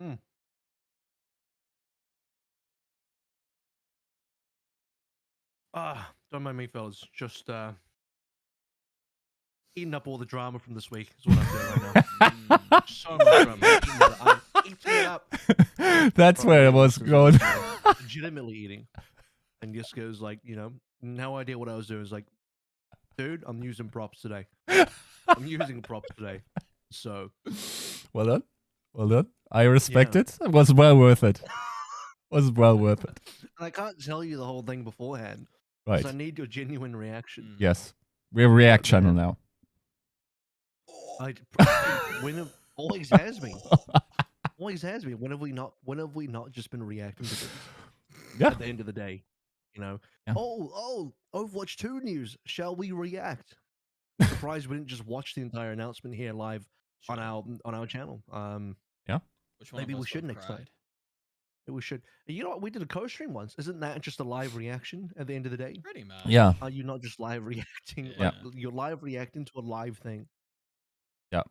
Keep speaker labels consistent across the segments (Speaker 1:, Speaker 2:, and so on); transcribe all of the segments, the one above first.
Speaker 1: Mm. Don't mind me, fellas. Just eating up all the drama from this week is what I'm doing right now. So much drama. I'm eating it up.
Speaker 2: That's where it was going.
Speaker 1: Legitimately eating. And Yiska was like, no idea what I was doing. It's like, dude, I'm using props today. I'm using props today. So.
Speaker 2: Well done. Well done. I respect it. It was well worth it. Was well worth it.
Speaker 1: And I can't tell you the whole thing beforehand.
Speaker 2: Right.
Speaker 1: Because I need your genuine reaction.
Speaker 2: Yes. We're a React channel now.
Speaker 1: Always has been. Always has been. When have we not just been reacting to things?
Speaker 2: Yeah.
Speaker 1: At the end of the day, Yeah. Oh, Overwatch 2 news. Shall we react? I'm surprised we didn't just watch the entire announcement here live on our channel.
Speaker 2: Yeah.
Speaker 3: Which one
Speaker 1: maybe
Speaker 3: of us
Speaker 1: we should
Speaker 3: both
Speaker 1: next time.
Speaker 3: cried?
Speaker 1: We should. You know what? We did a co-stream once. Isn't that just a live reaction at the end of the day?
Speaker 3: Pretty much.
Speaker 2: Yeah.
Speaker 1: Are you not just live reacting?
Speaker 3: Yeah.
Speaker 1: Like, you're live reacting to a live thing.
Speaker 2: Yeah.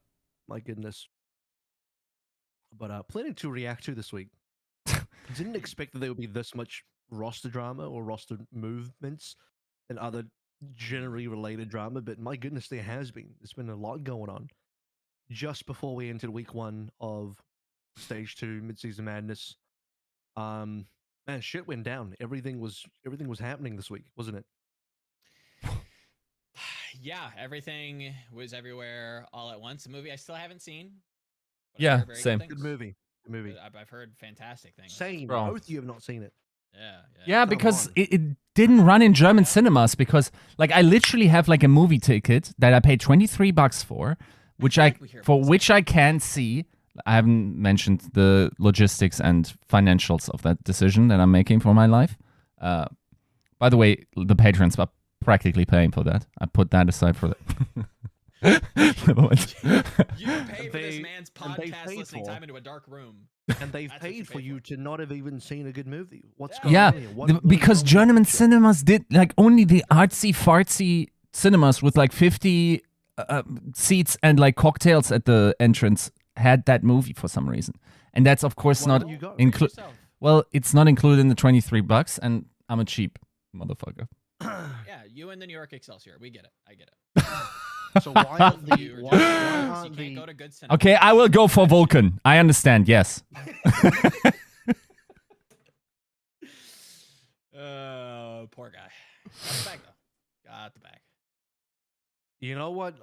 Speaker 1: My goodness. But plenty to react to this week. Didn't expect that there would be this much roster drama or roster movements and other generally related drama, but my goodness, there has been. There's been a lot going on. Just before we entered week 1 of stage 2 Midseason Madness, man, shit went down. Everything was happening this week, wasn't it?
Speaker 3: Yeah, everything was everywhere all at once. A movie I still haven't seen.
Speaker 2: Yeah, same.
Speaker 1: Good movie. Good movie.
Speaker 3: I've heard fantastic things.
Speaker 1: Same.
Speaker 2: Bro.
Speaker 1: Both of you have not seen it.
Speaker 2: Yeah, because it didn't run in German cinemas because like I literally have like a movie ticket that I paid $23 for, which I can't see. I haven't mentioned the logistics and financials of that decision that I'm making for my life. By the way, the patrons are practically paying for that. I put that aside for that.
Speaker 3: You paid for this man's podcast listening time into a dark room.
Speaker 1: And they've paid for you to not have even seen a good movie. What's going on here?
Speaker 2: Because German cinemas did like only the artsy fartsy cinemas with like 50 seats and like cocktails at the entrance had that movie for some reason. And that's of course not included. Well, it's not included in the $23 and I'm a cheap motherfucker.
Speaker 3: Yeah, you and the New York Excelsior. We get it. I get it.
Speaker 1: So why aren't the
Speaker 3: go to good cinema?
Speaker 2: Okay, I will go for Vulcan. I understand, yes.
Speaker 3: Poor guy. Got the bag, though. Got the bag.
Speaker 1: You know what?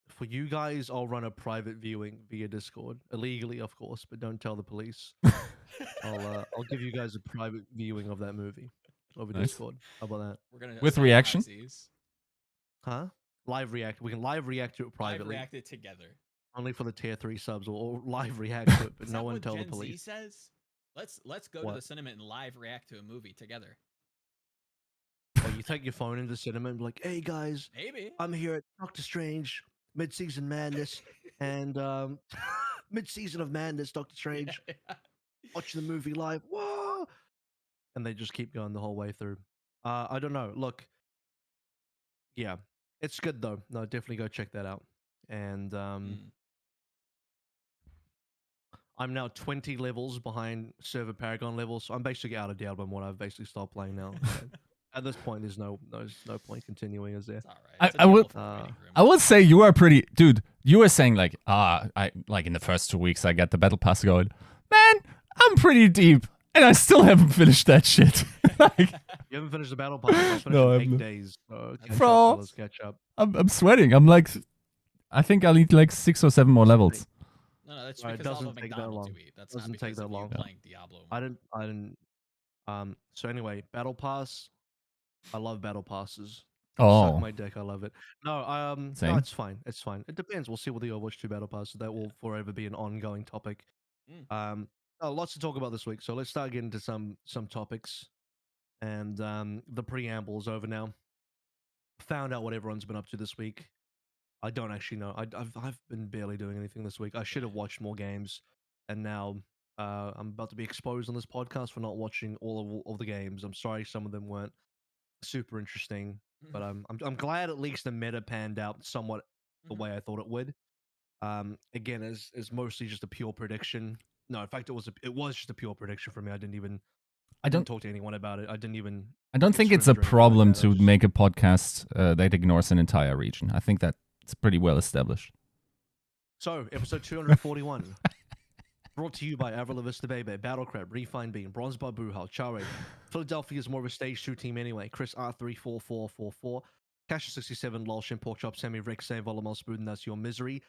Speaker 1: For you guys, I'll run a private viewing via Discord. Illegally, of course, but don't tell the police. I'll give you guys a private viewing of that movie over Discord. How about that?
Speaker 3: We're gonna
Speaker 2: with reaction?
Speaker 1: Huh? Live react. We can live react to it privately.
Speaker 3: Live react it together.
Speaker 1: Only for the tier 3 subs or live react to it, but no one tell the police.
Speaker 3: Z says? Let's go to the cinema and live react to a movie together.
Speaker 1: Or you take your phone into the cinema and be like, "Hey guys,
Speaker 3: maybe
Speaker 1: I'm here at Doctor Strange, Midseason Madness, and Midseason of Madness, Doctor Strange. Watch the movie live. Whoa!" And they just keep going the whole way through. I don't know. Look, yeah, it's good though. No, definitely go check that out. And I'm now 20 levels behind server Paragon levels, so I'm basically out of Diablo mode. I've basically stopped playing now. So at this point, there's no point continuing, is there?
Speaker 2: I will say you are pretty, dude. You were saying like, I like in the first 2 weeks I get the battle pass going. Man, I'm pretty deep, and I still haven't finished that shit. Like,
Speaker 1: you haven't finished the battle pass? No, in 8 days.
Speaker 2: Bro,
Speaker 1: let's catch up.
Speaker 2: I'm sweating. I'm like, I think I'll need like 6 or 7 more levels.
Speaker 3: No, that's because it doesn't take that long. That's
Speaker 1: doesn't take that long.
Speaker 3: Playing Diablo.
Speaker 1: I didn't. So anyway, battle pass. I love battle passes. Suck my dick. I love it. No, no, it's fine. It's fine. It depends. We'll see what the Overwatch 2 battle pass. That will forever be an ongoing topic. Lots to talk about this week. So let's start getting into some topics. And the preamble is over now. Found out what everyone's been up to this week. I don't actually know. I've been barely doing anything this week. I should have watched more games, and now I'm about to be exposed on this podcast for not watching all of the games. I'm sorry, some of them weren't super interesting, but I'm glad at least the meta panned out somewhat the way I thought it would. Again, is mostly just a pure prediction. No, in fact, it was just a pure prediction for me. I didn't talk to anyone about it. I
Speaker 2: don't think it's a problem to make a podcast that ignores an entire region. I think that's pretty well established.
Speaker 1: So, episode 241. Brought to you by AVRL Vista Baby, Battle Crab, Refine Bean, Bronze Babuhal, Chare. Philadelphia is more of a stage 2 team anyway. Chris R34444, Cash67, Lolshin, Porkchop, Sammy, Rick, Volamel, Spoon, that's your misery.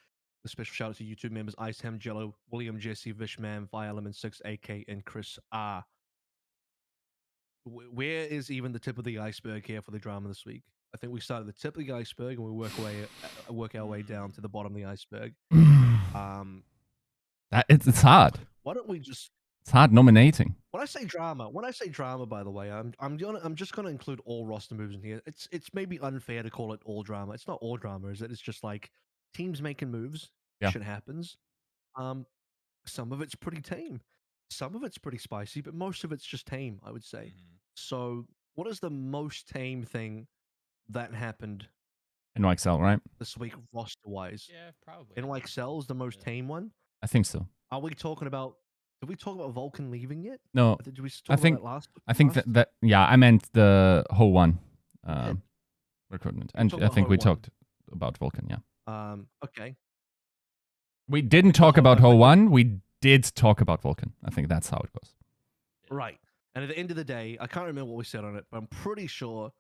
Speaker 1: A special shout out to YouTube members Ice Ham, Jello, William, Jesse, Vishman, Vi Element 6, AK, and Chris R. Where is even the tip of the iceberg here for the drama this week? I think we start at the tip of the iceberg and we work our way down to the bottom of the iceberg.
Speaker 2: It's hard.
Speaker 1: Why don't we just?
Speaker 2: It's hard nominating.
Speaker 1: When I say drama, by the way, I'm just gonna include all roster moves in here. It's maybe unfair to call it all drama. It's not all drama, is it? It's just like teams making moves.
Speaker 2: Yeah.
Speaker 1: Shit happens. Some of it's pretty tame. Some of it's pretty spicy, but most of it's just tame, I would say. So, what is the most tame thing that happened?
Speaker 2: NYXL, right?
Speaker 1: This week, roster-wise.
Speaker 3: Yeah, probably.
Speaker 1: NYXL is the most tame one?
Speaker 2: I think so.
Speaker 1: Are we talking about... Did we talk about Vulcan leaving yet?
Speaker 2: No.
Speaker 1: Did we talk about that last?
Speaker 2: I think that yeah, I meant the whole one recruitment. And I think we talked about Vulcan, yeah.
Speaker 1: Okay.
Speaker 2: We didn't talk about Ho 1. We did talk about Vulcan. I think that's how it goes.
Speaker 1: Right. And at the end of the day, I can't remember what we said on it, but I'm pretty sure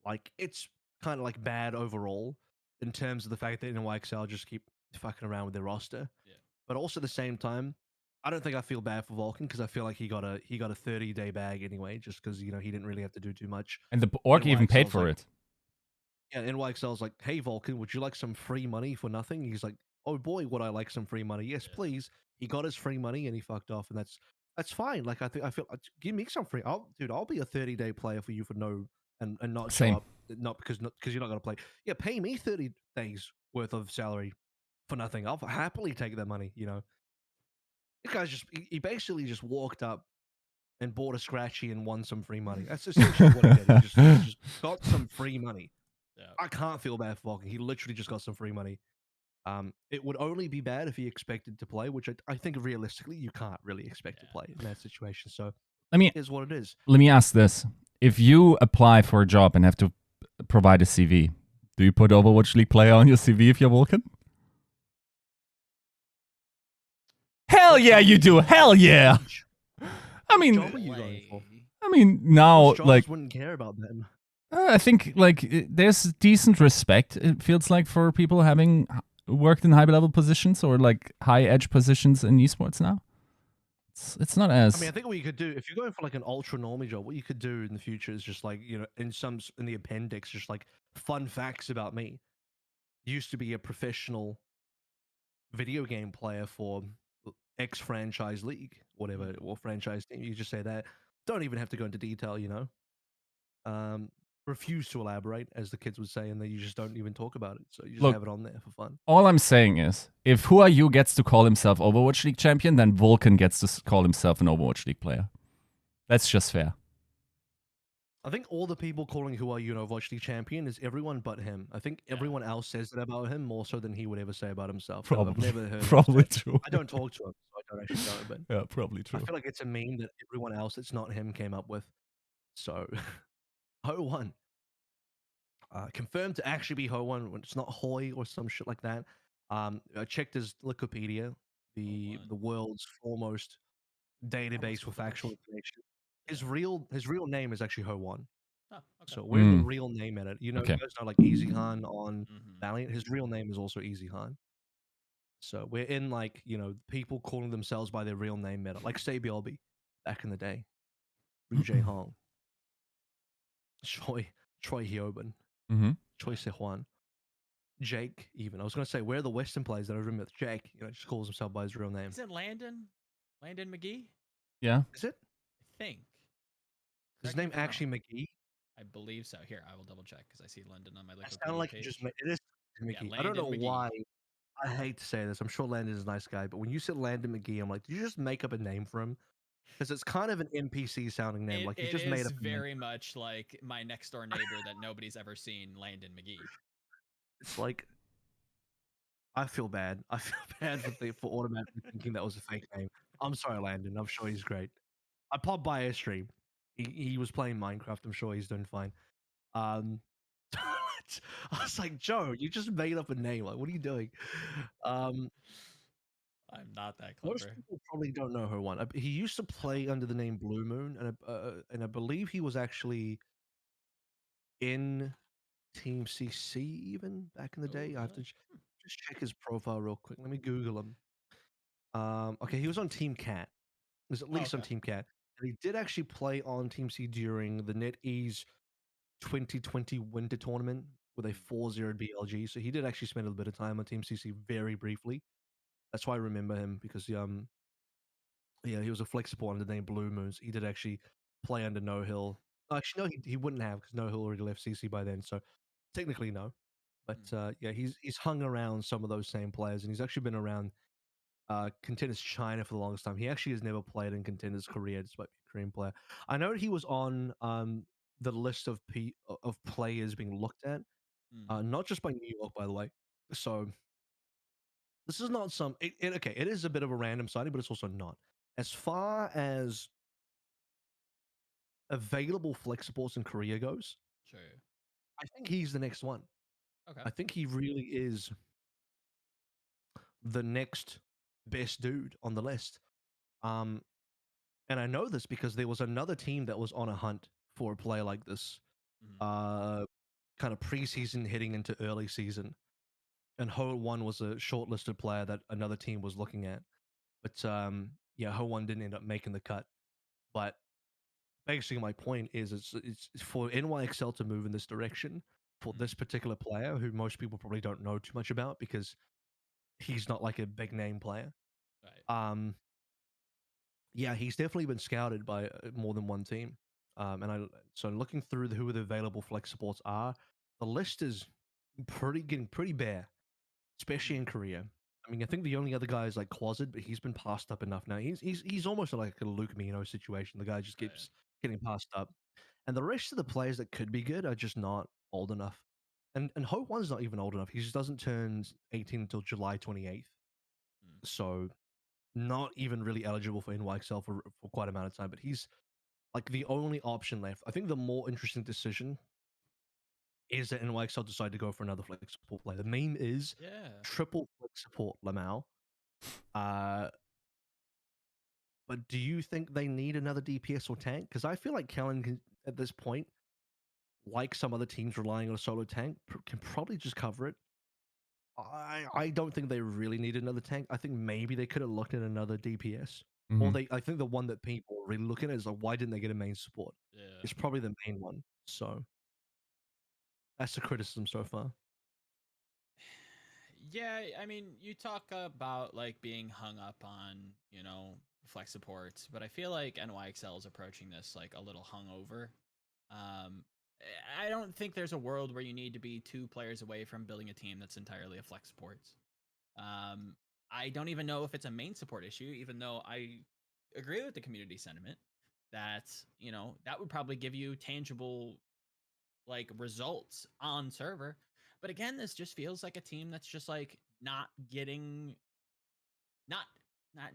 Speaker 1: like it's kind of like bad overall in terms of the fact that NYXL just keep fucking around with their roster.
Speaker 3: Yeah.
Speaker 1: But also at the same time, I don't think I feel bad for Vulcan because I feel like he got a 30-day bag anyway, just because he didn't really have to do too much.
Speaker 2: And the org even paid for it.
Speaker 1: Yeah, NYXL's like, hey Vulcan, would you like some free money for nothing? He's like, oh boy, would I like some free money? Yes, please. He got his free money and he fucked off, and that's fine. Like I feel give me some free. I'll be a 30-day player for you for no and not show up, not because you're not gonna play. Yeah, pay me 30 days worth of salary for nothing. I'll happily take that money. You know, this guy's he basically just walked up and bought a scratchy and won some free money. That's essentially what he did. He just got some free money. Yeah. I can't feel bad for Vulcan. He literally just got some free money. It would only be bad if he expected to play, which I think realistically you can't really expect to play in that situation. So it is what it is.
Speaker 2: Let me ask this. If you apply for a job and have to provide a CV, do you put Overwatch League player on your CV if you're Vulcan? Hell yeah, you do. Hell yeah. I mean, now like
Speaker 1: wouldn't care about them.
Speaker 2: I think like there's decent respect. It feels like for people having worked in high level positions or like high edge positions in esports now. It's not as.
Speaker 1: I mean, I think what you could do if you're going for like an ultra normie job, what you could do in the future is just like in the appendix, just like fun facts about me. Used to be a professional video game player for X franchise league, whatever, or franchise team. You just say that. Don't even have to go into detail, refuse to elaborate, as the kids would say, and then you just don't even talk about it. So you just have it on there for fun.
Speaker 2: All I'm saying is, if Who Are You gets to call himself Overwatch League champion, then Vulcan gets to call himself an Overwatch League player. That's just fair.
Speaker 1: I think all the people calling Who Are You an Overwatch League champion is everyone but him. I think everyone else says that about him more so than he would ever say about himself.
Speaker 2: Probably.
Speaker 1: I've never heard
Speaker 2: probably true.
Speaker 1: I don't talk to him, so I don't actually know, but
Speaker 2: yeah, probably true.
Speaker 1: I feel like it's a meme that everyone else that's not him came up with. So, Ho1. Confirmed to actually be Ho1 when it's not Hoy or some shit like that. I checked his Wikipedia, the world's foremost database for factual information. His real name is actually Ho1. Oh, okay. So where's the real name in it? You guys know like Easy Han on Valiant. His real name is also Easy Han. So we're in like people calling themselves by their real name meta, like Sabielby back in the day, Ru Jae Hong, Troy Hyobin. Choi Se-hwan, Jake. Even I was gonna say where are the Western players that I remember. Jake, just calls himself by his real name.
Speaker 3: Is it Landon McGee?
Speaker 2: Yeah.
Speaker 1: Is it?
Speaker 3: I think.
Speaker 1: Is his name actually McGee?
Speaker 3: I believe so. Here, I will double check because I see Landon on my list.
Speaker 1: It sounded like it is McGee. Yeah, I don't know why. I hate to say this. I'm sure Landon is a nice guy, but when you said Landon McGee, I'm like, did you just make up a name for him? Because it's kind of an NPC sounding name. Like you just made up.
Speaker 3: It is very much like my next door neighbor that nobody's ever seen, Landon McGee.
Speaker 1: It's like I feel bad. I feel bad for automatically thinking that was a fake name. I'm sorry, Landon. I'm sure he's great. I popped by his stream. He was playing Minecraft. I'm sure he's doing fine. I was like, Joe, you just made up a name. Like, what are you doing?
Speaker 3: I'm not that
Speaker 1: Most
Speaker 3: clever.
Speaker 1: people probably don't know who won. He used to play under the name Blue Moon, and I believe he was actually in Team CC even back in the day. I have to just check his profile real quick. Let me Google him. Okay, he was on Team Cat. He was at least on Team Cat. And he did actually play on Team C during the NetEase 2020 Winter Tournament with a 4-0 BLG. So he did actually spend a little bit of time on Team CC very briefly. That's why I remember him because yeah, he was a flex support under the name Blue Moons. He did actually play under No Hill. Actually, no, he wouldn't have because No Hill already left CC by then. So technically, no. But yeah, he's hung around some of those same players, and he's actually been around Contenders China for the longest time. He actually has never played in Contenders Korea, despite being a Korean player. I know he was on the list of players being looked at, not just by New York, by the way. So this is not some. Okay, it is a bit of a random sighting, but it's also not. As far as available flex supports in Korea goes,
Speaker 3: Sure.
Speaker 1: I think he's the next one.
Speaker 3: Okay.
Speaker 1: I think he really is the next best dude on the list. And I know this because there was another team that was on a hunt for a player like this, kind of preseason heading into early season. And Ho1 was a shortlisted player that another team was looking at. But yeah, Ho1 didn't end up making the cut. But basically, my point is it's for NYXL to move in this direction for this particular player who most people probably don't know too much about because he's not like a big name player.
Speaker 3: Right.
Speaker 1: Yeah, he's definitely been scouted by more than one team. So looking through who the available flex supports are, the list is getting pretty bare, especially in Korea. I mean, I think the only other guy is like Closet, but he's been passed up enough now. He's almost like a Luke Mino situation. The guy just keeps getting passed up, and the rest of the players that could be good are just not old enough. And Hope One's not even old enough. He just doesn't turn 18 until July 28th, so not even really eligible for NYXL for quite a amount of time. But he's like the only option left. I think the more interesting decision is that NYXL decide to go for another flex support player. The meme is triple flex support Lamau. But do you think they need another DPS or tank? Because I feel like Kellen can, at this point, like some other teams relying on a solo tank, can probably just cover it. I don't think they really need another tank. I think maybe they could have looked at another DPS. Or I think the one that people are really looking at is like, why didn't they get a main support?
Speaker 3: Yeah.
Speaker 1: It's probably the main one. So that's the criticism so far.
Speaker 3: Yeah, I mean, you talk about like being hung up on, flex supports, but I feel like NYXL is approaching this like a little hungover. I don't think there's a world where you need to be 2 players away from building a team that's entirely a flex supports. I don't even know if it's a main support issue, even though I agree with the community sentiment that, that would probably give you tangible like results on server. But again, this just feels like a team that's just like not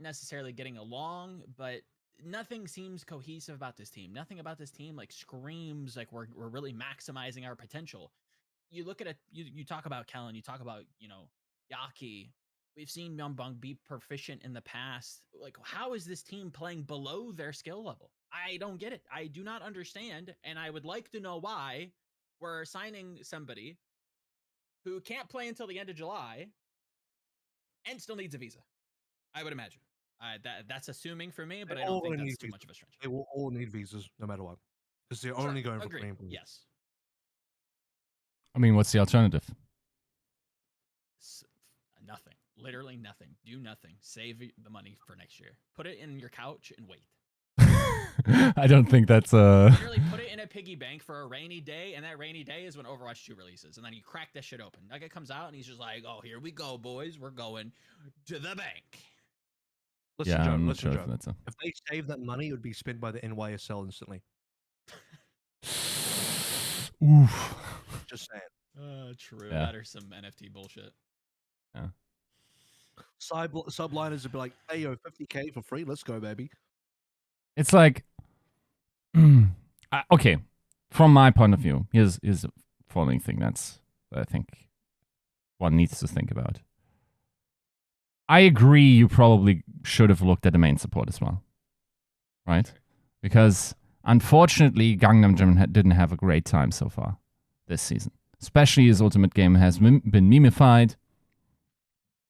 Speaker 3: necessarily getting along, but nothing seems cohesive about this team. Nothing about this team like screams like we're really maximizing our potential. You look at it, you talk about Kellen, you talk about, Yaki. We've seen Myunbong be proficient in the past. Like, how is this team playing below their skill level? I don't get it. I do not understand, and I would like to know why we're signing somebody who can't play until the end of July and still needs a visa. I would imagine. That's assuming for me, but I don't think that's too much of a stretch.
Speaker 1: They will all need visas no matter what, because they're only going for Korean players.
Speaker 3: Yes.
Speaker 2: I mean, what's the alternative?
Speaker 3: Nothing. Literally nothing. Do nothing. Save the money for next year. Put it in your couch and wait.
Speaker 2: I don't think that's
Speaker 3: Literally put it in a piggy bank for a rainy day, and that rainy day is when Overwatch 2 releases, and then you crack that shit open. Nugget comes out, and he's just like, "Oh, here we go, boys. We're going to the bank."
Speaker 1: Listen, Joe. If they save that money, it would be spent by the NYSL instantly.
Speaker 2: Oof.
Speaker 1: Just saying.
Speaker 3: True. Yeah. That or some NFT bullshit.
Speaker 2: Yeah.
Speaker 1: subliners would be like, "Hey yo, 50K for free, let's go, baby."
Speaker 2: It's like, okay, from my point of view, here's the following thing that I think one needs to think about. I agree you probably should have looked at the main support as well, right? Because unfortunately, Gangnam Jim didn't have a great time so far this season. Especially his ultimate game has been memified.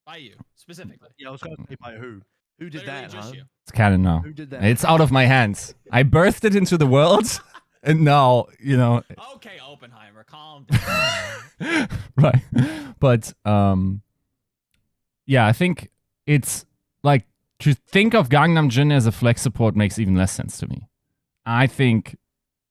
Speaker 3: By you, specifically.
Speaker 1: Yeah, I was going to say by who? Who did
Speaker 3: Literally
Speaker 1: that,
Speaker 3: just
Speaker 1: huh?
Speaker 3: you.
Speaker 2: It's canon now.
Speaker 1: Who did that?
Speaker 2: It's out of my hands. I birthed it into the world, and now, you know.
Speaker 3: Okay, Oppenheimer, calm down.
Speaker 2: Right. But, yeah, I think it's like to think of Gangnam Jin as a flex support makes even less sense to me. I think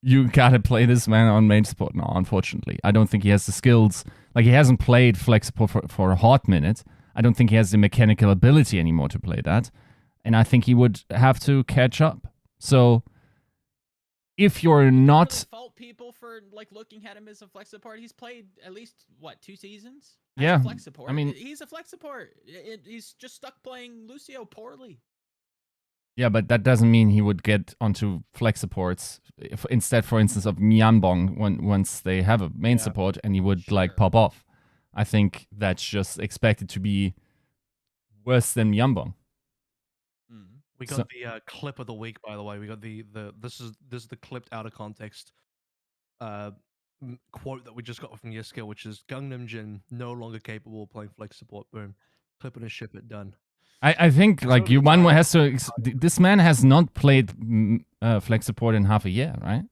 Speaker 2: you gotta play this man on main support now, unfortunately. I don't think he has the skills. Like, he hasn't played flex support for a hot minute. I don't think he has the mechanical ability anymore to play that. And I think he would have to catch up. So, if you're not...
Speaker 3: fault people for, like, looking at him as a flex support. He's played at least, what, 2 seasons?
Speaker 2: Yeah.
Speaker 3: Flex support.
Speaker 2: I mean...
Speaker 3: He's a flex support. He's just stuck playing Lucio poorly.
Speaker 2: Yeah, but that doesn't mean he would get onto flex supports instead, for instance, of Myanbong once they have a main support, and he would like pop off. I think that's just expected to be worse than Myanbong.
Speaker 1: We got the clip of the week, by the way. We got this is the clipped out of context quote that we just got from Yiska, which is Gangnam Jin no longer capable of playing flex support. Boom, clip and a ship it done.
Speaker 2: I think like one has to. This man has not played flex support in half a year, right?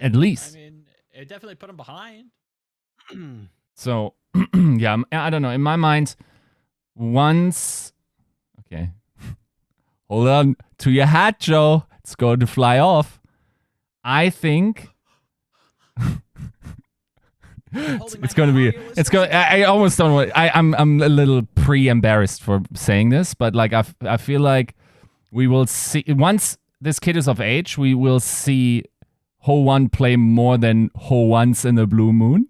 Speaker 2: At least.
Speaker 3: I mean, it definitely put him behind.
Speaker 2: So yeah, I don't know. In my mind, once okay, hold on to your hat, Joe. It's going to fly off. I think. It's going to be. It's going. I almost don't want. I'm a little embarrassed for saying this, but like I feel like we will see once this kid is of age, we will see Ho1 play more than Ho1's in the Blue Moon.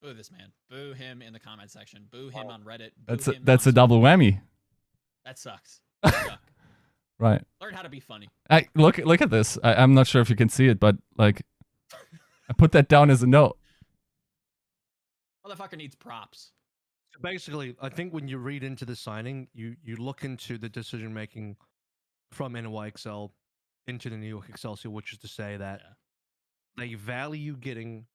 Speaker 3: Boo this man. Boo him in the comment section. Boo him on Reddit.
Speaker 2: That's a double whammy.
Speaker 3: That sucks.
Speaker 2: Right.
Speaker 3: Learn how to be funny.
Speaker 2: Look at this. I'm not sure if you can see it, but like. I put that down as a note.
Speaker 3: Motherfucker needs props.
Speaker 1: So basically, I think when you read into the signing, you look into the decision making from NYXL into the New York Excelsior, which is to say that they value getting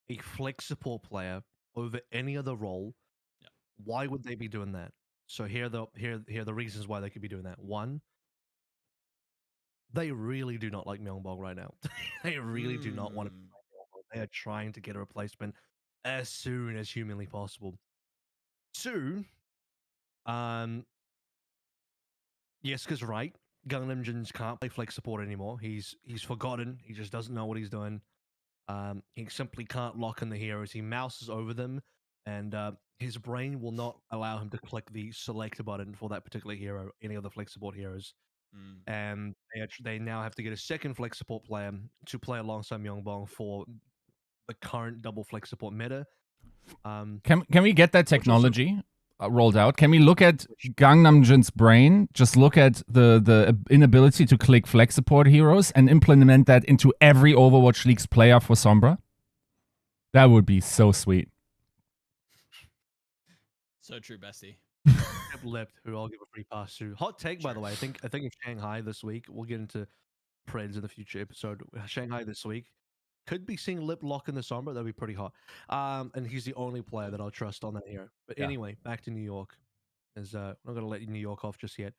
Speaker 1: a flex support player over any other role.
Speaker 3: Yeah.
Speaker 1: Why would they be doing that? So here are the reasons why they could be doing that. One, they really do not like Myeongbong right now. They really do not want to. They are trying to get a replacement as soon as humanly possible. Two, Yiska's right. Gangnam Jin can't play flex support anymore. He's forgotten. He just doesn't know what he's doing. He simply can't lock in the heroes. He mouses over them, and his brain will not allow him to click the select button for that particular hero, any other flex support heroes. And they now have to get a second flex support player to play alongside Myeongbong for the current double flex support meta.
Speaker 2: Can we get that technology rolled out? Can we look at Gangnam Jin's brain? Just look at the inability to click flex support heroes and implement that into every Overwatch League's player for Sombra? That would be so sweet.
Speaker 3: So true, bestie.
Speaker 1: Lipped, who I'll give a free pass to. Hot take, by the way. I think in Shanghai this week. We'll get into Preds in the future episode. Shanghai this week could be seeing Lip lock in the Sombra. That'd be pretty hot. And he's the only player that I'll trust on that hero. But anyway, back to New York. As I'm not gonna let New York off just yet.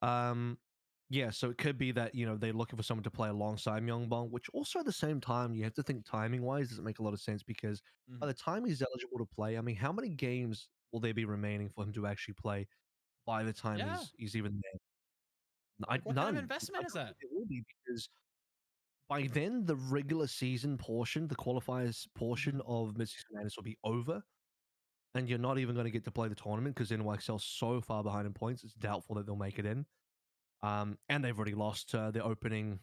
Speaker 1: Yeah, so it could be that they're looking for someone to play alongside Myeongbong, which also at the same time you have to think timing wise doesn't make a lot of sense because by the time he's eligible to play, I mean, how many games will there be remaining for him to actually play by the time he's even there?
Speaker 3: What kind of investment is that?
Speaker 1: It will be because by then the regular season portion, the qualifiers portion of Midseason Madness will be over, and you're not even going to get to play the tournament because NYXL is so far behind in points. It's doubtful that they'll make it in. And they've already lost their opening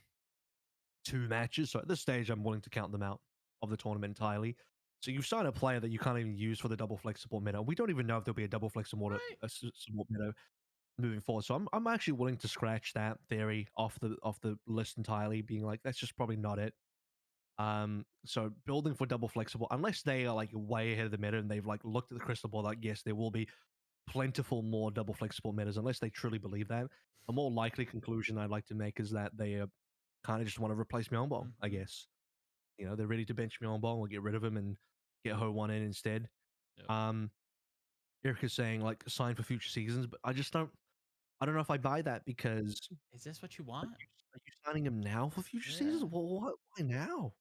Speaker 1: 2 matches. So at this stage, I'm willing to count them out of the tournament entirely. So you sign a player that you can't even use for the double flexible meta. We don't even know if there'll be a double flexible support meta moving forward. So I'm actually willing to scratch that theory off the list entirely, being like, that's just probably not it. So building for double flexible, unless they are like way ahead of the meta and they've like looked at the crystal ball, like yes, there will be plentiful more double flexible metas, unless they truly believe that. A more likely conclusion I'd like to make is that they kind of just want to replace Myeongbong, I guess. You know, they're ready to bench Myeongbong or get rid of him and get Ho1 in instead. Yep. Erica's saying like sign for future seasons, but I don't know if I buy that because
Speaker 3: is this what you want?
Speaker 1: Are you signing him now for future seasons? Well, why now?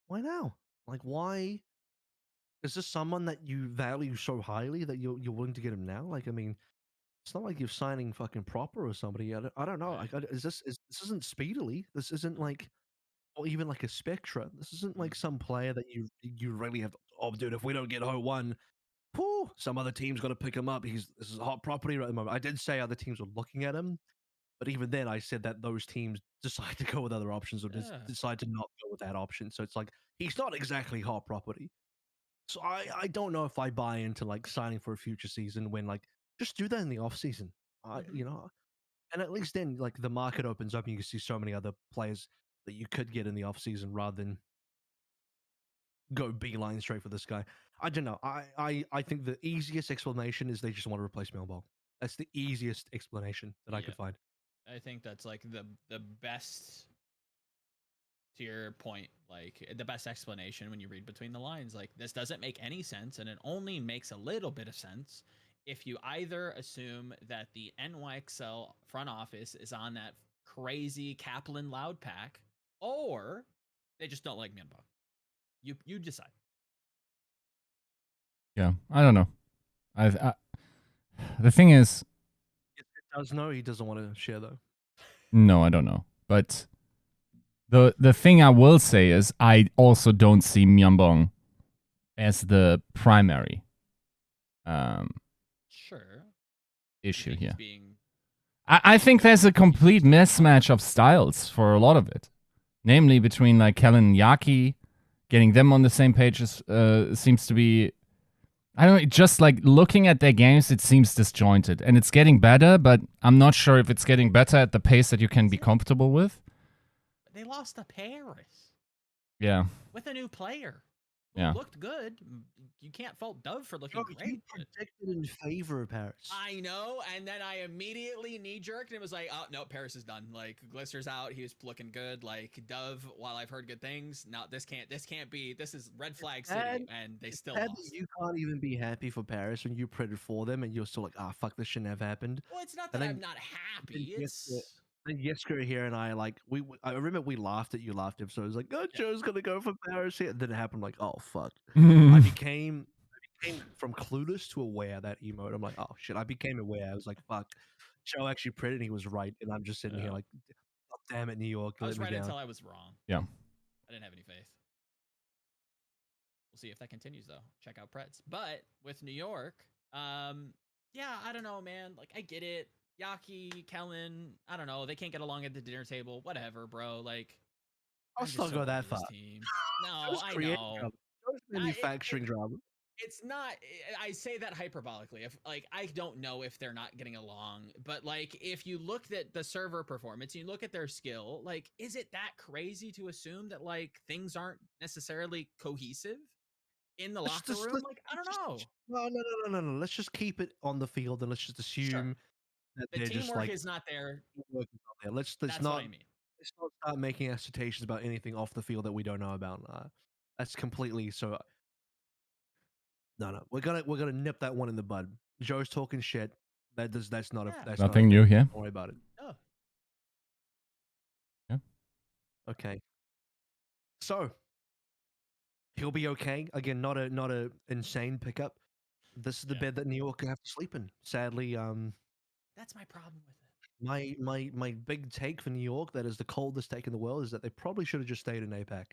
Speaker 1: Why now? Like, why? Is this someone that you value so highly that you're willing to get him now? Like, I mean, it's not like you're signing fucking proper or somebody. I don't know.
Speaker 3: Right.
Speaker 1: This isn't speedily. This isn't like, or even like a Spectra. This isn't like some player that you really have. Oh, dude, if we don't get Ho1, whew, some other team's got to pick him up. This is a hot property right at the moment. I did say other teams were looking at him, but even then, I said that those teams decide to go with other options or decide to not go with that option. So it's like he's not exactly hot property. So I don't know if I buy into like signing for a future season when like just do that in the off season. You know, and at least then like the market opens up and you can see so many other players that you could get in the off season rather than go beeline straight for this guy. I don't know. I think the easiest explanation is they just want to replace Melball. That's the easiest explanation that I could find.
Speaker 3: I think that's like the best, to your point, like the best explanation when you read between the lines. Like, this doesn't make any sense, and it only makes a little bit of sense if you either assume that the NYXL front office is on that crazy Kaplan loud pack, or they just don't like Myeonbong. You decide.
Speaker 2: Yeah, I don't know. The thing is,
Speaker 1: it does know he doesn't want to share though.
Speaker 2: No, I don't know. But the thing I will say is I also don't see Myeonbong as the primary issue here. I think there's a complete mismatch of styles for a lot of it. Namely between like Kellen and Yaki, getting them on the same page seems to be, I don't know, just like looking at their games, it seems disjointed. And it's getting better, but I'm not sure if it's getting better at the pace that you can be comfortable with.
Speaker 3: They lost to Paris.
Speaker 2: Yeah.
Speaker 3: With a new player.
Speaker 2: Yeah.
Speaker 3: Looked good. You can't fault Dove for looking great.
Speaker 1: You predicted in favor of Paris.
Speaker 3: I know, and then I immediately knee-jerked and was like, oh, no, Paris is done. Like, Glister's out. He was looking good. Like, Dove, while I've heard good things, no, this can't be. This is red flag city, and they still lost.
Speaker 1: You can't even be happy for Paris when you predicted for them, and you're still like, fuck, this shouldn't have happened.
Speaker 3: Well, it's not that I'm not happy. It's...
Speaker 1: Yiska here and I like I remember we laughed at you last episode. I was like, "Oh, Joe's gonna go for Paris here." And then it happened. Like, oh fuck! I became from clueless to aware that emote. I'm like, oh shit! I became aware. I was like, fuck. Joe actually predicted he was right, and I'm just sitting here like, oh, damn it, New York.
Speaker 3: I was right
Speaker 1: down.
Speaker 3: until I was wrong.
Speaker 2: Yeah.
Speaker 3: I didn't have any faith. We'll see if that continues though. Check out Preds. But with New York, yeah, I don't know, man. Like, I get it. Yaki, Kellen, I don't know. They can't get along at the dinner table. Whatever, bro. Like,
Speaker 1: I'll still go that far.
Speaker 3: No, I know.
Speaker 1: Manufacturing drama.
Speaker 3: It's not. I say that hyperbolically. If like, I don't know if they're not getting along, but like, if you looked at the server performance, you look at their skill. Like, is it that crazy to assume that like things aren't necessarily cohesive in the locker room? Like, I don't know.
Speaker 1: No. Let's just keep it on the field and let's just assume that
Speaker 3: the
Speaker 1: they're
Speaker 3: teamwork
Speaker 1: just like
Speaker 3: is not there.
Speaker 1: Let's
Speaker 3: That's
Speaker 1: not.
Speaker 3: What I mean.
Speaker 1: Let's not start making assertions about anything off the field that we don't know about. That's completely so. No. We're gonna nip that one in the bud. Joe's talking shit. That's not that's
Speaker 2: nothing new here.
Speaker 1: Don't worry about it.
Speaker 3: Oh.
Speaker 2: Yeah.
Speaker 1: Okay. So he'll be okay. Again, not a insane pickup. This is the bed that New York have to sleep in. Sadly,
Speaker 3: that's my problem with it.
Speaker 1: My big take for New York, that is the coldest take in the world, is that they probably should have just stayed in APAC.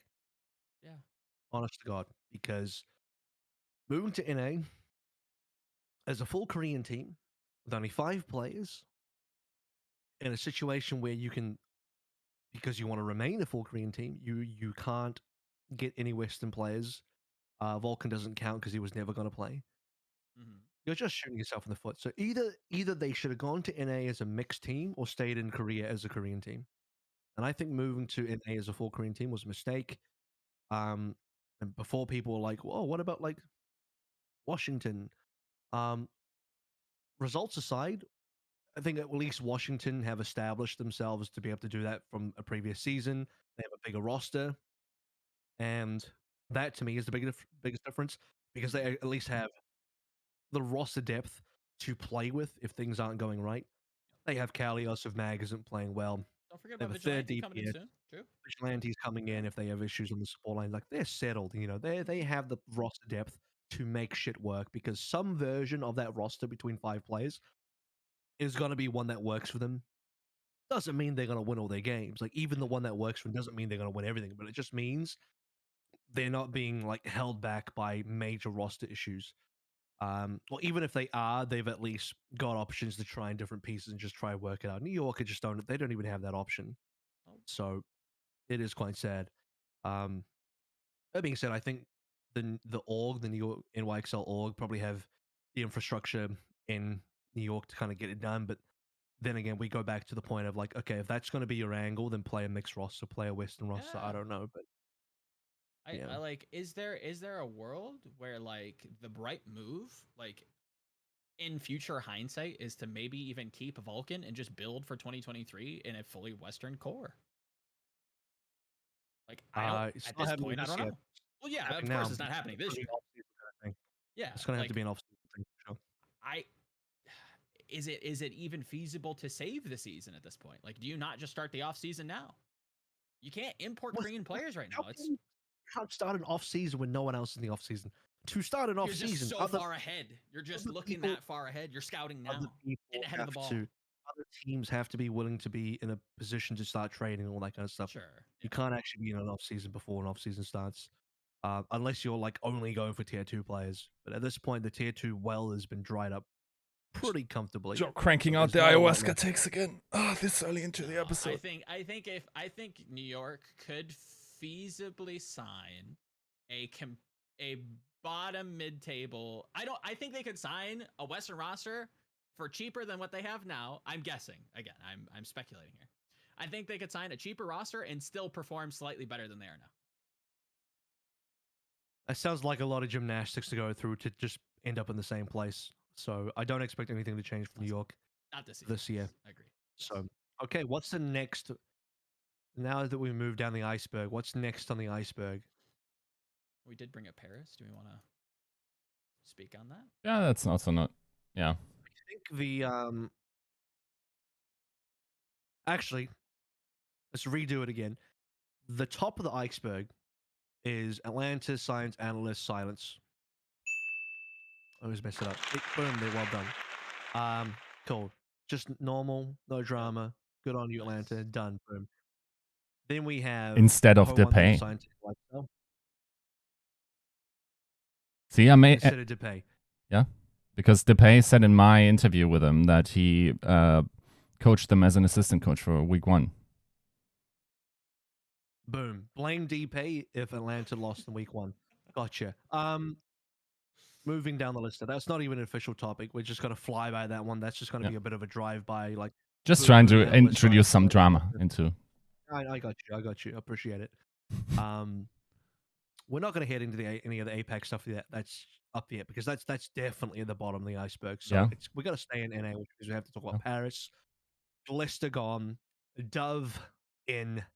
Speaker 3: Yeah.
Speaker 1: Honest to God, because moving to NA as a full Korean team with only 5 players in a situation where you can, because you want to remain a full Korean team, you can't get any Western players Vulcan doesn't count because he was never going to play. You're just shooting yourself in the foot. So either they should have gone to NA as a mixed team or stayed in Korea as a Korean team. And I think moving to NA as a full Korean team was a mistake. And before people were like, "Whoa, what about like Washington?" Results aside, I think at least Washington have established themselves to be able to do that from a previous season. They have a bigger roster, and that to me is the biggest difference because they at least have the roster depth to play with if things aren't going right. They have Kalios if Mag isn't playing well.
Speaker 3: Don't forget
Speaker 1: They have
Speaker 3: about
Speaker 1: a third
Speaker 3: Vigilante coming in
Speaker 1: DPS.
Speaker 3: soon. True.
Speaker 1: Vigilante's coming in if they have issues on the support line. Like they're settled, they have the roster depth to make shit work because some version of that roster between 5 players is gonna be one that works for them. Doesn't mean they're gonna win all their games. Like even the one that works for them doesn't mean they're gonna win everything, but it just means they're not being like held back by major roster issues. Or even if they are, they've at least got options to try in different pieces and just try and work it out. New York just don't. They don't even have that option. So it is quite sad. That being said, I think the org, the New York NYXL org, probably have the infrastructure in New York to kind of get it done. But then again, we go back to the point of like, okay, if that's going to be your angle, then play a mixed roster, play a Western roster. I don't know, but
Speaker 3: I like. Is there a world where like the bright move, like in future hindsight, is to maybe even keep Vulcan and just build for 2023 in a fully Western core? Like I don't at this point, I don't know. Well, yeah, of course it's not happening this year. Yeah,
Speaker 1: it's going to have to be an off-season thing for sure.
Speaker 3: Is it even feasible to save the season at this point? Like, do you not just start the off season now? You can't import Korean players right now.
Speaker 1: You can't start an off season when no one else is in the off season. To start an off season,
Speaker 3: you're just so far ahead. You're just looking that far ahead. You're scouting now. Get ahead of the ball.
Speaker 1: Other teams have to be willing to be in a position to start trading and all that kind of stuff.
Speaker 3: Sure.
Speaker 1: You can't actually be in an off season before an off season starts, unless you're like only going for tier 2 players. But at this point, the tier 2 well has been dried up pretty comfortably.
Speaker 2: Joe cranking out the ayahuasca takes again. Oh, this early into the episode.
Speaker 3: I think New York could feasibly sign a bottom mid-table. I think they could sign a Western roster for cheaper than what they have now. I'm guessing. Again, I'm speculating here. I think they could sign a cheaper roster and still perform slightly better than they are now.
Speaker 1: That sounds like a lot of gymnastics to go through to just end up in the same place. So I don't expect anything to change from New York
Speaker 3: not this
Speaker 1: year.
Speaker 3: I agree.
Speaker 1: So, okay, what's the next? Now that we moved down the iceberg, what's next on the iceberg?
Speaker 3: We did bring up Paris. Do we want to speak on that?
Speaker 2: Yeah, that's also not. Yeah.
Speaker 1: I think the actually, let's redo it again. The top of the iceberg is Atlanta, Science, Analyst, Silence. I always mess it up. Boom, they well done. Cool. Just normal, no drama. Good on you, Atlanta. Done. Boom. Then we have
Speaker 2: instead of the pay. See, I made
Speaker 1: instead of Depay.
Speaker 2: Yeah, because Depay said in my interview with him that he coached them as an assistant coach for week 1.
Speaker 1: Boom. Blame Depay if Atlanta lost in week 1. Gotcha. Moving down the list. That's not even an official topic. We're just gonna fly by that one. That's just gonna be a bit of a drive-by, like
Speaker 2: just trying to introduce some drama into.
Speaker 1: I got you. I appreciate it. We're not going to head into any of the Apex stuff that's up yet because that's definitely at the bottom of the iceberg. So we got to stay in NA because we have to talk about Paris, Glister gone, Dove in. Let's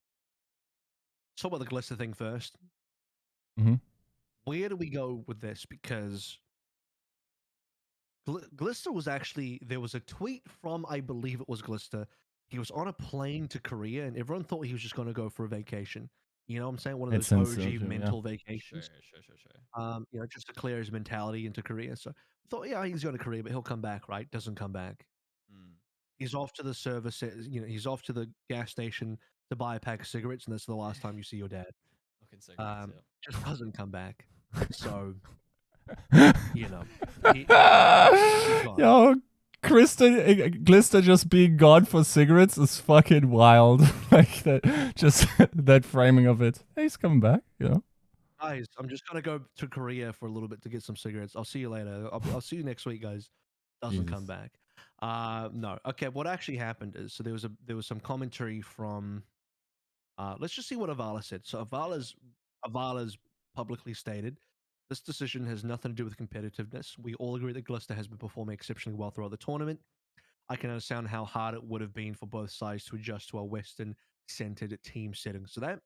Speaker 1: talk about the Glister thing first.
Speaker 2: Mm-hmm.
Speaker 1: Where do we go with this? Because Glister was actually, there was a tweet from, I believe it was Glister. He was on a plane to Korea, and everyone thought he was just going to go for a vacation. You know what I'm saying? One of those OG mental vacations. Sure. Just to clear his mentality into Korea. So I thought, yeah, he's going to Korea, but he'll come back, right? Doesn't come back. He's off to the service, he's off to the gas station to buy a pack of cigarettes, and that's the last time you see your dad. Just doesn't come back. So,
Speaker 2: Yo, Glister just being gone for cigarettes is fucking wild. Like that, just that framing of it. Hey, he's coming back,
Speaker 1: Guys, I'm just gonna go to Korea for a little bit to get some cigarettes. I'll see you later. I'll see you next week, guys. Doesn't come back. No. Okay, what actually happened is, so there was some commentary from let's just see what Avala said. So Avala's publicly stated this decision has nothing to do with competitiveness. We all agree that Glister has been performing exceptionally well throughout the tournament. I can understand how hard it would have been for both sides to adjust to a Western-centered team setting. So that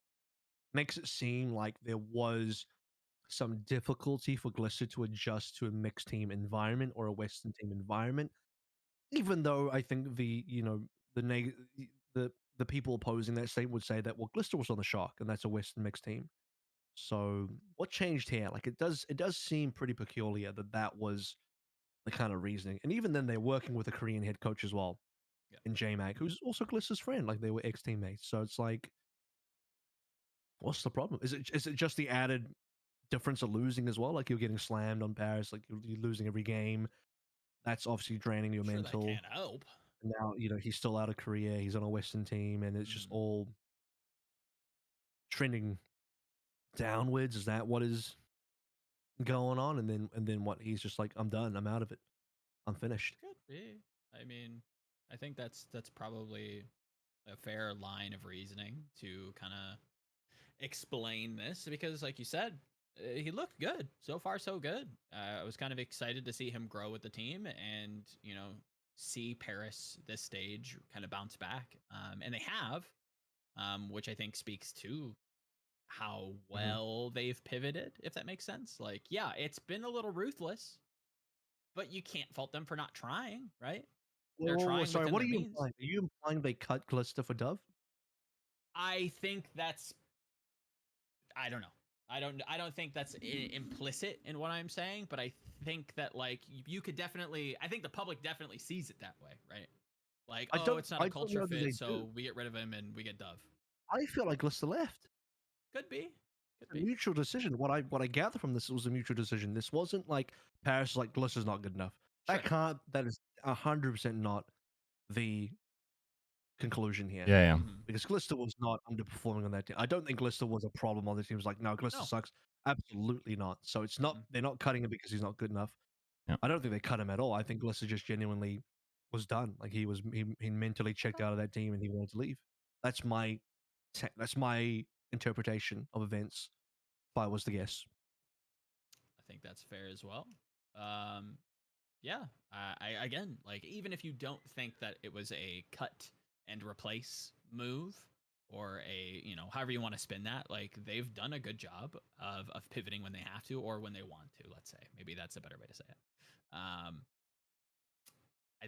Speaker 1: makes it seem like there was some difficulty for Glister to adjust to a mixed team environment or a Western team environment. Even though I think the the people opposing that statement would say that, well, Glister was on the Shark and that's a Western mixed team. So what changed here? Like it does seem pretty peculiar that that was the kind of reasoning. And even then, they're working with a Korean head coach as well, in JMac, who's also Glister's friend. Like they were ex teammates. So it's like, what's the problem? Is it just the added difference of losing as well? Like you're getting slammed on Paris, like you're losing every game. That's obviously draining your mental.
Speaker 3: That can't help.
Speaker 1: Now he's still out of Korea. He's on a Western team, and it's just all trending downwards. Is that what is going on? And then what? He's just like, I'm done. I'm out of it. I'm finished.
Speaker 3: Could be. I mean, I think that's probably a fair line of reasoning to kind of explain this, because like you said, he looked good. So far, so good. I was kind of excited to see him grow with the team and, see Paris this stage kind of bounce back. And they have, which I think speaks to how well they've pivoted, if that makes sense. Like, yeah, it's been a little ruthless, but you can't fault them for not trying, right? They're trying.
Speaker 1: Sorry, what are you implying? Are you implying they cut Glister for Dove?
Speaker 3: I think that's. I don't know. I don't think that's implicit in what I'm saying, but I think that like you could definitely. I think the public definitely sees it that way, right? Like, it's not a culture fit, so we get rid of him and we get Dove.
Speaker 1: I feel like Glister left.
Speaker 3: Could be.
Speaker 1: A mutual decision. What I gather from this was a mutual decision. This wasn't like Paris like Glister's not good enough. Sure. That is 100% not the conclusion here.
Speaker 2: Yeah.
Speaker 1: Because Glister was not underperforming on that team. I don't think Glister was a problem on the team. It was like, no, Glister sucks. Absolutely not. So it's not. They're not cutting him because he's not good enough.
Speaker 2: Yeah.
Speaker 1: I don't think they cut him at all. I think Glister just genuinely was done. Like he mentally checked out of that team and he wanted to leave. That's my interpretation of events. If I was to guess.
Speaker 3: I think that's fair as well. Yeah. I again, like, even if you don't think that it was a cut and replace move, or a, however you want to spin that, like, they've done a good job of pivoting when they have to, or when they want to, let's say. Maybe that's a better way to say it. I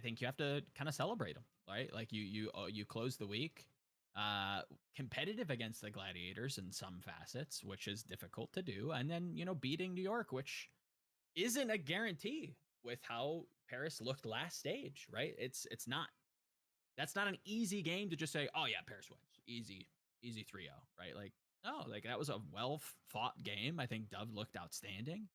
Speaker 3: think you have to kind of celebrate them, right? Like you close the week competitive against the Gladiators in some facets, which is difficult to do, and then beating New York, which isn't a guarantee with how Paris looked last stage, right? That's not an easy game to just say, oh yeah, Paris wins, easy 3-0, right? Like, no, like that was a well fought game. I think Dove looked outstanding.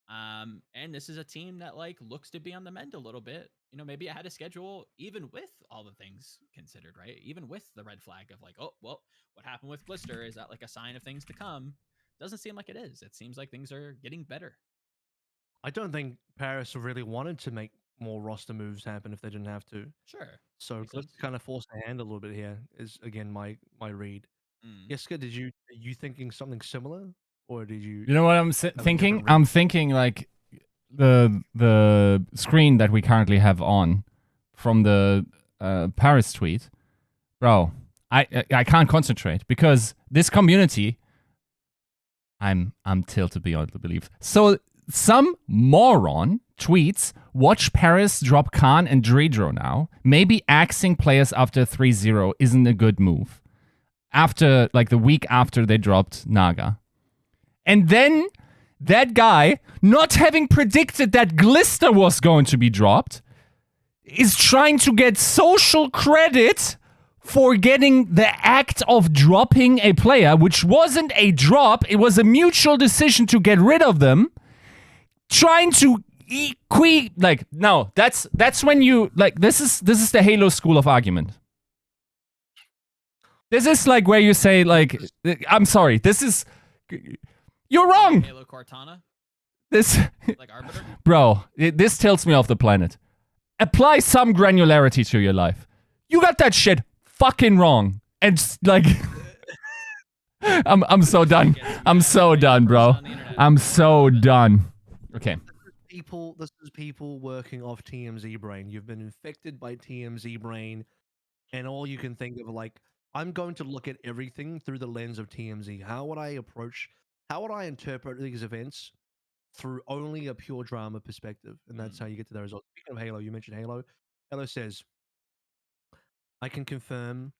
Speaker 3: And this is a team that like looks to be on the mend a little bit. Maybe it had a schedule, even with all the things considered, right? Even with the red flag of like, oh, well, what happened with Glister? Is that like a sign of things to come? Doesn't seem like it is. It seems like things are getting better.
Speaker 1: I don't think Paris really wanted to make more roster moves happen if they didn't have to.
Speaker 3: Sure.
Speaker 1: So Glister kind of forced the hand a little bit here, is again my read. Yiska, are you thinking something similar? Or did you?
Speaker 2: You know what I'm thinking? I'm thinking like the screen that we currently have on from the Paris tweet, bro. I can't concentrate because this community. I'm tilted beyond the belief. So some moron tweets, watch Paris drop Khan and Dredro now. Maybe axing players after 3-0 isn't a good move. After like the week after they dropped Naga. And then that guy, not having predicted that Glister was going to be dropped, is trying to get social credit for getting the act of dropping a player, which wasn't a drop, it was a mutual decision to get rid of them. Trying to no, that's when you like this is the Halo school of argument. This is like where you say like, I'm sorry, this is. You're wrong.
Speaker 3: Halo Cortana.
Speaker 2: This,
Speaker 3: like Arbiter?
Speaker 2: Bro, this tilts me off the planet. Apply some granularity to your life. You got that shit fucking wrong. And like, I'm so done. I'm so done, bro. I'm so done. Okay.
Speaker 1: This is people working off TMZ brain. You've been infected by TMZ brain, and all you can think of, like, I'm going to look at everything through the lens of TMZ. How would I interpret these events through only a pure drama perspective? And that's how you get to the results. Speaking of Halo, you mentioned Halo. Halo says, I can confirm,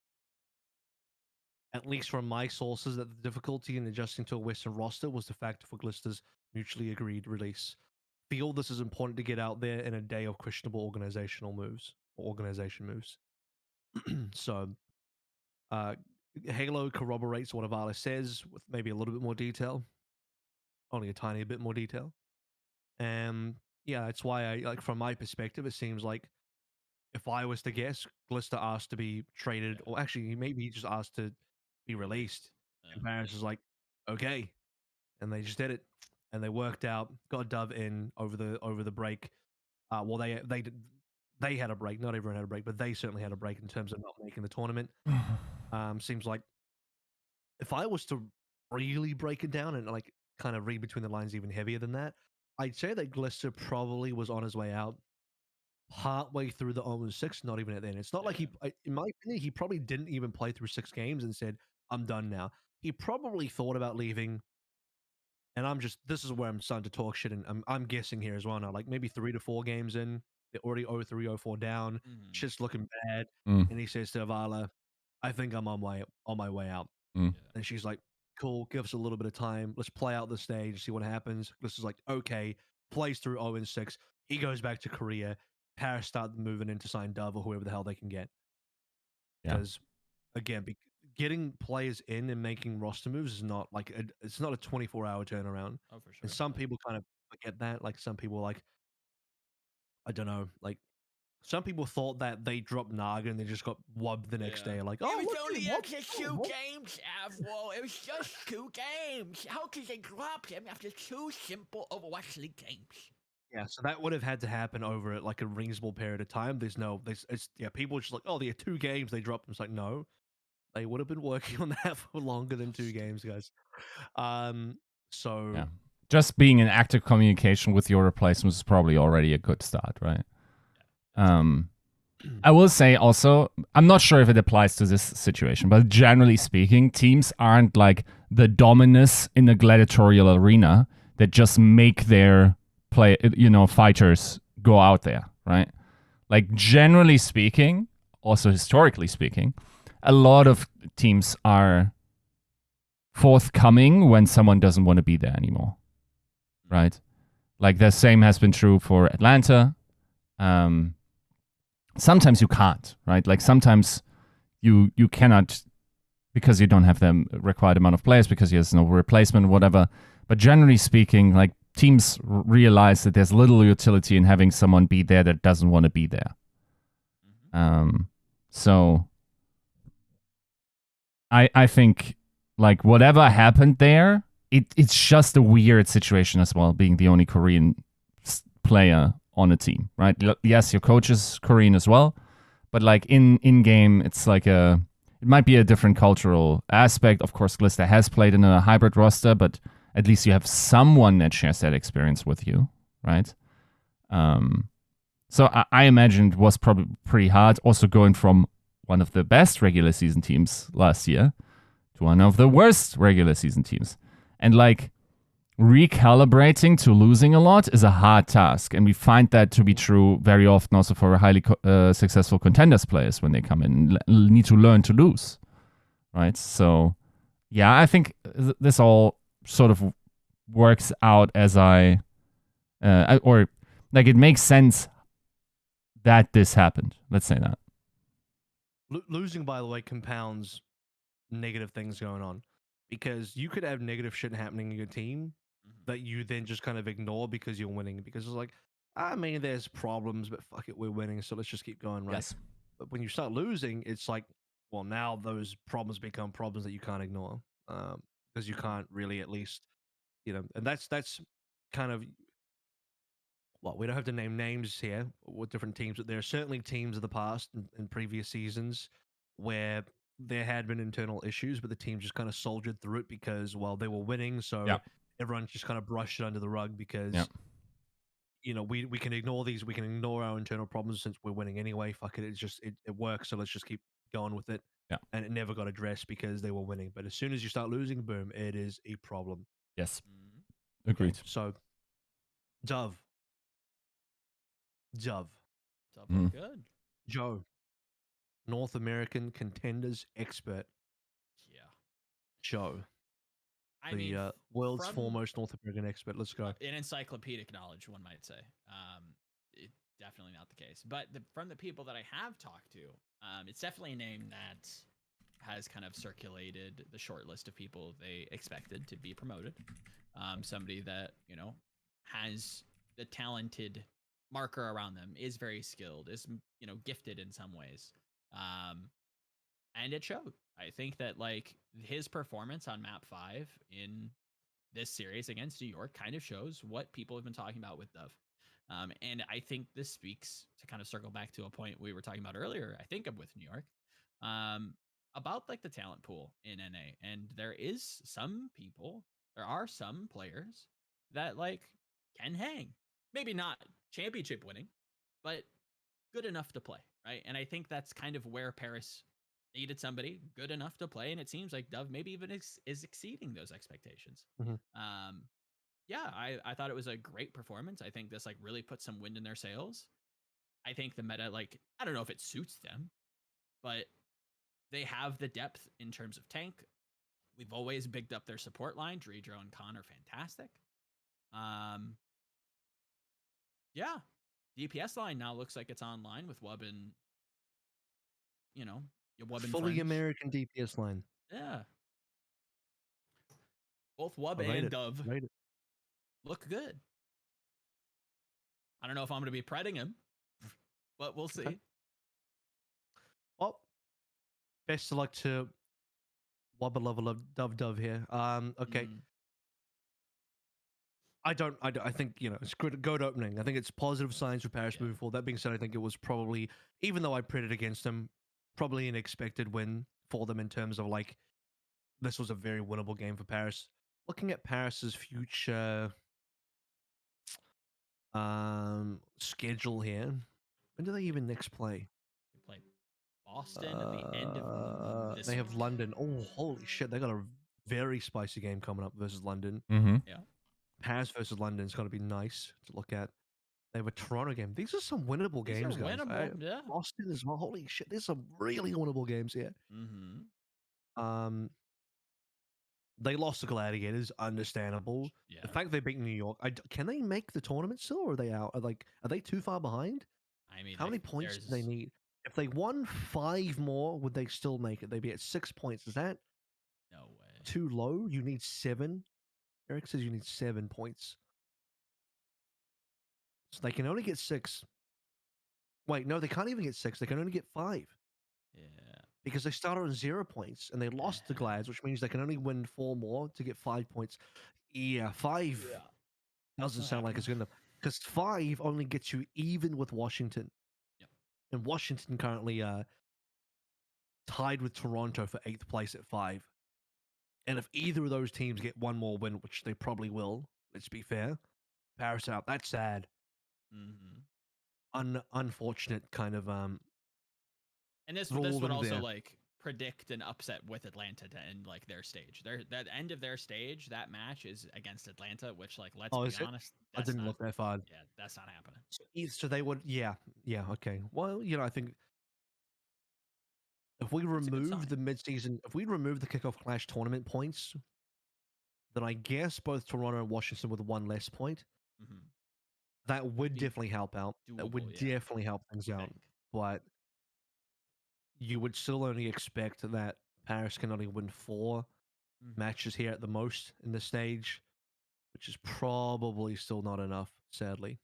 Speaker 1: at least from my sources, that the difficulty in adjusting to a Western roster was the factor for Glister's mutually agreed release. Feel this is important to get out there in a day of questionable organization moves. So, Halo corroborates what Avala says with maybe a little bit more detail, only a tiny bit more detail. And yeah, that's why like, from my perspective, it seems like, if I was to guess, Glister asked to be traded, or actually maybe he just asked to be released. And Paris was like, okay, and they just did it, and they worked out, got Dove in over the break. Well, they had a break. Not everyone had a break, but they certainly had a break in terms of not making the tournament. Seems like, if I was to really break it down and like kind of read between the lines even heavier than that, I'd say that Glister probably was on his way out partway through the 0-6, not even at the end. It's not like in my opinion, he probably didn't even play through 6 games and said, I'm done now. He probably thought about leaving, and this is where I'm starting to talk shit, and I'm guessing here as well now, like maybe 3 to 4 games in, they're already 0-3, 0-4 down, shit's looking bad, and he says to Avala, I think I'm on my way out. And she's like, cool, give us a little bit of time, let's play out the stage, see what happens. This is like, okay, plays through 0-6, he goes back to Korea, Paris start moving in to sign Dove or whoever the hell they can get. Because again, getting players in and making roster moves is not like it's not a 24-hour turnaround.
Speaker 3: Oh, for sure.
Speaker 1: And some people kind of forget that. Like, some people, like, I don't know, like, some people thought that they dropped Naga and they just got wubbed the next day. Like, oh,
Speaker 3: it was only just 2 games, Avro. It was just 2 games. How could they drop him after 2 simple Overwatch League games?
Speaker 1: Yeah, so that would have had to happen over like a reasonable period of time. People are just like, oh, they had 2 games, they dropped them. It's like, no, they would have been working on that for longer than 2 games, guys. So
Speaker 2: just being in active communication with your replacements is probably already a good start, right? I will say also, I'm not sure if it applies to this situation, but generally speaking, teams aren't like the dominus in the gladiatorial arena that just make their fighters go out there, right? Like, generally speaking, also historically speaking, a lot of teams are forthcoming when someone doesn't want to be there anymore, right? Like, the same has been true for Atlanta. Sometimes you can't, right? Like, sometimes you cannot, because you don't have the required amount of players, because there's no replacement, whatever. But generally speaking, like, teams realize that there's little utility in having someone be there that doesn't want to be there. So I think, like, whatever happened there, it's just a weird situation as well, being the only Korean player on a team, right? Yes, your coach is Korean as well, but like in game, it's like it might be a different cultural aspect. Of course, Glister has played in a hybrid roster, but at least you have someone that shares that experience with you, right? So I imagine it was probably pretty hard, also going from one of the best regular season teams last year to one of the worst regular season teams. And like, recalibrating to losing a lot is a hard task, and we find that to be true very often also for highly successful contenders players when they come in and need to learn to lose, right? So yeah, I think this all sort of works out as or like, it makes sense that this happened. Let's say that.
Speaker 1: Losing, by the way, compounds negative things going on, because you could have negative shit happening in your team that you then just kind of ignore because you're winning, because it's like, I mean, there's problems, but fuck it, we're winning, so let's just keep going, right?
Speaker 2: Yes.
Speaker 1: But when you start losing, it's like, well, now those problems become problems that you can't ignore, because you can't really, at least and that's kind of well, we don't have to name names here with different teams, but there are certainly teams of the past in previous seasons where there had been internal issues, but the team just kind of soldiered through it because, well, they were winning, so everyone just kind of brushed it under the rug because we can ignore these, we can ignore our internal problems since we're winning anyway. Fuck it, it works, so let's just keep going with it. And it never got addressed because they were winning. But as soon as you start losing, boom, it is a problem.
Speaker 2: Yes. Agreed.
Speaker 1: Okay, so Dove.
Speaker 3: Dove look good.
Speaker 1: Joe, North American contenders expert.
Speaker 3: Yeah.
Speaker 1: Joe.
Speaker 3: I mean,
Speaker 1: world's foremost North American expert. Let's go.
Speaker 3: In encyclopedic knowledge, one might say. Definitely not the case. But from the people that I have talked to, it's definitely a name that has kind of circulated the short list of people they expected to be promoted. Somebody that, has the talented marker around them, is very skilled, is, gifted in some ways. And it showed. I think that like his performance on map 5 in this series against New York kind of shows what people have been talking about with Dove. And I think this speaks to kind of circle back to a point we were talking about earlier, I think with New York, about like the talent pool in NA. And there are some players that like can hang. Maybe not championship winning, but good enough to play, right? And I think that's kind of where Paris needed somebody good enough to play, and it seems like Dove maybe even is exceeding those expectations. Yeah, I thought it was a great performance. I think this like really put some wind in their sails. I think the meta, like, I don't know if it suits them, but they have the depth in terms of tank. We've always bigged up their support line. Dredro and Khan are fantastic. Yeah, DPS line now looks like it's online with Wub and, Wub and
Speaker 1: fully
Speaker 3: French.
Speaker 1: American DPS line.
Speaker 3: Yeah. Both Wub and Dove look good. I don't know if I'm going to be predding him, but we'll see.
Speaker 1: Okay. Well, best of luck to Wubba level of Dove here. Okay. I think, it's good opening. I think it's positive signs for Paris moving forward. That being said, I think it was probably, even though I predicted against them, probably an expected win for them in terms of like, this was a very winnable game for Paris. Looking at Paris's future schedule here, when do they even next play?
Speaker 3: They play Boston at the end of this
Speaker 1: They have London. Oh, holy shit. They got a very spicy game coming up versus London.
Speaker 3: Yeah.
Speaker 1: Paris versus London is going to be nice to look at. They have a Toronto game. These are some winnable games, guys.
Speaker 3: Yeah.
Speaker 1: Boston as well. Holy shit. There's some really winnable games here. They lost to Gladiators, understandable.
Speaker 3: Yeah.
Speaker 1: The fact they beat New York, can they make the tournament still, or are they out? Are they too far behind?
Speaker 3: I mean,
Speaker 1: how many points do they need? If they won 5 more, would they still make it? They'd be at 6 points. Is that
Speaker 3: no way
Speaker 1: too low? You need 7. Eric says you need 7 points. So they can only get 6. Wait, no, they can't even get 6. They can only get 5.
Speaker 3: Yeah.
Speaker 1: Because they started on 0 points and they lost to Glads, which means they can only win 4 more to get 5 points. Yeah, 5 doesn't sound like it's good enough. Because 5 only gets you even with Washington.
Speaker 3: Yep.
Speaker 1: And Washington currently tied with Toronto for 8th place at 5. And if either of those teams get 1 more win, which they probably will, let's be fair, Paris out. That's sad. Unfortunate kind of
Speaker 3: and this would also like predict an upset with Atlanta to end like their stage. That end of their stage, that match is against Atlanta, which like let's be honest,
Speaker 1: I didn't look that far.
Speaker 3: Yeah, that's not happening.
Speaker 1: So they would, yeah, okay. Well, I think if we remove the midseason, if we remove the kickoff clash tournament points, then I guess both Toronto and Washington with 1 less point. That would definitely help out. That would definitely help things out. But you would still only expect that Paris can only win 4 matches here at the most in the stage, which is probably still not enough, sadly.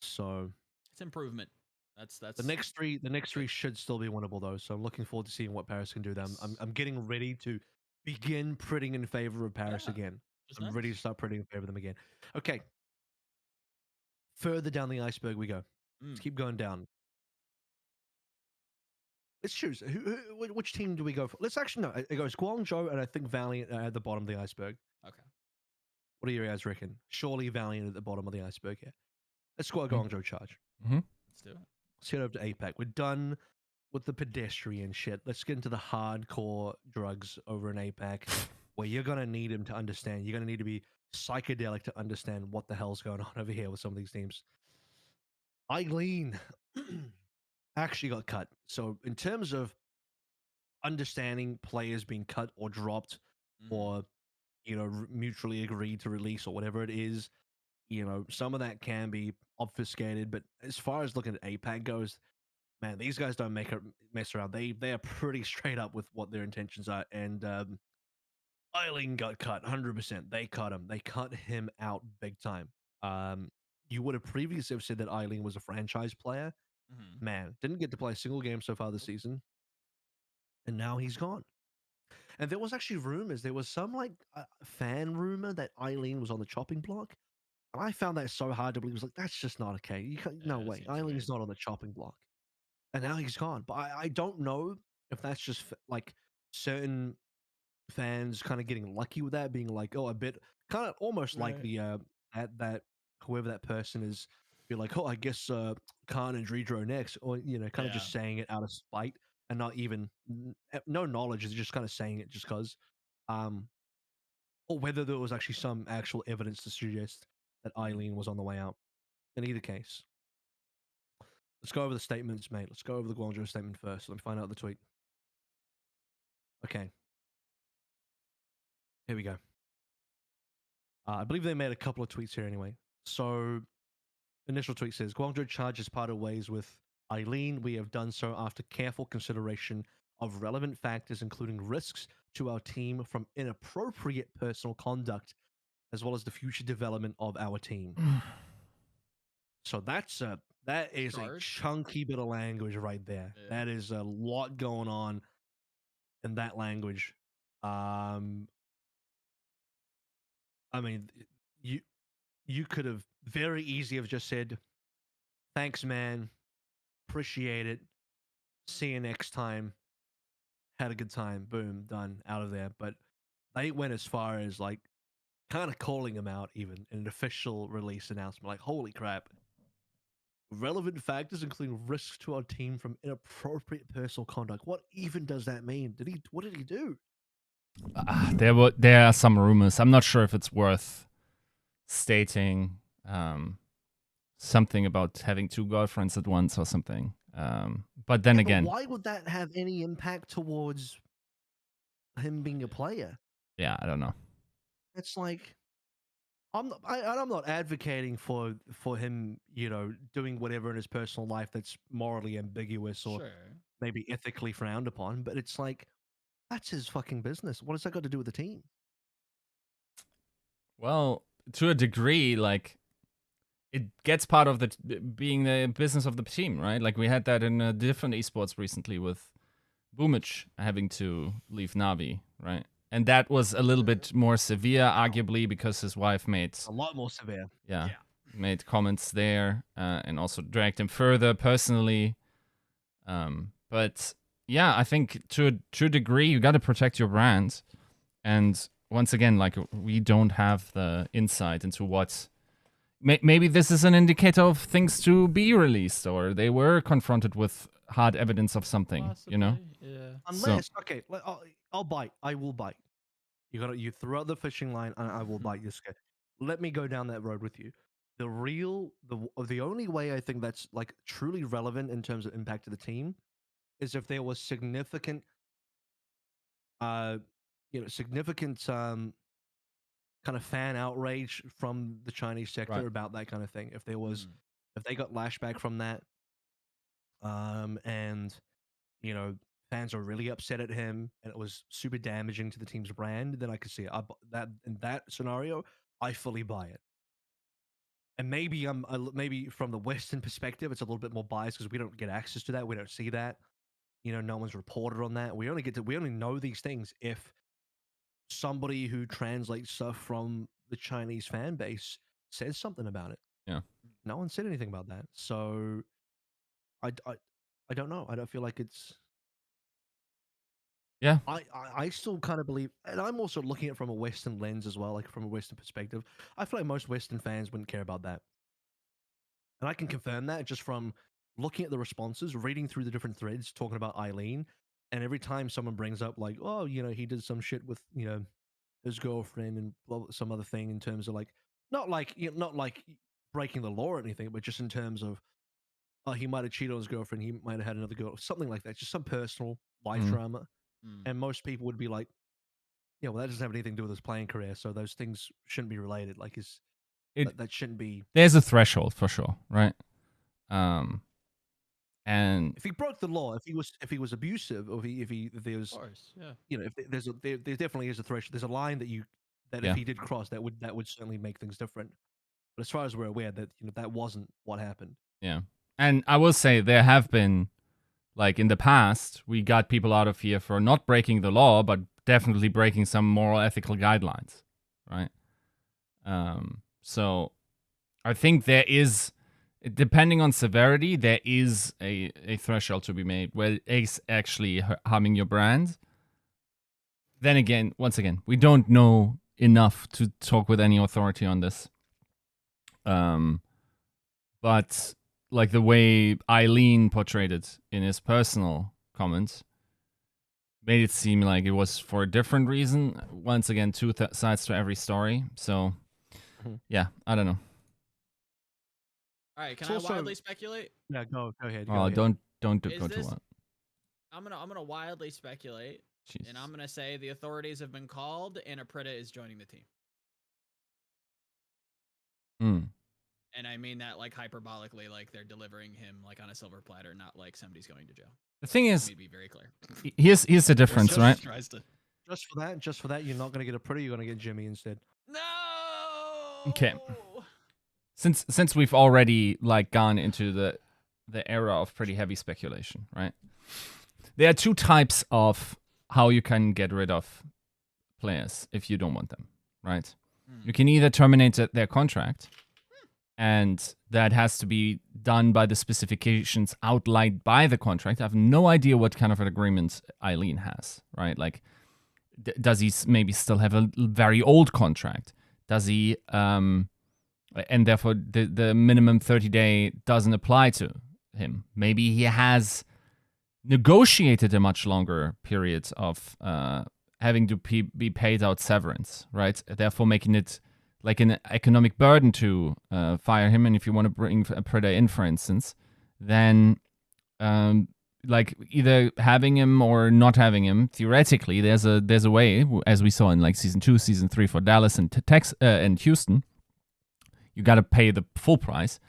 Speaker 1: So
Speaker 3: it's improvement. That's
Speaker 1: the next 3. The next 3 should still be winnable though. So I'm looking forward to seeing what Paris can do. I'm getting ready to begin pretting in favor of Paris again. I'm
Speaker 3: nice.
Speaker 1: ready to start printing in favor of them again. Okay. Further down the iceberg we go. Let's keep going down. Let's choose. Which team do we go for? Let's actually, no. It goes Guangzhou and I think Valiant at the bottom of the iceberg.
Speaker 3: Okay.
Speaker 1: What do you guys reckon? Surely Valiant at the bottom of the iceberg here. Let's go Guangzhou charge.
Speaker 3: Let's do it.
Speaker 1: Let's head over to APAC. We're done with the pedestrian shit. Let's get into the hardcore drugs over in APAC, where you're gonna need him to understand. You're gonna need to be psychedelic to understand what the hell's going on over here with some of these teams. Eileen actually got cut. So in terms of understanding players being cut or dropped, or mutually agreed to release or whatever it is, some of that can be obfuscated. But as far as looking at APAC goes, man, these guys don't mess around. They are pretty straight up with what their intentions are. And Eileen got cut 100%. They cut him. They cut him out big time. You would have previously have said that Eileen was a franchise player. Man, didn't get to play a single game so far this season, and now he's gone. And there was actually rumors. There was some like fan rumor that Eileen was on the chopping block. And I found that so hard to believe. It was like, that's just not okay. You can't, no way. Eileen's not on the chopping block. And now he's gone. But I don't know if that's just like certain fans kind of getting lucky with that, being like, oh, a bit kind of almost like the that whoever that person is, be like, oh, I guess Khan and Dredro next, or kind of just saying it out of spite and not even no knowledge, is just kind of saying it just because, or whether there was actually some actual evidence to suggest that Eileen was on the way out. In either case, let's go over the statements, mate. Let's go over the Guangzhou statement first. Let me find out the tweet. Okay. Here we go. I believe they made a couple of tweets here anyway. So, initial tweet says, Guangzhou charges parted ways with Eileen. We have done so after careful consideration of relevant factors, including risks to our team from inappropriate personal conduct, as well as the future development of our team. So that is a chunky bit of language right there. Yeah. That is a lot going on in that language. I mean, you could have very easily have just said, thanks, man. Appreciate it. See you next time. Had a good time. Boom, done, out of there. But they went as far as like kind of calling him out even in an official release announcement. Like, holy crap. Relevant factors including risks to our team from inappropriate personal conduct. What even does that mean? What did he do?
Speaker 2: There are some rumors. I'm not sure if it's worth stating something about having two girlfriends at once or something. But then again,
Speaker 1: why would that have any impact towards him being a player?
Speaker 2: Yeah, I don't know.
Speaker 1: It's like I'm not advocating for him, doing whatever in his personal life that's morally ambiguous or maybe ethically frowned upon. But it's like, that's his fucking business. What has that got to do with the team?
Speaker 2: Well, to a degree, like, it gets part of the being the business of the team, right? Like, we had that in different esports recently with Boomich having to leave Navi, right? And that was a little bit more severe, arguably, because his wife made
Speaker 1: a lot more severe.
Speaker 2: Yeah. Made comments there and also dragged him further personally. But yeah, I think to a degree, you got to protect your brand. And once again, like, we don't have the insight into what. Maybe this is an indicator of things to be released, or they were confronted with hard evidence of something.
Speaker 3: Possibly,
Speaker 1: yeah. Unless, okay, I'll bite. I will bite. You throw out the fishing line, and I will bite you. Let me go down that road with you. The only way I think that's like truly relevant in terms of impact to the team is if there was significant significant kind of fan outrage from the Chinese sector about that kind of thing. If there was, if they got lashback from that, and fans are really upset at him, and it was super damaging to the team's brand, then I could see it. That in that scenario, I fully buy it. And maybe maybe from the Western perspective, it's a little bit more biased because we don't get access to that. We don't see that. No one's reported on that. We only know these things if somebody who translates stuff from the Chinese fan base says something about it.
Speaker 2: Yeah.
Speaker 1: No one said anything about that. So I don't know. I don't feel like it's.
Speaker 2: Yeah.
Speaker 1: I still kind of believe, and I'm also looking at it from a Western lens as well, like from a Western perspective. I feel like most Western fans wouldn't care about that. And I can confirm that just from looking at the responses, reading through the different threads, talking about Eileen. And every time someone brings up, like, oh, he did some shit with, his girlfriend and some other thing in terms of like, not like breaking the law or anything, but just in terms of, he might have cheated on his girlfriend, he might have had another girl, something like that, just some personal life drama. And most people would be like, yeah, well, that doesn't have anything to do with his playing career, so those things shouldn't be related. Like, that shouldn't be.
Speaker 2: There's a threshold for sure, right? And
Speaker 1: if he broke the law, if he was abusive, or if there was,
Speaker 3: of course, yeah,
Speaker 1: if there definitely is a threshold. There's a line that if he did cross, that would certainly make things different. But as far as we're aware, that that wasn't what happened.
Speaker 2: Yeah, and I will say there have been, like in the past, we got people out of here for not breaking the law, but definitely breaking some moral ethical guidelines, right? So I think there is, depending on severity, there is a threshold to be made where it's actually harming your brand. Then again, once again, we don't know enough to talk with any authority on this. But like the way Eileen portrayed it in his personal comments made it seem like it was for a different reason. Once again, two sides to every story. So, yeah, I don't know.
Speaker 3: All right, can I wildly speculate?
Speaker 1: Yeah, go ahead.
Speaker 2: Go ahead. Don't go to what?
Speaker 3: I'm gonna wildly speculate, and I'm gonna say the authorities have been called, and Aprita is joining the team. And I mean that like hyperbolically, like they're delivering him like on a silver platter, not like somebody's going to jail.
Speaker 2: The thing is,
Speaker 3: to be very clear.
Speaker 2: Here's the difference, right?
Speaker 1: Just for that, you're not gonna get Aprita, you're gonna get Jimmy instead.
Speaker 3: No.
Speaker 2: Okay. Since we've already like gone into the era of pretty heavy speculation, right? There are two types of how you can get rid of players if you don't want them, right? You can either terminate their contract, and that has to be done by the specifications outlined by the contract. I have no idea what kind of an agreement Eileen has, right? Like, does he maybe still have a very old contract? Does he, and therefore the minimum 30-day doesn't apply to him? Maybe he has negotiated a much longer period of having to be paid out severance, right? Therefore making it like an economic burden to fire him. And if you want to bring Aprita in, for instance, then like either having him or not having him, theoretically, there's a way, as we saw in like season 2, season 3 for Dallas and and Houston, you got to pay the full price.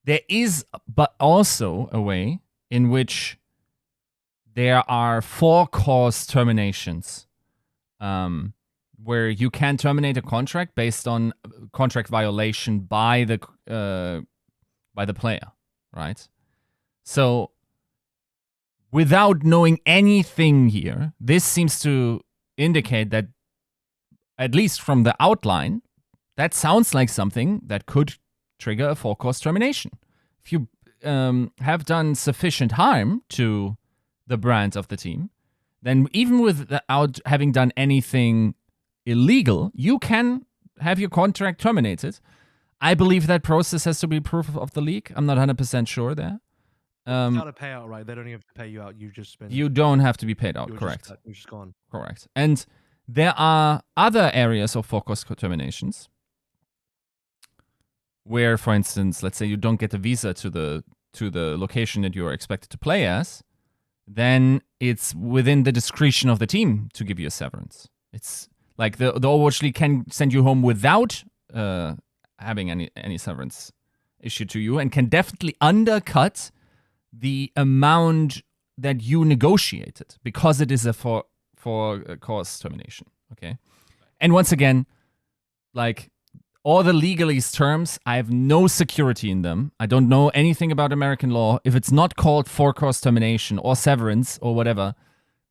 Speaker 2: There is, but also a way in which there are 4-cause terminations, where you can terminate a contract based on contract violation by the player, right? So, without knowing anything here, this seems to indicate that, at least from the outline, that sounds like something that could trigger a 4-cause termination. If you have done sufficient harm to the brand of the team, then even without having done anything illegal, you can have your contract terminated. I believe that process has to be proof of the league. I'm not 100% sure there.
Speaker 1: It's not a payout, right? They don't even have to pay you out. You just spend.
Speaker 2: You don't have to be paid out, correct.
Speaker 1: You're just gone.
Speaker 2: Correct. And there are other areas of 4-cause terminations where, for instance, let's say you don't get a visa to the location that you are expected to play as, then it's within the discretion of the team to give you a severance. It's like the Overwatch League can send you home without having any severance issued to you, and can definitely undercut the amount that you negotiated because it is a for cause termination. Okay, and once again, like all the legalese terms, I have no security in them. I don't know anything about American law. If it's not called 4-cause termination or severance or whatever,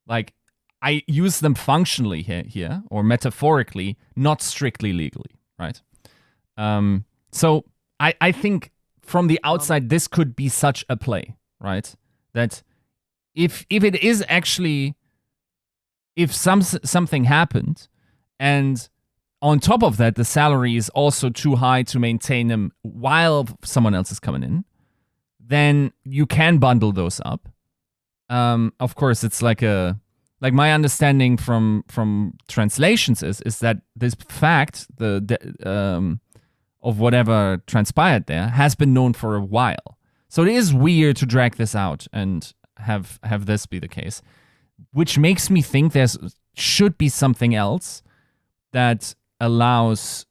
Speaker 2: like I use them functionally here or metaphorically, not strictly legally, right? So I think from the outside, this could be such a play, right? That if it is actually, if something happened, and on top of that, the salary is also too high to maintain them while someone else is coming in, then you can bundle those up. Of course, it's like my understanding from translations is that this fact, of whatever transpired there, has been known for a while. So it is weird to drag this out and have this be the case, which makes me think should be something else that allows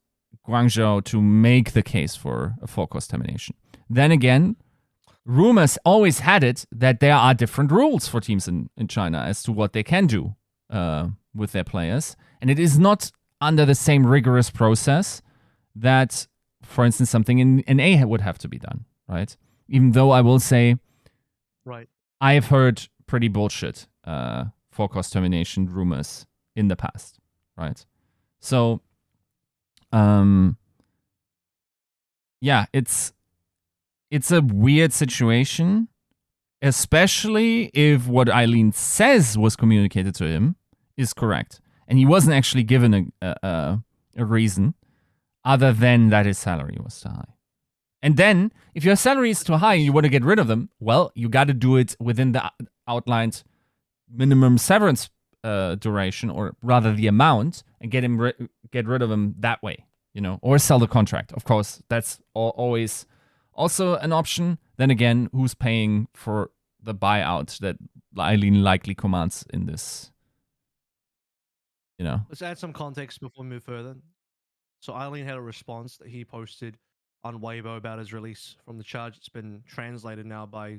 Speaker 2: Guangzhou to make the case for a 4-course termination. Then again, rumors always had it that there are different rules for teams in China as to what they can do with their players. And it is not under the same rigorous process that, for instance, something in NA would have to be done, right? Even though I will say,
Speaker 1: right,
Speaker 2: I have heard pretty bullshit 4-course termination rumors in the past, right? So, yeah, it's a weird situation, especially if what Eileen says was communicated to him is correct. And he wasn't actually given a reason other than that his salary was too high. And then, if your salary is too high and you want to get rid of them, well, you got to do it within the outlined minimum severance duration, or rather the amount, and get rid of him that way, or sell the contract. Of course, that's always also an option. Then again, who's paying for the buyout that Eileen likely commands in this?
Speaker 1: Let's add some context before we move further. So Eileen had a response that he posted on Weibo about his release from the charge. It's been translated now by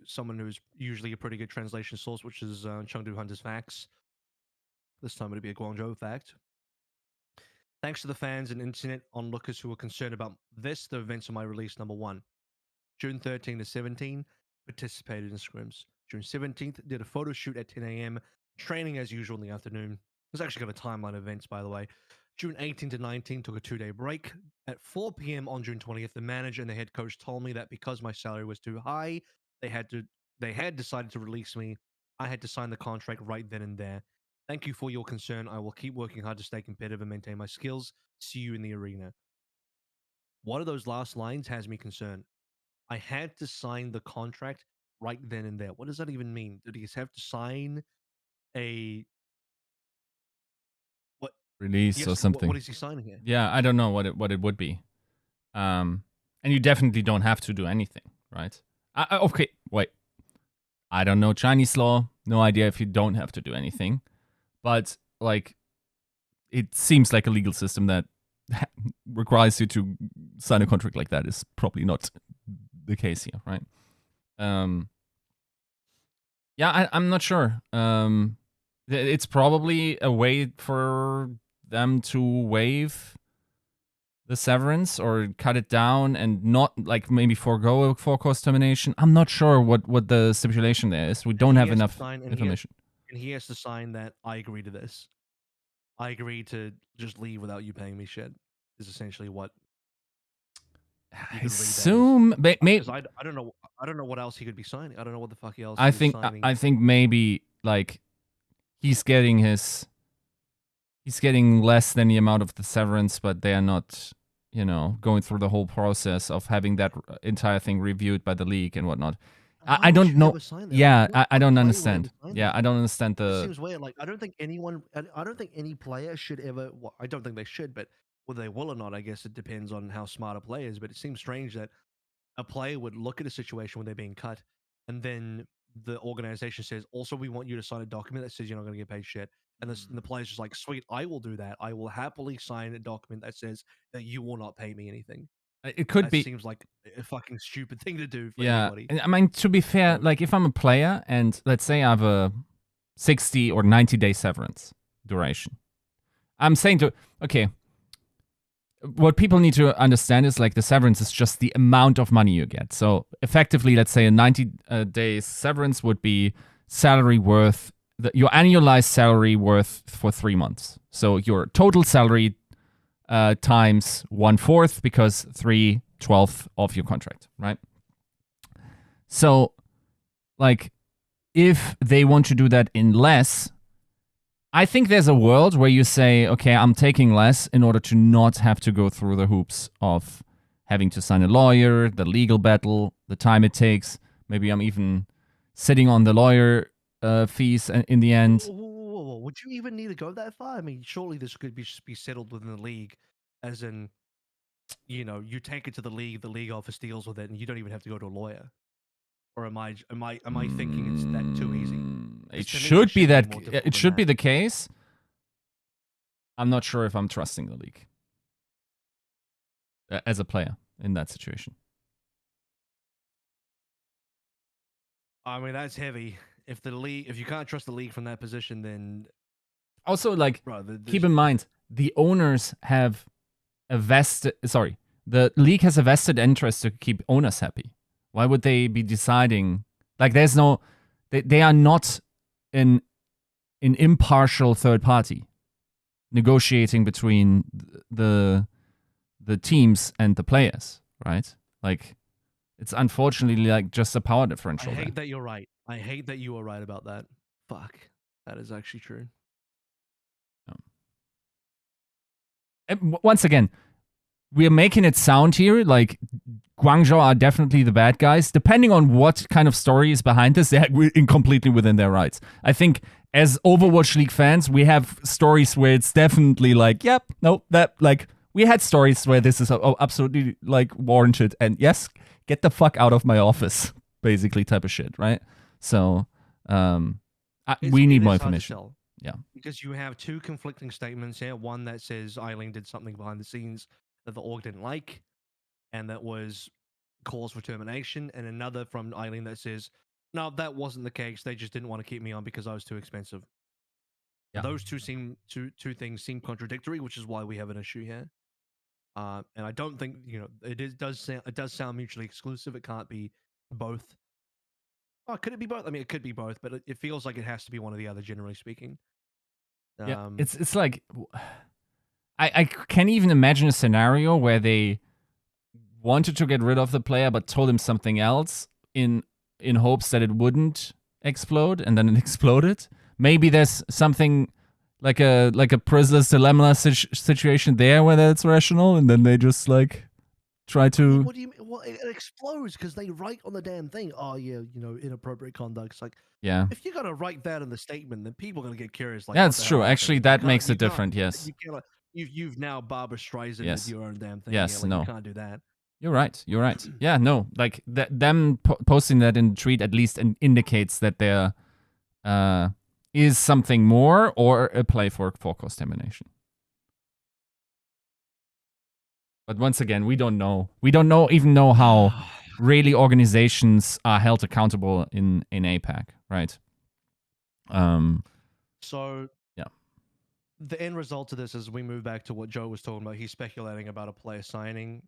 Speaker 1: someone who's usually a pretty good translation source, which is Chengdu Hunter's Facts. This time it'll be a Guangzhou fact. Thanks to the fans and internet onlookers who were concerned about this, the events of my release number 1. June 13 to 17, participated in scrims. June 17th, did a photo shoot at 10 a.m., training as usual in the afternoon. There's actually got a timeline of events, by the way. June 18 to 19, took a 2-day break. At 4 p.m. on June 20th, the manager and the head coach told me that because my salary was too high, they had decided to release me. I had to sign the contract right then and there. Thank you for your concern. I will keep working hard to stay competitive and maintain my skills. See you in the arena. One of those last lines has me concerned. I had to sign the contract right then and there. What does that even mean? Did he have to sign a
Speaker 2: release or something?
Speaker 1: What is he signing here?
Speaker 2: Yeah, I don't know what it would be. And you definitely don't have to do anything, right? Okay, wait. I don't know Chinese law. No idea if you don't have to do anything. But, it seems like a legal system that requires you to sign a contract like that is probably not the case here, right? Yeah, I'm not sure. It's probably a way for them to waive the severance or cut it down and not maybe forego a 4-course termination. I'm not sure what the stipulation there is. We don't have enough information.
Speaker 1: And he has to sign that I agree to this. I agree to just leave without you paying me shit. Is essentially what.
Speaker 2: I assume maybe.
Speaker 1: I don't know. I don't know what else he could be signing. I don't know what the fuck else.
Speaker 2: I think maybe he's getting less than the amount of the severance, but they are not, going through the whole process of having that entire thing reviewed by the league and whatnot. I don't know. Yeah, I don't understand. Yeah, I don't understand the.
Speaker 1: It seems weird. I don't think any player should ever. Well, I don't think they should, but whether they will or not, I guess it depends on how smart a player is. But it seems strange that a player would look at a situation where they're being cut, and then the organization says, "Also, we want you to sign a document that says you're not going to get paid shit." And the player's just like, "Sweet, I will do that. I will happily sign a document that says that you will not pay me anything."
Speaker 2: It could be.
Speaker 1: Seems like a fucking stupid thing to do for
Speaker 2: anybody.
Speaker 1: Yeah,
Speaker 2: I mean, to be fair, if I'm a player and let's say I have a 60 or 90-day severance duration, I'm saying okay, what people need to understand is the severance is just the amount of money you get. So effectively, let's say a 90-day severance would be salary worth your annualized salary worth for 3 months. So your total salary times 1/4 because 3/12 of your contract, right? So, like, if they want to do that in less, I think there's a world where you say, okay, I'm taking less in order to not have to go through the hoops of having to sign a lawyer, the legal battle, the time it takes. Maybe I'm even sitting on the lawyer fees in the end.
Speaker 1: Whoa. Would you even need to go that far? I mean, surely this could be settled within the league, as in, you take it to the league office deals with it, and you don't even have to go to a lawyer. Or am I thinking it's that too easy?
Speaker 2: It should be that. It should be the case. I'm not sure if I'm trusting the league as a player in that situation.
Speaker 1: I mean, that's heavy. If you can't trust the league from that position, then
Speaker 2: also, like, keep in mind the owners have a vested. Sorry, the league has a vested interest to keep owners happy. Why would they be deciding? Like, there's no. They are not an impartial third party negotiating between the teams and the players, right? Like, it's unfortunately like just a power differential.
Speaker 1: I hate that you're right. I hate that you were right about that. Fuck. That is actually true.
Speaker 2: And once again, we're making it sound here like Guangzhou are definitely the bad guys. Depending on what kind of story is behind this, they're completely within their rights. I think as Overwatch League fans, we have stories where it's definitely like, yep, no, that, like, we had stories where this is absolutely like warranted, and yes, get the fuck out of my office, basically, type of shit, right? So we need more information. Yeah,
Speaker 1: because you have two conflicting statements here. One that says Eileen did something behind the scenes that the org didn't like, and that was cause for termination, and another from Eileen that says, no, that wasn't the case. They just didn't want to keep me on because I was too expensive. Yeah. Those two things seem contradictory, which is why we have an issue here. And I don't think it does sound mutually exclusive. It can't be both. Oh, could it be both? I mean, it could be both, but it feels like it has to be one or the other, generally speaking.
Speaker 2: Yeah, it's like I can't even imagine a scenario where they wanted to get rid of the player but told him something else in hopes that it wouldn't explode, and then it exploded. Maybe there's something like a prisoner's dilemma situation there where that's rational, and then they just like try to.
Speaker 1: What do you mean? Well, it explodes because they write on the damn thing. Oh yeah, inappropriate conduct. It's like,
Speaker 2: yeah,
Speaker 1: if you're gonna write that in the statement, then people are gonna get curious. Like,
Speaker 2: yeah, it's true. Actually, that makes it different. Yes,
Speaker 1: you've now Barbara Streisand with your own damn thing.
Speaker 2: Yes,
Speaker 1: no, you can't do that.
Speaker 2: You're right. You're right. Yeah, no, like them posting that in the tweet at least indicates that there is something more or a play for cross-termination. But once again, we don't know. We don't even know how really organizations are held accountable in APAC, right?
Speaker 1: So
Speaker 2: yeah,
Speaker 1: the end result of this is we move back to what Joe was talking about. He's speculating about a player signing.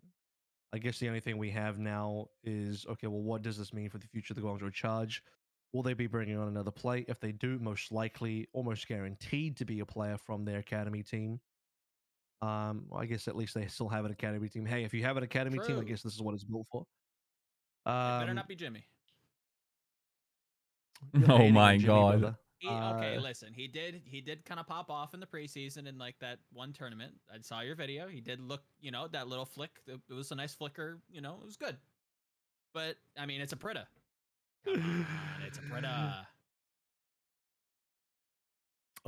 Speaker 1: I guess the only thing we have now is, okay, well, what does this mean for the future of the Guangzhou Charge? Will they be bringing on another player? If they do, most likely, almost guaranteed to be a player from their academy team. I guess at least they still have an academy team. Hey, if you have an academy team, I guess this is what it's built for.
Speaker 3: It better not be Jimmy.
Speaker 2: Oh my god.
Speaker 3: Okay, listen. He did kind of pop off in the preseason in like that one tournament. I saw your video. He did look, that little flick. It was a nice flicker. It was good. But I mean, it's a Prita. It's a Prita.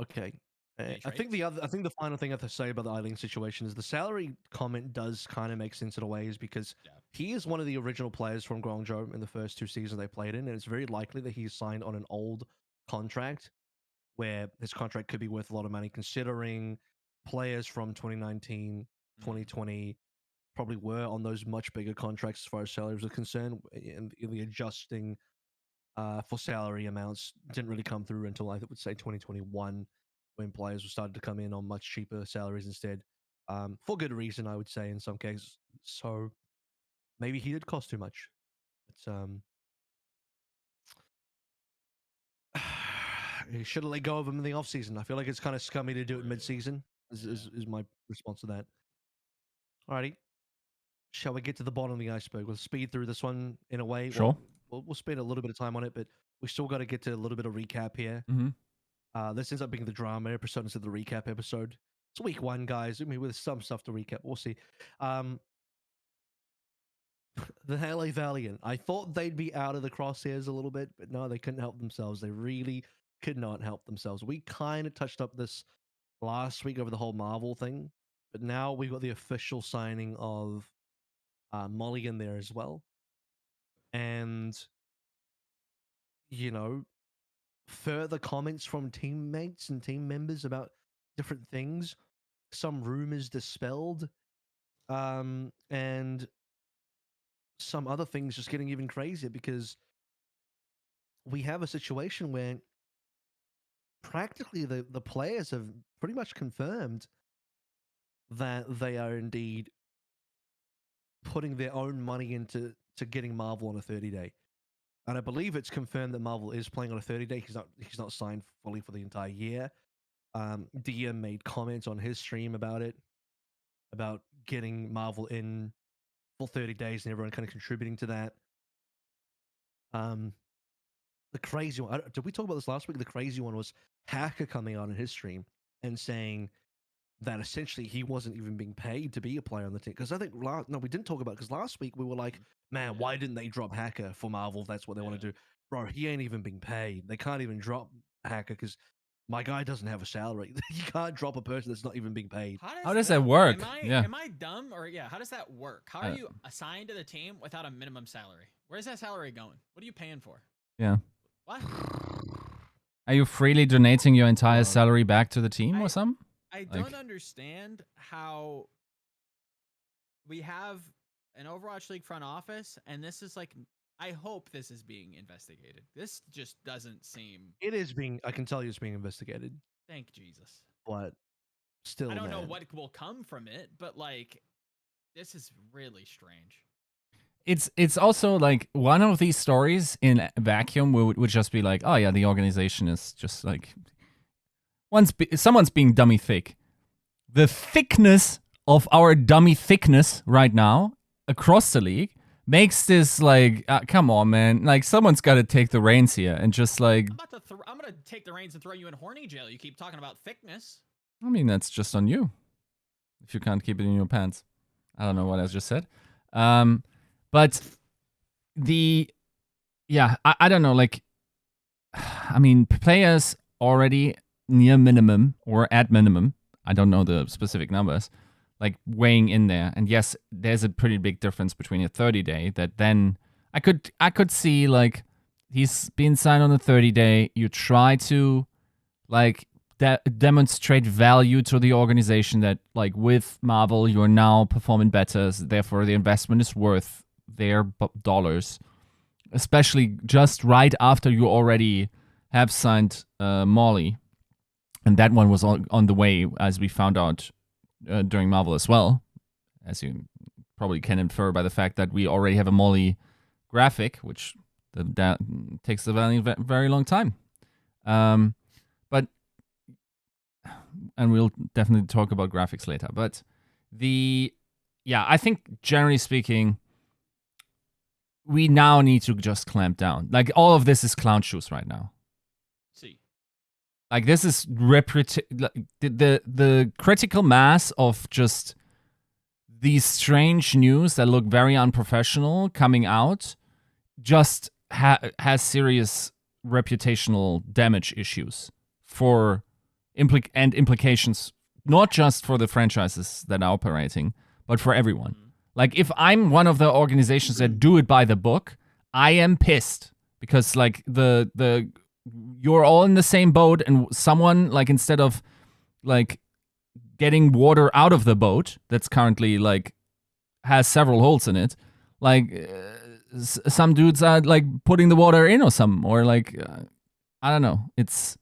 Speaker 1: Okay. I think the final thing I have to say about the Eileen situation is the salary comment does kind of make sense in ways, because he is one of the original players from Guangzhou in the first 2 seasons they played in, and it's very likely that he's signed on an old contract where his contract could be worth a lot of money, considering players from 2019, 2020 probably were on those much bigger contracts as far as salaries are concerned, and the adjusting for salary amounts didn't really come through until I would say 2021, when players were started to come in on much cheaper salaries instead, for good reason, I would say, in some cases. So maybe he did cost too much. It's he should have let go of him in the off season. I feel like it's kind of scummy to do it mid season. Is my response to that. Alrighty, shall we get to the bottom of the iceberg? We'll speed through this one in a way.
Speaker 2: Sure.
Speaker 1: We'll spend a little bit of time on it, but we still got to get to a little bit of recap here. This ends up being the drama episode instead of the recap episode. It's week 1, guys. I mean, with some stuff to recap, we'll see. The LA Valiant. I thought they'd be out of the crosshairs a little bit, but no, they couldn't help themselves. They really could not help themselves. We kind of touched up this last week over the whole Marvel thing, but now we've got the official signing of Molly in there as well. And, you know, further comments from teammates and team members about different things, some rumors dispelled, and some other things just getting even crazier because we have a situation where practically the players have pretty much confirmed that they are indeed putting their own money into getting Marvel on a 30-day. And I believe it's confirmed that Marvel is playing on a 30-day. He's not signed fully for the entire year. DM made comments on his stream about it, about getting Marvel in for 30 days and everyone kind of contributing to that. The crazy one, did we talk about this last week? The crazy one was Hacker coming out in his stream and saying that essentially he wasn't even being paid to be a player on the team. Because I think, no, we didn't talk about it because last week we were like, man, why didn't they drop Hacker for Marvel if that's what they want to do? Bro, he ain't even being paid. They can't even drop Hacker because my guy doesn't have a salary. You can't drop a person that's not even being paid.
Speaker 2: How does that work?
Speaker 3: Am I dumb or how does that work? How are you assigned to the team without a minimum salary? Where's that salary going? What are you paying for?
Speaker 2: Yeah.
Speaker 3: What?
Speaker 2: Are you freely donating your entire salary back to the team or something?
Speaker 3: I don't understand how we have an Overwatch League front office, and this is like, I hope this is being investigated. This just doesn't seem.
Speaker 1: It is being, I can tell you it's being investigated.
Speaker 3: Thank Jesus.
Speaker 1: But still,
Speaker 3: I don't know what will come from it, but like, this is really strange.
Speaker 2: It's also like one of these stories in vacuum would just be like, oh yeah, the organization is just like, someone's being dummy thick. The thickness of our dummy thickness right now across the league makes this like, come on, man. Like, someone's got to take the reins here and just like.
Speaker 3: I'm going to take the reins and throw you in horny jail. You keep talking about thickness.
Speaker 2: I mean, that's just on you. If you can't keep it in your pants. I don't know what I just said. But I don't know. Like, I mean, players already near minimum or at minimum, I don't know the specific numbers, like weighing in there. And yes, there's a pretty big difference between a 30-day that then I could see like he's been signed on a 30-day. You try to like demonstrate value to the organization that like with Marvel, you're now performing better. So therefore, the investment is worth their dollars, especially just right after you already have signed Molly. And that one was on the way, as we found out during Marvel as well, as you probably can infer by the fact that we already have a Molly graphic, which that takes the Valiant very long time. But and we'll definitely talk about graphics later. But I think generally speaking, we now need to just clamp down. Like, all of this is clown shoes right now.
Speaker 3: See.
Speaker 2: Like, this is the critical mass of just these strange news that look very unprofessional coming out just has serious reputational damage issues for implications, not just for the franchises that are operating, but for everyone. Like, if I'm one of the organizations that do it by the book, I am pissed because like you're all in the same boat, and someone, like, instead of like getting water out of the boat that's currently like has several holes in it, like some dudes are like putting the water in or something, or like I don't know. It's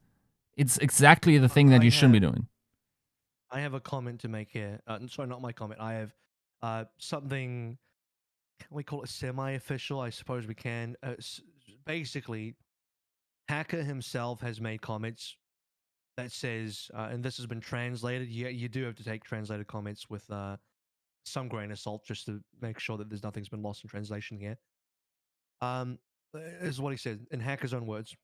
Speaker 2: exactly the thing that you shouldn't be doing.
Speaker 1: I have a comment to make here. Sorry, not my comment. I have something. Can we call it semi-official? I suppose we can. Basically, Hacker himself has made comments that says, and this has been translated. Yeah, you do have to take translated comments with some grain of salt just to make sure that nothing's been lost in translation here. Is what he said in Hacker's own words.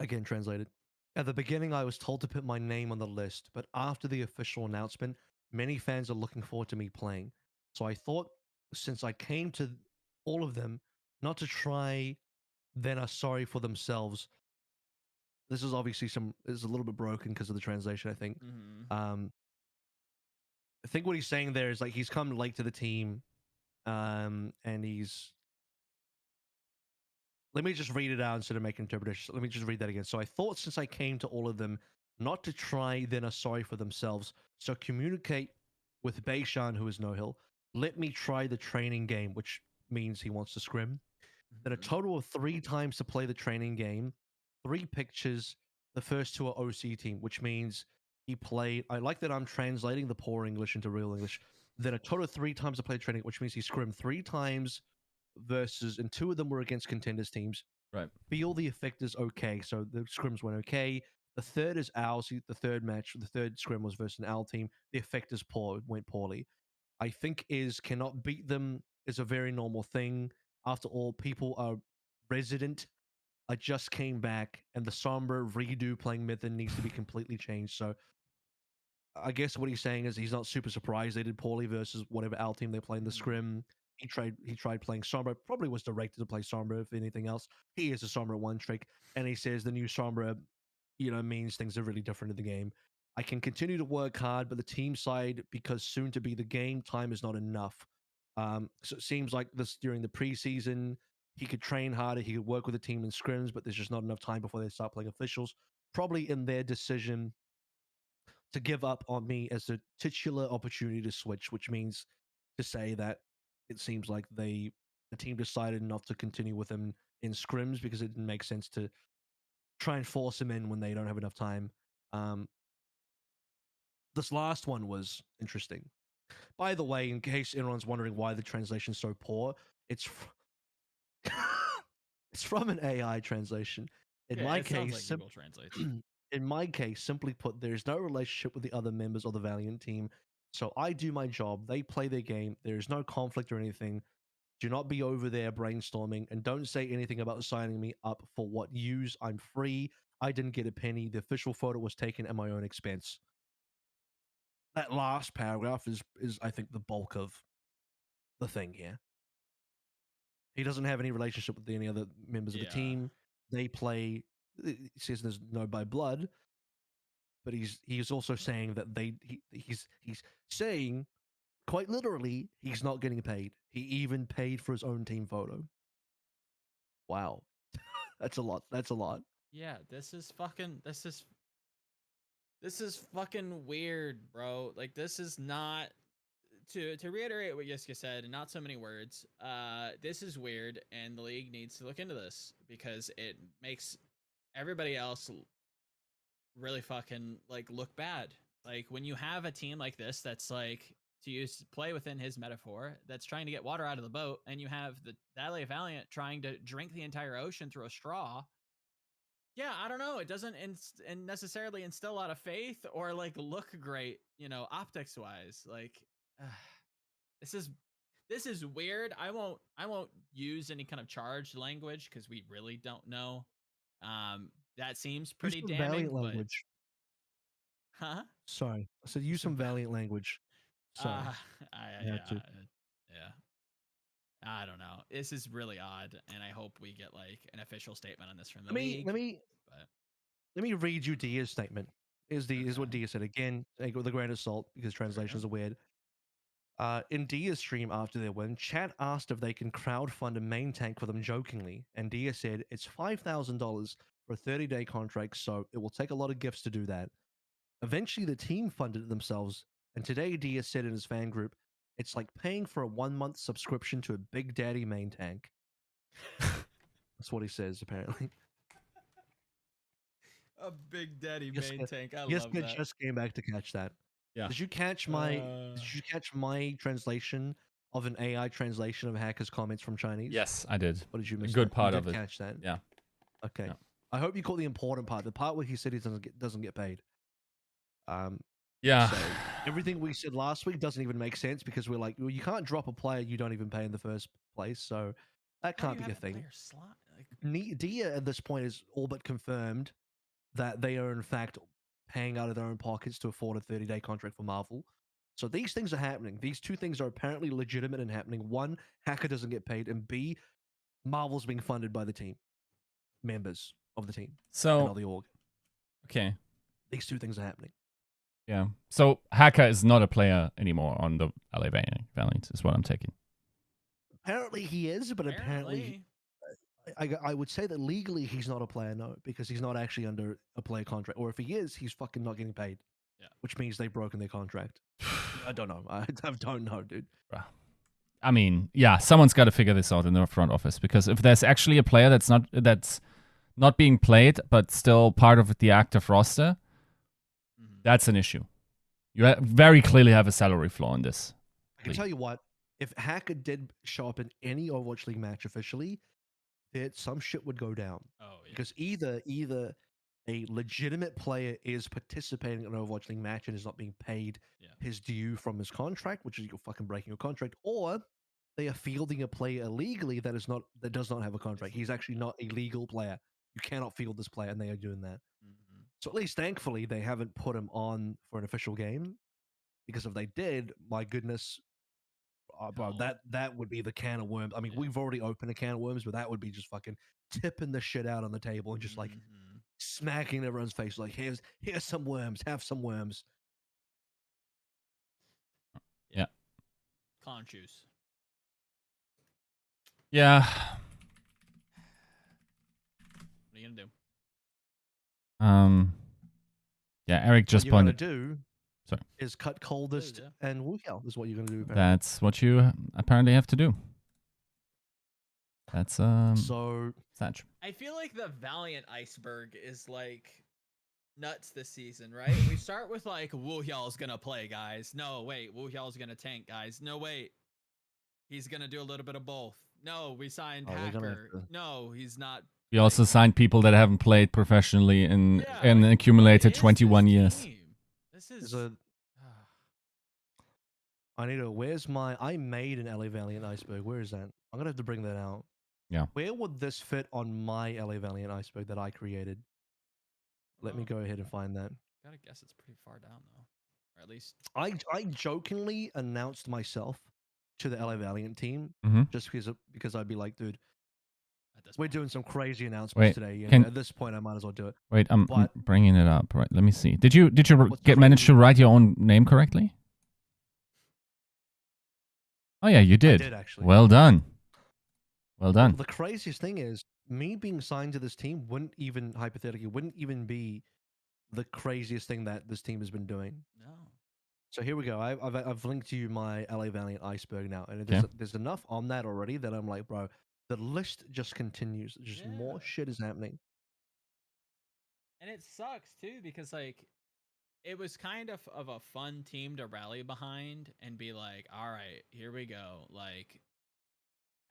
Speaker 1: Again, translated. At the beginning, I was told to put my name on the list, but after the official announcement, many fans are looking forward to me playing. So I thought, since I came to all of them, not to try, then are sorry for themselves. This is obviously is a little bit broken because of the translation, I think. I think what he's saying there is like he's come late to the team, and he's. Let me just read it out instead of making interpretations. Let me just read that again. So I thought, since I came to all of them, not to try, then are sorry for themselves. So communicate with Beishan, who is no hill. Let me try the training game, which means he wants to scrim. Then a total of 3 times to play the training game, 3 pictures. The first 2 are OC team, which means he played. I like that I'm translating the poor English into real English. Then a total of 3 times to play training, which means he scrimmed 3 times versus, and 2 of them were against contenders teams.
Speaker 2: Right.
Speaker 1: Feel the effect is okay. So the scrims went okay. The third is ours. The third match, the third scrim was versus an owl team. The effect is poor. It went poorly. I think is cannot beat them is a very normal thing. After all, people are resident. I just came back, and the Sombra redo playing Mythic needs to be completely changed. So I guess what he's saying is he's not super surprised they did poorly versus whatever Owl team they play in the scrim. He tried playing Sombra, probably was directed to play Sombra, if anything else. He is a Sombra one trick, and he says the new Sombra, means things are really different in the game. I can continue to work hard, but the team side, because soon to be the game, time is not enough. So it seems like this during the preseason, he could train harder, he could work with the team in scrims, but there's just not enough time before they start playing officials. Probably in their decision to give up on me as a titular opportunity to switch, which means to say that it seems like the team decided not to continue with him in scrims because it didn't make sense to try and force him in when they don't have enough time. This last one was interesting. By the way, in case anyone's wondering why the translation's so poor, it's it's from an AI translation. In my case,
Speaker 3: like Google translates.
Speaker 1: In my case, simply put, there is no relationship with the other members of the Valiant team. So I do my job, they play their game, there is no conflict or anything. Do not be over there brainstorming, and don't say anything about signing me up for what use. I'm free. I didn't get a penny. The official photo was taken at my own expense. That last paragraph is I think the bulk of the thing here. He doesn't have any relationship with any other members of the team. They play. He says there's no by blood, but he's also saying that he's saying quite literally he's not getting paid. He even paid for his own team photo. Wow, that's a lot. That's a lot.
Speaker 3: Yeah, this is fucking weird, bro. Like, this is not, to reiterate what Yiska said in not so many words, this is weird, and the league needs to look into this because it makes everybody else really fucking like look bad. Like, when you have a team like this that's like, to play within his metaphor, that's trying to get water out of the boat, and you have the LA Valiant trying to drink the entire ocean through a straw. Yeah, I don't know. It doesn't necessarily instill a lot of faith or like look great, optics wise. Like, this is weird. I won't use any kind of charged language because we really don't know. That seems pretty
Speaker 1: use some
Speaker 3: damning.
Speaker 1: Valiant language.
Speaker 3: Huh?
Speaker 1: Sorry, I said use some Valiant language. Sorry.
Speaker 3: Yeah. I don't know. This is really odd, and I hope we get like an official statement on this from the league.
Speaker 1: Let me read you Dia's statement. Is what Dia said again? Take it with a grain of salt because translations are weird. In Dia's stream after their win, chat asked if they can crowdfund a main tank for them jokingly, and Dia said it's $5,000 for a 30-day contract, so it will take a lot of gifts to do that. Eventually, the team funded it themselves, and today Dia said in his fan group, it's like paying for a 1-month subscription to a Big Daddy main tank. That's what he says, apparently.
Speaker 3: A Big Daddy main tank. I love that.
Speaker 1: Just came back to catch that.
Speaker 2: Yeah.
Speaker 1: Did you catch my translation of an AI translation of Hacker's comments from Chinese?
Speaker 2: Yes, I did.
Speaker 1: What did you miss?
Speaker 2: A good part
Speaker 1: you
Speaker 2: of
Speaker 1: did
Speaker 2: it.
Speaker 1: Catch that?
Speaker 2: Yeah.
Speaker 1: Okay. No. I hope you caught the important part, the part where he said he doesn't get paid.
Speaker 2: Yeah.
Speaker 1: So everything we said last week doesn't even make sense because we're like, well, you can't drop a player you don't even pay in the first place, so that can't be a thing. Dia at this point is all but confirmed that they are in fact paying out of their own pockets to afford a 30-day contract for Marvel. So these things are happening. These two things are apparently legitimate and happening. One, Hacker doesn't get paid, and B, Marvel's being funded by the team, members of the team, and of the org.
Speaker 2: Okay.
Speaker 1: These two things are happening.
Speaker 2: Yeah. So Hacker is not a player anymore on the LA Valiant, is what I'm taking.
Speaker 1: Apparently he is, but apparently I would say that legally he's not a player, no, because he's not actually under a player contract. Or if he is, he's fucking not getting paid.
Speaker 3: Yeah.
Speaker 1: Which means they've broken their contract. I don't know. I don't know, dude.
Speaker 2: I mean, yeah, someone's got to figure this out in the front office, because if there's actually a player that's not being played but still part of the active roster, that's an issue. You very clearly have a salary flaw in this.
Speaker 1: I can tell you what, if Hacker did show up in any Overwatch League match officially, some shit would go down.
Speaker 3: Oh, yeah.
Speaker 1: Because either a legitimate player is participating in an Overwatch League match and is not being paid his due from his contract, which is you're fucking breaking your contract, or they are fielding a player illegally that does not have a contract. He's actually not a legal player. You cannot field this player, and they are doing that. So at least, thankfully, they haven't put him on for an official game, because if they did, my goodness, bro, that would be the can of worms. I mean, we've already opened a can of worms, but that would be just fucking tipping the shit out on the table and just like smacking everyone's face. Like, here's some worms. Have some worms.
Speaker 2: Yeah.
Speaker 3: Clown juice.
Speaker 2: Yeah.
Speaker 3: What are you gonna do?
Speaker 2: Yeah, Eric just
Speaker 1: pointed.
Speaker 2: What
Speaker 1: you're gonna do is cut ColdEst and Whooyal is what you're gonna do.
Speaker 2: Apparently. That's what you apparently have to do. That's
Speaker 1: so
Speaker 2: Satch.
Speaker 3: I feel like the Valiant iceberg is like nuts this season, right? We start with like Whooyal's gonna play, guys. No, wait, Whooyal's gonna tank, guys. No, wait, he's gonna do a little bit of both. No, we signed Hacker. No, he's not.
Speaker 2: We also signed people that haven't played professionally and accumulated 21 years.
Speaker 3: This is
Speaker 1: I need to. Where's my? I made an LA Valiant iceberg. Where is that? I'm gonna have to bring that out.
Speaker 2: Yeah.
Speaker 1: Where would this fit on my LA Valiant iceberg that I created? Let me go ahead and find that.
Speaker 3: Gotta guess it's pretty far down though, or at least
Speaker 1: I jokingly announced myself to the LA Valiant team just because I'd be like, dude, we're doing some crazy announcements today. You know, at this point, I might as well do it.
Speaker 2: Wait, I'm bringing it up. Right, let me see. Did you manage to write your own name correctly? Oh yeah, you did.
Speaker 1: I did actually.
Speaker 2: Well done. Well done.
Speaker 1: The craziest thing is me being signed to this team wouldn't even be the craziest thing that this team has been doing.
Speaker 3: No.
Speaker 1: So here we go. I've linked to you my LA Valiant iceberg now, and there's enough on that already that I'm like, bro, the list just continues. Just more shit is happening.
Speaker 3: And it sucks too because like it was kind of a fun team to rally behind and be like, all right, here we go. Like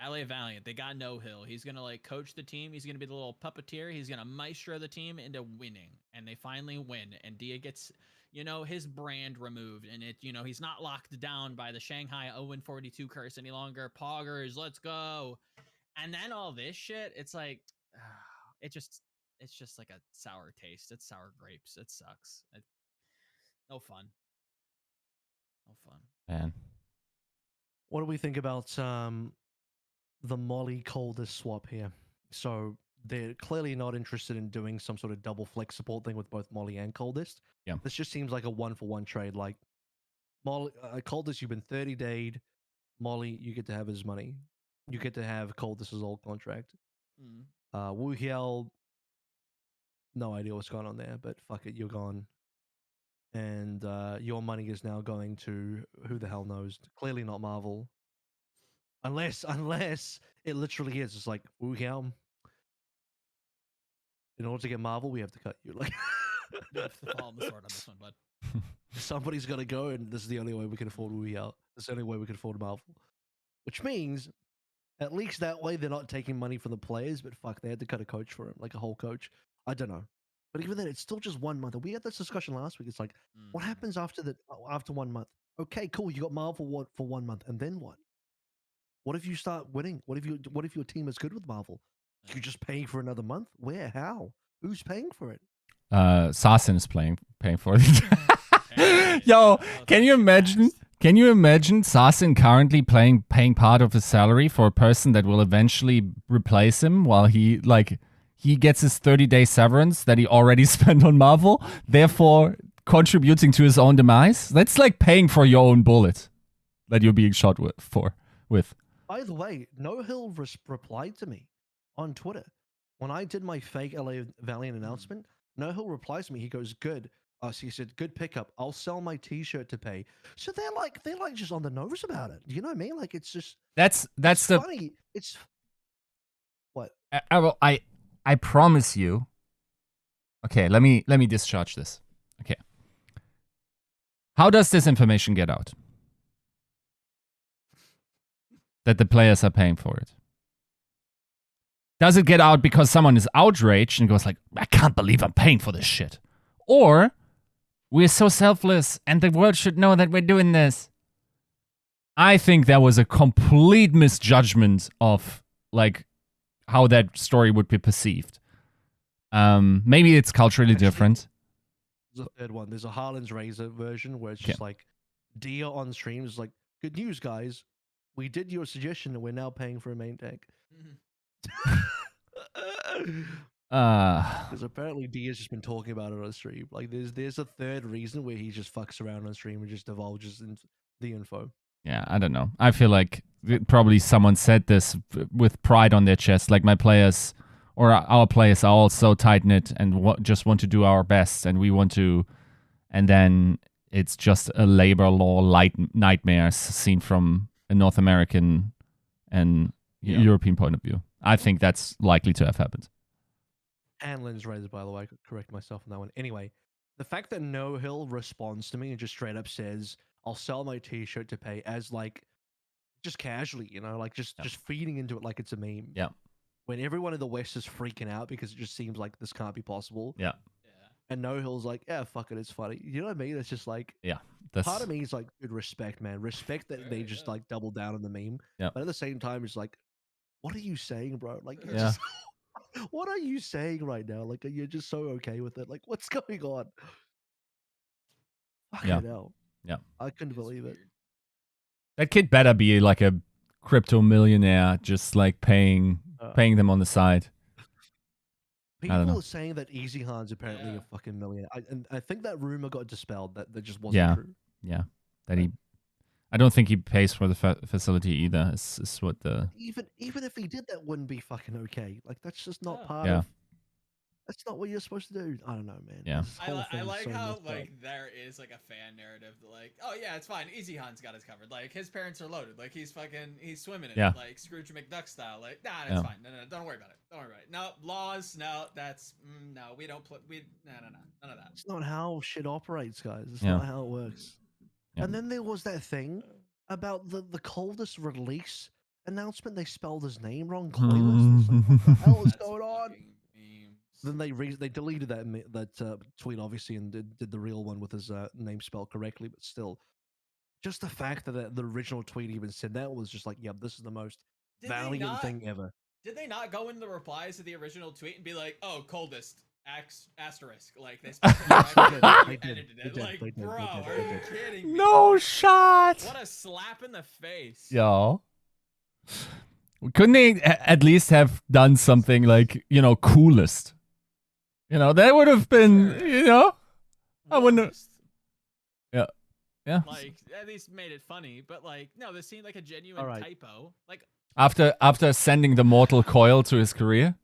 Speaker 3: LA Valiant, they got No Hill. He's gonna like coach the team. He's gonna be the little puppeteer. He's gonna maestro the team into winning, and they finally win. And Dia gets, his brand removed, and he's not locked down by the Shanghai 0-42 curse any longer. Poggers, let's go. And then all this shit, it's like, it's just like a sour taste. It's sour grapes. It sucks. No fun. No fun.
Speaker 2: Man.
Speaker 1: What do we think about the Molly ColdEst swap here? So they're clearly not interested in doing some sort of double flex support thing with both Molly and ColdEst.
Speaker 2: Yeah.
Speaker 1: This just seems like a 1-for-1 trade. Like Molly, ColdEst, you've been 30 dayed. Molly, you get to have his money. You get to have ColdEst's old contract. Whooyal, no idea what's going on there, but fuck it, you're gone. And your money is now going to who the hell knows? Clearly not Marvel. Unless it literally is. It's like, Whooyal, in order to get Marvel, we have to cut you. Like,
Speaker 3: you have to fall on the sword on this one, bud.
Speaker 1: Somebody's got to go, and this is the only way we can afford Whooyal. This is the only way we can afford Marvel. Which means At least that way they're not taking money from the players, but fuck, they had to cut a coach for him, like a whole coach. I don't know. But even then, it's still just 1 month. We had this discussion last week. It's like, what happens after 1 month? Okay, cool. You got Marvel for 1 month, and then what? What if you start winning? What if your team is good with Marvel? You just paying for another month? Where? How? Who's paying for it?
Speaker 2: Sasin is paying for it. Yo, can you imagine? Can you imagine Sasin currently paying part of his salary for a person that will eventually replace him while he gets his 30-day severance that he already spent on Marvel, therefore contributing to his own demise? That's like paying for your own bullet that you're being shot with.
Speaker 1: By the way, No Hill replied to me on Twitter when I did my fake LA Valiant announcement. No Hill replies to me. He goes, "Good." So he said, "Good pickup. I'll sell my T-shirt to pay." So they're like just on the nose about it. You know what I mean? Like it's just
Speaker 2: that's
Speaker 1: funny. It's what
Speaker 2: I promise you. Okay, let me discharge this. Okay, how does this information get out? That the players are paying for it. Does it get out because someone is outraged and goes like, I can't believe I'm paying for this shit? Or we're so selfless and the world should know that we're doing this. I think that was a complete misjudgment of like how that story would be perceived. Maybe it's culturally different.
Speaker 1: There's a third one. There's a Harlan's Razor version where it's just like Dia on stream is like, "Good news, guys. We did your suggestion and we're now paying for a main tank." Because apparently Dia's just been talking about it on stream. Like there's a third reason where he just fucks around on stream and just divulges the info.
Speaker 2: Yeah, I don't know. I feel like probably someone said this with pride on their chest. Like my players or our players are all so tight knit and just want to do our best, and we want to. And then it's just a labor law nightmare seen from a North American and European point of view. I think that's likely to have happened.
Speaker 1: And Lynn's Razor, by the way, I could correct myself on that one. Anyway, the fact that No Hill responds to me and just straight up says, "I'll sell my T-shirt to pay," as like just casually, you know, like just feeding into it like it's a meme.
Speaker 2: Yeah.
Speaker 1: When everyone in the West is freaking out because it just seems like this can't be possible.
Speaker 2: Yeah.
Speaker 1: And No Hill's like, "Yeah, fuck it, it's funny." You know what I mean? It's just like, part of me is like, good respect, man. Respect that they just like double down on the meme.
Speaker 2: Yeah.
Speaker 1: But at the same time, it's like, what are you saying, bro? Like,
Speaker 2: just,
Speaker 1: what are you saying right now? Like, you're just so okay with it. Like, what's going on? Fucking hell.
Speaker 2: Yeah.
Speaker 1: I couldn't believe it.
Speaker 2: That kid better be like a crypto millionaire, just like paying them on the side.
Speaker 1: People are saying that Easy Han's apparently a fucking millionaire. I think that rumor got dispelled. That just wasn't true.
Speaker 2: Yeah. That I don't think he pays for the facility either. Is what the
Speaker 1: even if he did, that wouldn't be fucking okay. Like that's just not part of. That's not what you're supposed to do. I don't know, man.
Speaker 2: Yeah.
Speaker 3: I like how like there is like a fan narrative that like, oh yeah, it's fine. Easy Han's got us covered. Like his parents are loaded. Like he's swimming in it, like Scrooge McDuck style. Like it's fine. No, don't worry about it. Don't worry about it. No laws. No, that's no. We don't put none of that.
Speaker 1: It's not how shit operates, guys. It's not how it works. And then there was that thing about the ColdEst release announcement. They spelled his name wrong. ColdEst. Like, what the hell is going on? Then they deleted that tweet obviously and did the real one with his name spelled correctly, but still, just the fact that the original tweet even said that was just like, this is the most Valiant thing ever.
Speaker 3: Did they not go in the replies to the original tweet and be like, "Oh, ColdEst asterisk"? Like they spelled it edited it. Like, bro, are you kidding me?
Speaker 2: No shot.
Speaker 3: What a slap in the face.
Speaker 2: Yo. Couldn't they at least have done something like, coolest? That would have been, I wouldn't have. Yeah.
Speaker 3: Like, at least made it funny, but like, no, this seemed like a genuine typo. Like,
Speaker 2: after sending the mortal coil to his career,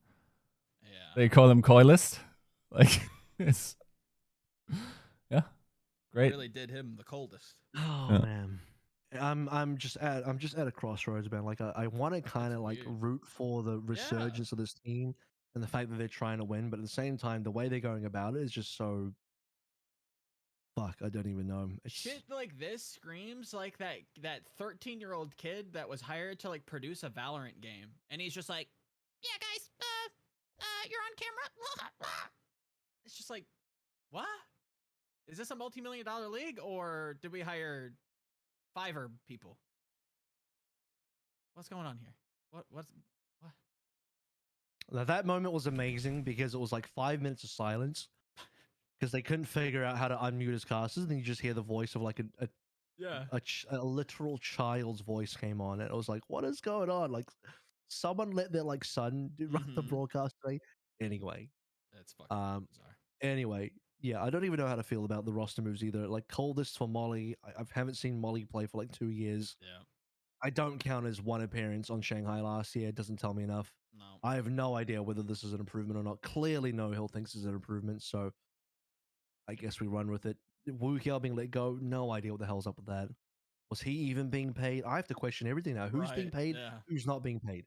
Speaker 2: they call him ColdEst. Like, it's, great.
Speaker 3: Really did him the coldest.
Speaker 1: Oh man. I'm just at a crossroads, man. Like I want to kind of like root for the resurgence of this team and the fact that they're trying to win, but at the same time, the way they're going about it is just so fuck, I don't even know.
Speaker 3: Shit like this screams like that 13-year-old kid that was hired to like produce a Valorant game, and he's just like, "Yeah, guys, you're on camera." It's just like, what? Is this a multi-million-dollar league, or did we hire Fiverr people? What's going on here? What?
Speaker 1: Now, that moment was amazing because it was like 5 minutes of silence because they couldn't figure out how to unmute his casters, and you just hear the voice of like a literal child's voice came on, and it was like, what is going on? Like, someone let their like son run the broadcast today. Anyway,
Speaker 3: that's fucking bizarre.
Speaker 1: Anyway, yeah, I don't even know how to feel about the roster moves either. Like ColdEst for Molly, I haven't seen Molly play for like 2 years.
Speaker 3: Yeah.
Speaker 1: I don't count as one appearance on Shanghai last year. It doesn't tell me enough.
Speaker 3: No.
Speaker 1: I have no idea whether this is an improvement or not. Clearly, No Hill thinks it's an improvement, so I guess we run with it. Whooyal being let go, no idea what the hell's up with that. Was he even being paid? I have to question everything now. Who's being paid?
Speaker 3: Yeah.
Speaker 1: Who's not being paid?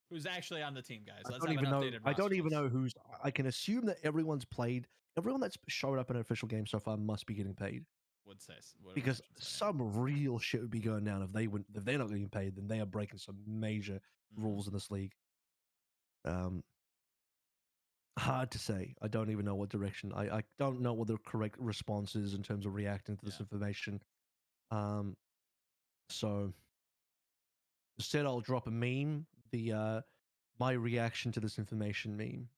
Speaker 3: Who's actually on the team, guys?
Speaker 1: I don't even know. I don't even know who's. I can assume that everyone's played. Everyone that's showed up in an official game so far must be getting paid.
Speaker 3: Would say
Speaker 1: because some real shit would be going down if they're not getting paid. Then they are breaking some major rules in this league. Hard to say. I don't even know what direction. I don't know what the correct response is in terms of reacting to this information. So instead, I'll drop a meme. My reaction to this information meme,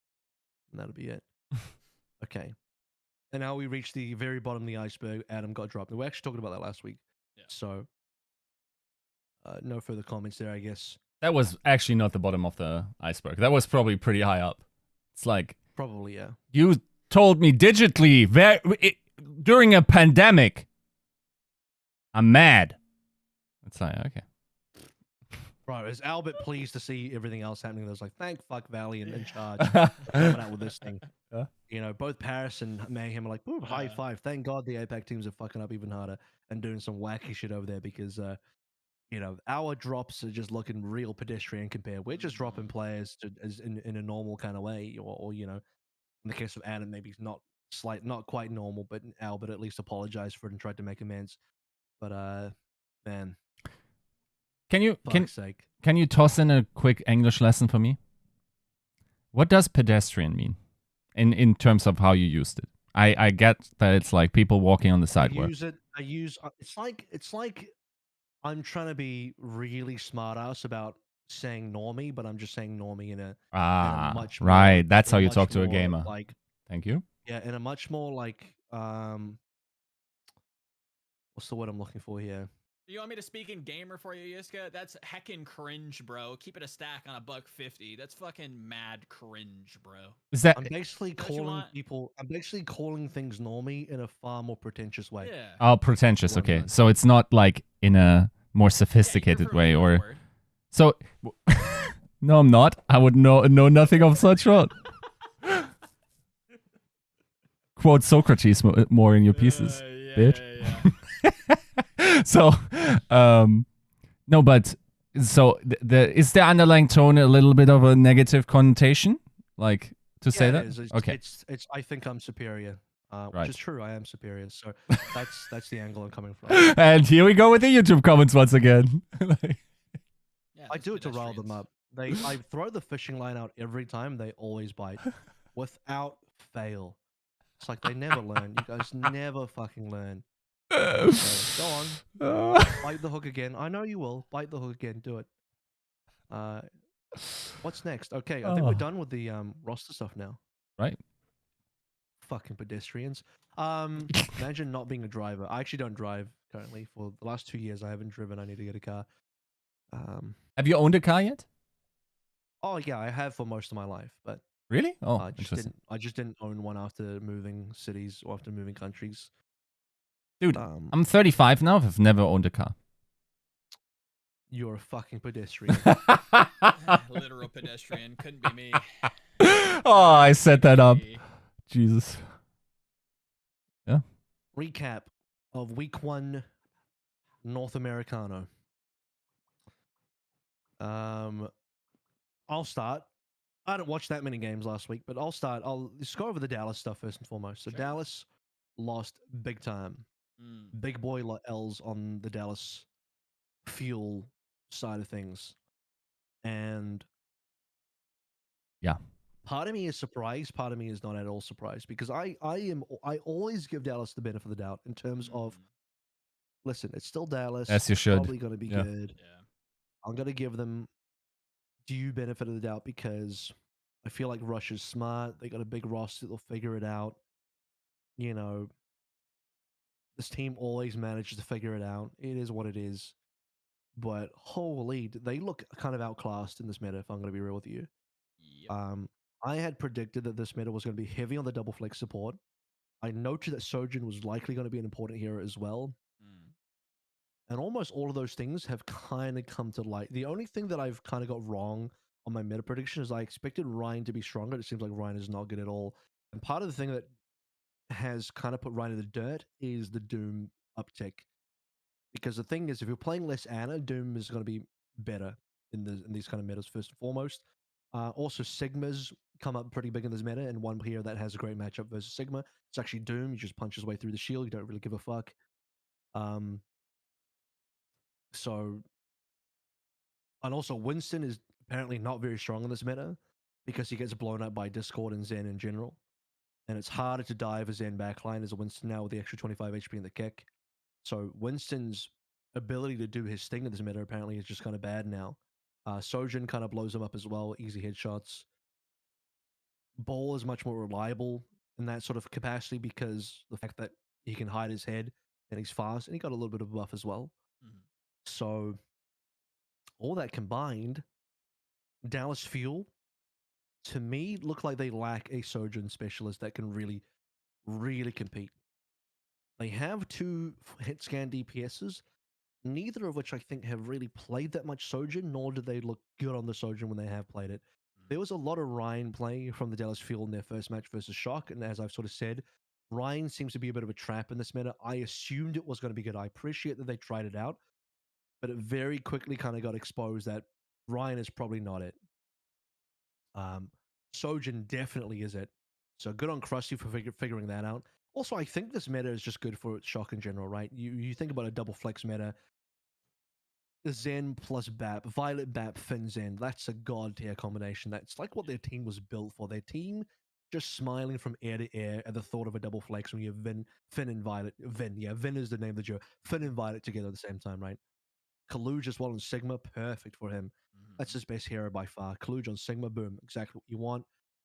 Speaker 1: and that'll be it. Okay. And now we reach the very bottom of the iceberg. Adam got dropped. We were actually talking about that last week. Yeah. So, no further comments there, I guess.
Speaker 2: That was actually not the bottom of the iceberg. That was probably pretty high up. It's like...
Speaker 1: Probably, yeah.
Speaker 2: You told me digitally during a pandemic. I'm mad. It's like, okay.
Speaker 1: Bro, is Albert pleased to see everything else happening? There's like, thank fuck Valiant in charge coming out with this thing. You know, both Paris and Mayhem are like, ooh, high five. Thank God the APAC teams are fucking up even harder and doing some wacky shit over there because, you know, our drops are just looking real pedestrian compared. We're just dropping players in a normal kind of way, or you know, in the case of Adam, maybe not quite normal, but Albert at least apologized for it and tried to make amends. But man.
Speaker 2: Can you toss in a quick English lesson for me? What does pedestrian mean in terms of how you used it? I get that it's like people walking on the sidewalk.
Speaker 1: It's like I'm trying to be really smart ass about saying normie, but I'm just saying normie in a much
Speaker 2: right.
Speaker 1: More,
Speaker 2: that's how you talk to a gamer.
Speaker 1: Like,
Speaker 2: thank you.
Speaker 1: Yeah, in a much more like what's the word I'm looking for here?
Speaker 3: You want me to speak in gamer for you, Yiska? That's heckin' cringe, bro. Keep it a stack on a $150. That's fucking mad cringe, bro.
Speaker 2: Is that?
Speaker 1: I'm basically calling people. I'm basically calling things normie in a far more pretentious way.
Speaker 3: Yeah.
Speaker 2: Oh, pretentious. Okay, so it's not like in a more sophisticated way, or so. No, I'm not. I would know nothing of such sort. Quote Socrates more in your pieces, bitch. So, no, but so is the underlying tone a little bit of a negative connotation, like to say that? Okay,
Speaker 1: it's. I think I'm superior,
Speaker 2: right.
Speaker 1: Which is true. I am superior. So that's the angle I'm coming from.
Speaker 2: And here we go with the YouTube comments once again.
Speaker 1: I do it to rile them up. I throw the fishing line out every time. They always bite, without fail. It's like they never learn. You guys never fucking learn. So, go on. Bite the hook again. I know you will. Bite the hook again. Do it. What's next? Okay, I think we're done with the roster stuff now.
Speaker 2: Right.
Speaker 1: Fucking pedestrians. Imagine not being a driver. I actually don't drive currently. For the last 2 years, I haven't driven. I need to get a car.
Speaker 2: Have you owned a car yet?
Speaker 1: Oh yeah, I have for most of my life, but
Speaker 2: really? Oh,
Speaker 1: I just didn't own one after moving cities or after moving countries.
Speaker 2: Dude, I'm 35 now. I've never owned a car.
Speaker 1: You're a fucking pedestrian.
Speaker 3: Literal pedestrian. Couldn't be me.
Speaker 2: Oh, I set that up. Jesus. Yeah.
Speaker 1: Recap of week 1 North Americano. I'll start. I didn't watch that many games last week, but I'll start. I'll just go over the Dallas stuff first and foremost. So Dallas lost big time. Big boy L's on the Dallas fuel side of things. And
Speaker 2: yeah,
Speaker 1: part of me is surprised, part of me is not at all surprised, because I always give Dallas the benefit of the doubt in terms of, listen, it's still Dallas.
Speaker 2: as you
Speaker 1: It's
Speaker 2: should.
Speaker 1: probably going to be good.
Speaker 3: Yeah.
Speaker 1: I'm going to give them due benefit of the doubt because I feel like Russia's smart. They got a big roster. They'll figure it out. You know, this team always manages to figure it out. It is what it is. But holy, they look kind of outclassed in this meta, if I'm going to be real with you.
Speaker 3: Yep.
Speaker 1: I had predicted that this meta was going to be heavy on the double flex support. I noted that Sojourn was likely going to be an important hero as well. And almost all of those things have kind of come to light. The only thing that I've kind of got wrong on my meta prediction is I expected Ryan to be stronger. It seems like Ryan is not good at all. And part of the thing that has kind of put Ryan in the dirt is the Doom uptick. Because the thing is, if you're playing less Ana, Doom is going to be better in these kind of metas, first and foremost. Also, Sigmas come up pretty big in this meta, and one here that has a great matchup versus Sigma, it's actually Doom. You just punch his way through the shield. You don't really give a fuck. So, and also Winston is apparently not very strong in this meta because he gets blown up by Discord and Zen in general. And it's harder to dive a Zen backline as a Winston now with the extra 25 HP in the kick. So Winston's ability to do his thing in this meta apparently is just kind of bad now. Sojourn kind of blows him up as well, easy headshots. Ball is much more reliable in that sort of capacity because the fact that he can hide his head and he's fast and he got a little bit of a buff as well. So all that combined, Dallas Fuel, to me, look like they lack a Sojourn specialist that can really, really compete. They have 2 hit scan DPSs, neither of which I think have really played that much Sojourn, nor do they look good on the Sojourn when they have played it. There was a lot of Ryan play from the Dallas Fuel in their first match versus Shock, and as I've sort of said, Ryan seems to be a bit of a trap in this meta. I assumed it was going to be good. I appreciate that they tried it out, but it very quickly kind of got exposed that Ryan is probably not it. Sojourn definitely is it. So good on Krusty for figuring that out. Also, I think this meta is just good for Shock in general, right? You think about a double flex meta, Zen plus BAP, Violet BAP, Finn Zen. That's a god tier combination. That's like what their team was built for. Their team just smiling from ear to ear at the thought of a double flex when you have Finn and Violet. Vin is the name of the duo. Finn and Violet together at the same time, right? Kaluj as well in Sigma, perfect for him. That's his best hero by far. Kaluj on Sigma, boom, exactly what you want.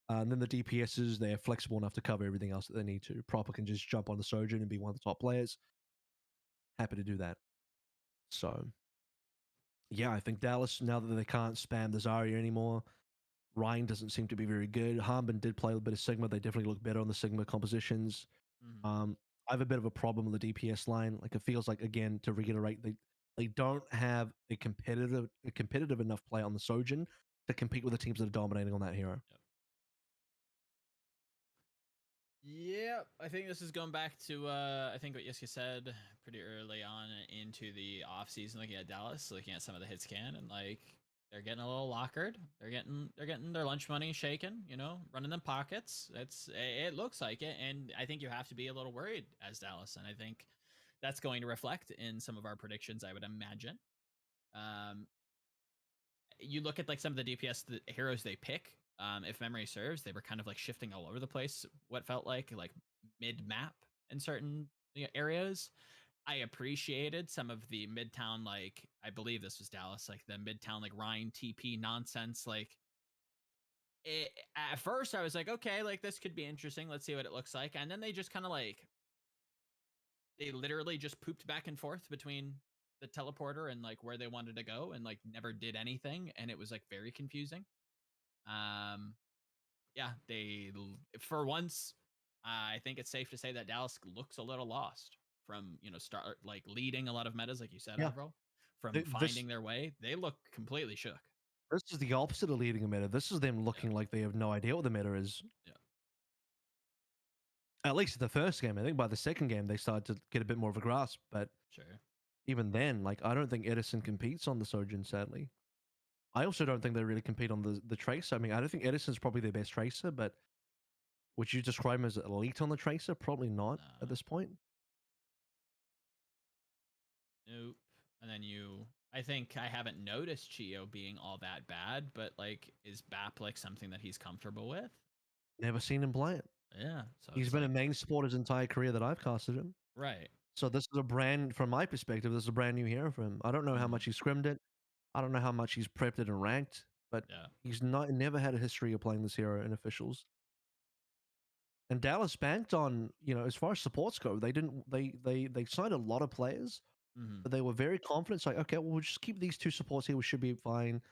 Speaker 1: And then the DPSs, they're flexible enough to cover everything else that they need to. Proper can just jump on the Sojourn and be one of the top players. Happy to do that. So, yeah, I think Dallas, now that they can't spam the Zarya anymore, Ryan doesn't seem to be very good. Harbin did play a bit of Sigma. They definitely look better on the Sigma compositions. I have a bit of a problem with the DPS line. Like, it feels like, again, to reiterate, they don't have a competitive enough play on the Sojourn to compete with the teams that are dominating on that hero.
Speaker 3: Yeah, I think this is going back to I think what Yiska said pretty early on into the off season, looking at Dallas, looking at some of the hit scan, and like they're getting a little lockered. They're getting their lunch money shaken, you know, running them pockets. It looks like it, and I think you have to be a little worried as Dallas, and I think that's going to reflect in some of our predictions, I would imagine. You look at like some of the DPS the heroes they pick, if memory serves, they were kind of like shifting all over the place. What felt like mid map in certain areas. I appreciated some of the midtown, like I believe this was Dallas, like the midtown like Ryan TP nonsense. Like at first, I was like, okay, like this could be interesting. Let's see what it looks like. And then they just kind of like they literally just pooped back and forth between the teleporter and like where they wanted to go and like never did anything, and it was like very confusing. Yeah, they for once I think it's safe to say that Dallas looks a little lost from, you know, start like leading a lot of metas like you said, Avril, from finding their way. They look completely shook.
Speaker 1: This is the opposite of leading a meta. This is them looking like they have no idea what the meta is.
Speaker 3: Yeah.
Speaker 1: At least in the first game. I think by the second game they started to get a bit more of a grasp, but
Speaker 3: Sure.
Speaker 1: even then, like, I don't think Edison competes on the Sojourn, sadly. I also don't think they really compete on the Tracer. I mean, I don't think Edison's probably their best Tracer, but Would you describe him as elite on the Tracer? Probably not at this point.
Speaker 3: Nope. And then I think I haven't noticed Chio being all that bad, but like, is BAP like something that he's comfortable with?
Speaker 1: Never seen him play it.
Speaker 3: Yeah. So
Speaker 1: he's been a main support his entire career that I've casted him.
Speaker 3: Right.
Speaker 1: So this is a brand, from my perspective, this is a brand new hero for him. I don't know how much he scrimmed it. I don't know how much he's prepped it and ranked, but he's never had a history of playing this hero in officials. And Dallas banked on, as far as supports go, they signed a lot of players, but they were very confident. It's like, okay, well, we'll just keep these 2 supports here. We should be fine.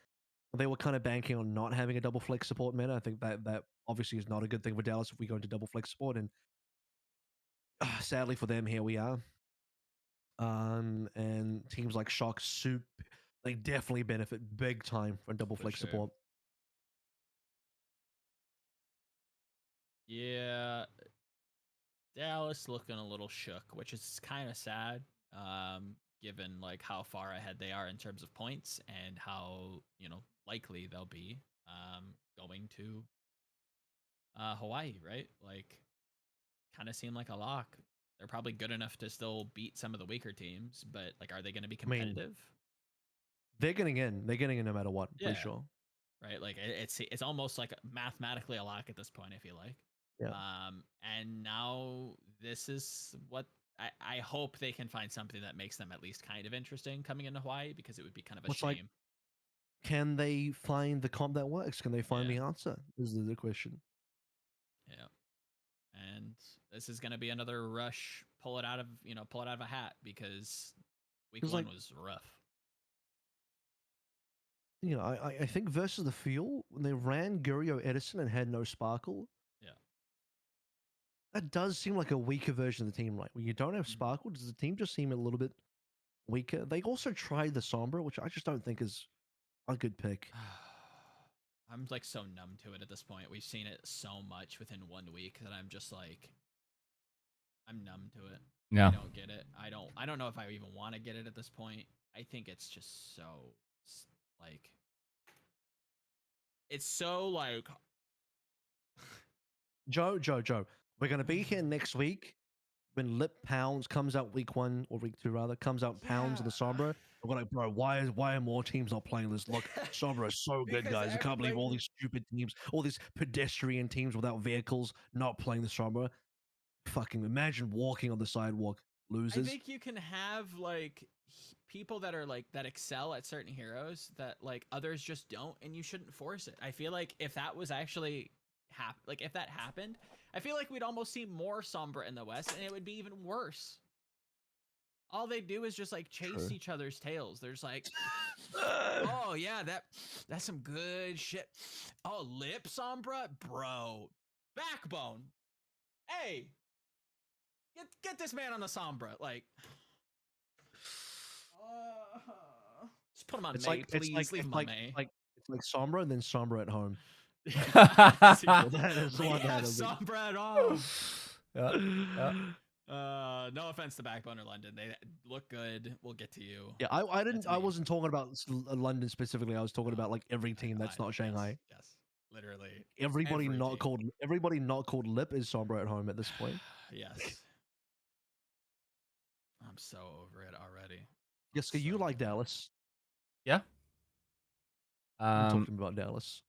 Speaker 1: They were kind of banking on not having a double flex support meta. I think that obviously is not a good thing for Dallas if we go into double flex support. And sadly for them, here we are. And teams like Shock, Soup, they definitely benefit big time from double flex support.
Speaker 3: Yeah, Dallas looking a little shook, which is kind of sad, given like how far ahead they are in terms of points and how likely they'll be going to Hawaii, right? Like, kind of seem like a lock. They're probably good enough to still beat some of the weaker teams, but like, are they going to be competitive?
Speaker 1: They're getting in. They're getting in no matter what. Pretty sure.
Speaker 3: Right, like it's almost like mathematically a lock at this point. I feel like.
Speaker 1: Yeah.
Speaker 3: And now this is what I hope they can find something that makes them at least kind of interesting coming into Hawaii, because it would be kind of a shame.
Speaker 1: Like, can they find the comp that works? Can they find the answer? This is the question.
Speaker 3: Yeah. And this is going to be another rush, pull it out of a hat, because week 1 was rough.
Speaker 1: I think versus the Fuel, when they ran Gurio Edison and had no Sparkle, that does seem like a weaker version of the team, right? When you don't have Sparkle, does the team just seem a little bit weaker? They also tried the Sombra, which I just don't think is a good pick.
Speaker 3: I'm like so numb to it at this point. We've seen it so much within 1 week that I'm just like, I'm numb to it.
Speaker 2: Yeah.
Speaker 3: I don't get it. I don't know if I even want to get it at this point. I think it's just so like, it's so like
Speaker 1: Joe, we're gonna be here next week when Lip Pounds comes out week 1 or week 2 rather, comes out Pounds of the Sombra. We're like, bro, why are more teams not playing this? Look, Sombra is so good, guys. I can't believe all these stupid teams, all these pedestrian teams without vehicles not playing the Sombra. Fucking imagine walking on the sidewalk, losers.
Speaker 3: I think you can have like people that are like that excel at certain heroes that like others just don't, and you shouldn't force it. I feel like if that was actually if that happened, I feel like we'd almost see more Sombra in the West, and it would be even worse. All they do is just like chase each other's tails. There's like, oh yeah, that's some good shit. Oh, Lip Sombra, bro, Backbone. Hey, get this man on the Sombra, like. Just put him on May, please. Leave him on May.
Speaker 1: It's like Sombra and then Sombra at home.
Speaker 3: That is what that is. Sombra at home. No offense to Backbone or London, they look good. We'll get to you.
Speaker 1: Yeah, I wasn't talking about London specifically. I was talking about like every team that's not Shanghai.
Speaker 3: Yes, literally.
Speaker 1: Everybody not called Lip is Sombra at home at this point.
Speaker 3: Yes. I'm so over it already.
Speaker 1: Yiska, you like Dallas?
Speaker 2: Yeah.
Speaker 1: I'm talking about Dallas.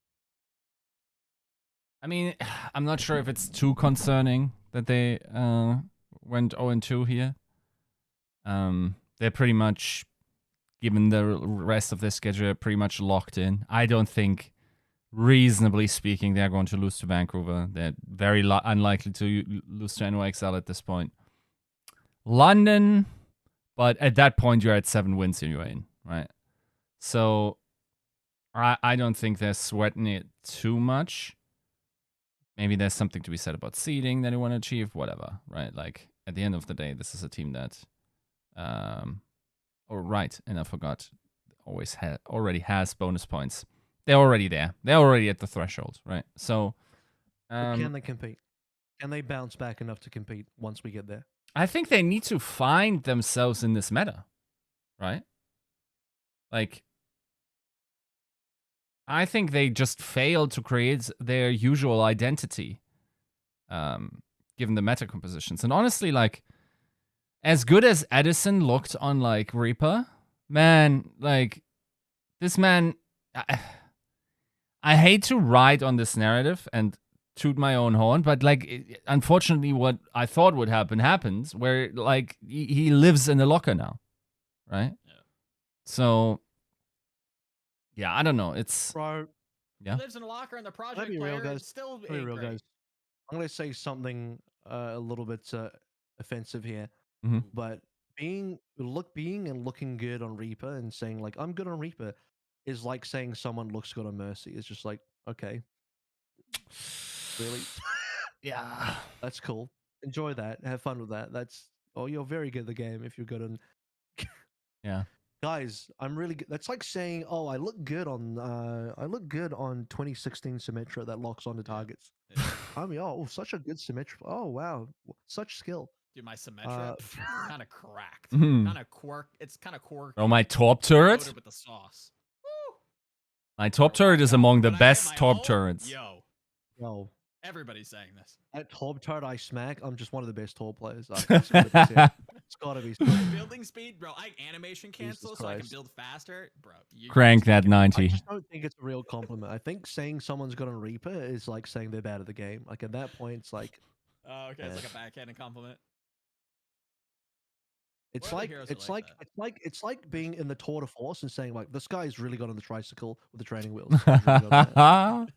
Speaker 2: I mean, I'm not sure if it's too concerning that they went 0-2 here. They're pretty much, given the rest of their schedule, pretty much locked in. I don't think, reasonably speaking, they're going to lose to Vancouver. They're very unlikely to lose to NYXL at this point. London, but at that point, you're at 7 wins and you're in, right? So I don't think they're sweating it too much. Maybe there's something to be said about seeding that they want to achieve, whatever, right? Like, at the end of the day, this is a team that, and I forgot, already has bonus points. They're already there. They're already at the threshold, right? So,
Speaker 1: can they compete? Can they bounce back enough to compete once we get there?
Speaker 2: I think they need to find themselves in this meta, right? Like, I think they just failed to create their usual identity. given the meta compositions. And honestly, like, as good as Edison looked on like Reaper, man, like this man, I hate to ride on this narrative and toot my own horn, but like, unfortunately, what I thought would happen happens, where like he lives in a locker now, right?
Speaker 3: Yeah.
Speaker 2: So, yeah, I don't know. It's
Speaker 1: Bro,
Speaker 2: yeah.
Speaker 3: He lives in a locker in the project
Speaker 1: be real,
Speaker 3: player.
Speaker 1: guys.
Speaker 3: It's still
Speaker 1: Let me be real,
Speaker 3: great.
Speaker 1: guys. I'm gonna say something a little bit offensive here,
Speaker 2: Mhm.
Speaker 1: but being and looking good on Reaper and saying like I'm good on Reaper is like saying someone looks good on Mercy. It's just like, okay, really,
Speaker 2: Yeah.
Speaker 1: that's cool. Enjoy that. Have fun with that. You're very good at the game if you're good on.
Speaker 2: Yeah.
Speaker 1: Guys, I'm really good. That's like saying, oh, I look good on 2016 Symmetra that locks onto targets.
Speaker 3: Yeah.
Speaker 1: I mean, oh, such a good Symmetra. Oh wow, such skill.
Speaker 3: Dude, my Symmetra kind of cracked.
Speaker 2: Mhm.
Speaker 3: Kind of quirk. It's kind of quirky.
Speaker 2: Oh, my top turret.
Speaker 3: Loaded with the sauce. Woo!
Speaker 2: My top turret is among the best top turrets.
Speaker 3: Yo, everybody's saying this.
Speaker 1: That top turret I smack, I'm just one of the best top players. It's gotta be said. It's gotta be said.
Speaker 3: Building speed, bro. I animation cancel so I can build faster, bro.
Speaker 2: Crank that 90.
Speaker 1: I just don't think it's a real compliment. I think saying someone's good on Reaper is like saying they're bad at the game. Like at that point, it's like,
Speaker 3: oh, okay, it's like a backhanded compliment.
Speaker 1: It's like being in the Tour de Force and saying like this guy's really good on the tricycle with the training wheels. He's really good at that.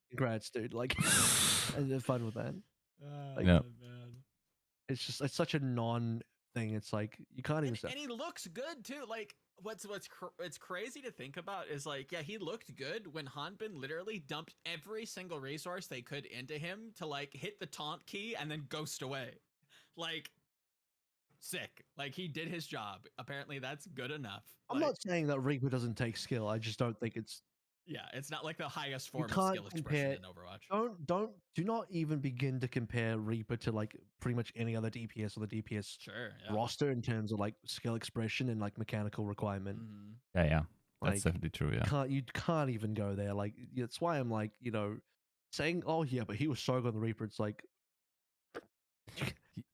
Speaker 1: Congrats, dude. Like, have fun with that. Like,
Speaker 2: Yeah.
Speaker 1: it's such a non thing. It's like you can't even say.
Speaker 3: And he looks good too. Like what's crazy to think about is like, yeah, he looked good when Hanbin literally dumped every single resource they could into him to like hit the taunt key and then ghost away. Like, sick. Like he did his job. Apparently that's good enough.
Speaker 1: I'm not saying that Reaper doesn't take skill. I just don't think it's.
Speaker 3: Yeah, it's not like the highest form of skill expression in Overwatch.
Speaker 1: Do not even begin to compare Reaper to like pretty much any other DPS on the DPS roster in terms of like skill expression and like mechanical requirement.
Speaker 2: Yeah, yeah.
Speaker 1: Like,
Speaker 2: that's definitely true, yeah.
Speaker 1: You can't even go there. Like that's why I'm like, saying, oh yeah, but he was so good on the Reaper, it's like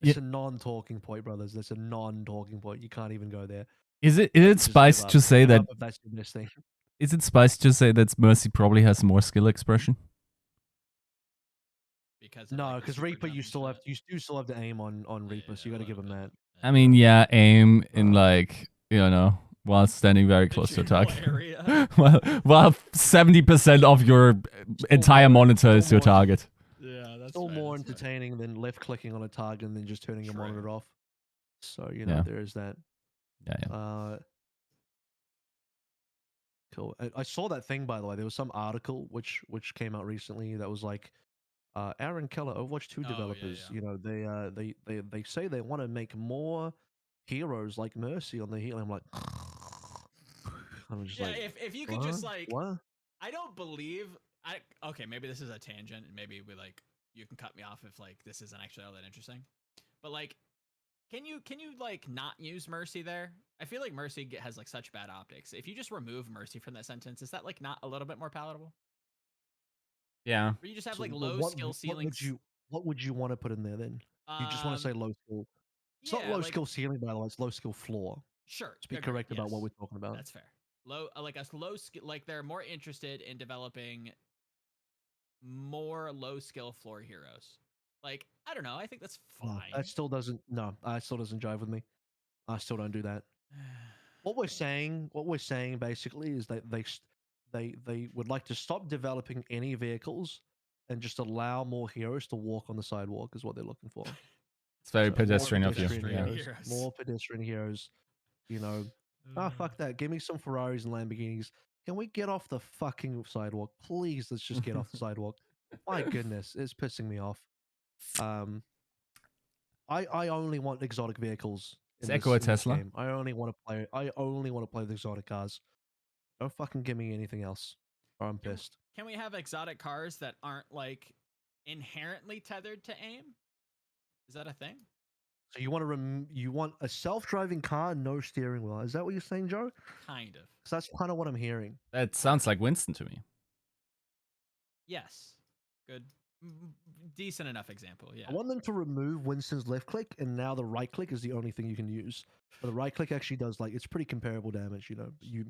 Speaker 1: it's a non-talking point, brothers. That's a non-talking point. You can't even go there.
Speaker 2: Is it spicy to say that
Speaker 1: if that's your best thing?
Speaker 2: Is it spicy to say that Mercy probably has more skill expression?
Speaker 1: Because Reaper, you still have to aim on Reaper, so you got to give him that.
Speaker 2: I mean, yeah, aim in like while standing very close to attack. while 70% of your entire monitor is your target.
Speaker 3: Yeah, that's
Speaker 1: still more entertaining than left clicking on a target and then just turning your monitor off. So there is that.
Speaker 2: Yeah.
Speaker 1: Cool. I saw that thing, by the way. There was some article which came out recently that was like, Aaron Keller, Overwatch 2 developers. They say they want to make more heroes like Mercy on the heal. I'm like, I'm just like,
Speaker 3: if you could just like,
Speaker 1: what?
Speaker 3: I don't believe. Okay, maybe this is a tangent, and maybe you can cut me off if like this isn't actually all that interesting. But like, can you like not use Mercy there? I feel like Mercy has like such bad optics. If you just remove Mercy from that sentence, is that like not a little bit more palatable?
Speaker 2: Yeah.
Speaker 3: Or you just have like low skill ceilings.
Speaker 1: What would you want to put in there then? You just want to say low skill. It's not low skill ceiling, by the way. It's low skill floor.
Speaker 3: Sure.
Speaker 1: To be correct about what we're talking about.
Speaker 3: That's fair. Low skill. Like they're more interested in developing more low skill floor heroes. Like, I don't know. I think that's fine.
Speaker 1: That still doesn't. No, that still doesn't jive with me. I still don't do that. What we're saying basically is that they would like to stop developing any vehicles and just allow more heroes to walk on the sidewalk is what they're looking for.
Speaker 2: It's very pedestrian of you.
Speaker 1: More pedestrian heroes. Fuck that. Give me some Ferraris and Lamborghinis. Can we get off the fucking sidewalk? Please, let's just get off the sidewalk. My goodness, it's pissing me off. I only want exotic vehicles in this game. I only want to play the exotic cars. Don't fucking give me anything else, or I'm pissed.
Speaker 3: Can we have exotic cars that aren't like inherently tethered to aim? Is that a thing?
Speaker 1: So you want a self-driving car, no steering wheel? Is that what you're saying, Joe?
Speaker 3: Kind of.
Speaker 1: Because that's kind of what I'm hearing.
Speaker 2: That sounds like Winston to me.
Speaker 3: Yes. Good decent enough example. Yeah.
Speaker 1: I want them to remove Winston's left click, and now the right click is the only thing you can use. But the right click actually does it's pretty comparable damage. You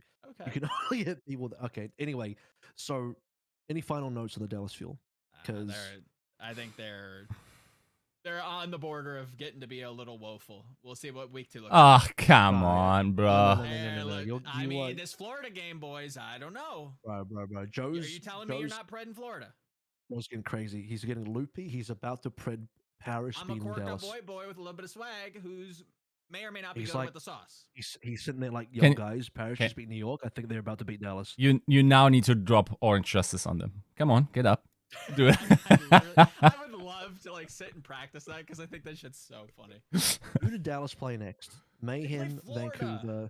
Speaker 1: can only hit people. Okay. Anyway, so any final notes on the Dallas Fuel? Because
Speaker 3: I think they're on the border of getting to be a little woeful. We'll see what week 2 looks like.
Speaker 2: Oh, come on, bro.
Speaker 3: I mean, this Florida game, boys, I don't know.
Speaker 1: Bro.
Speaker 3: Are you telling me you're not pred in Florida?
Speaker 1: Joe's getting crazy. He's getting loopy. He's about to pred Paris beating Dallas. I'm a corked up
Speaker 3: boy with a little bit of swag who's may or may not be good with the sauce.
Speaker 1: He's sitting there like, yo, guys, Paris just beat New York. I think they're about to beat Dallas.
Speaker 2: You now need to drop Orange Justice on them. Come on, get up. Do it.
Speaker 3: I would love to sit and practice that because I think that shit's so funny.
Speaker 1: Who did Dallas play next? Mayhem, Vancouver,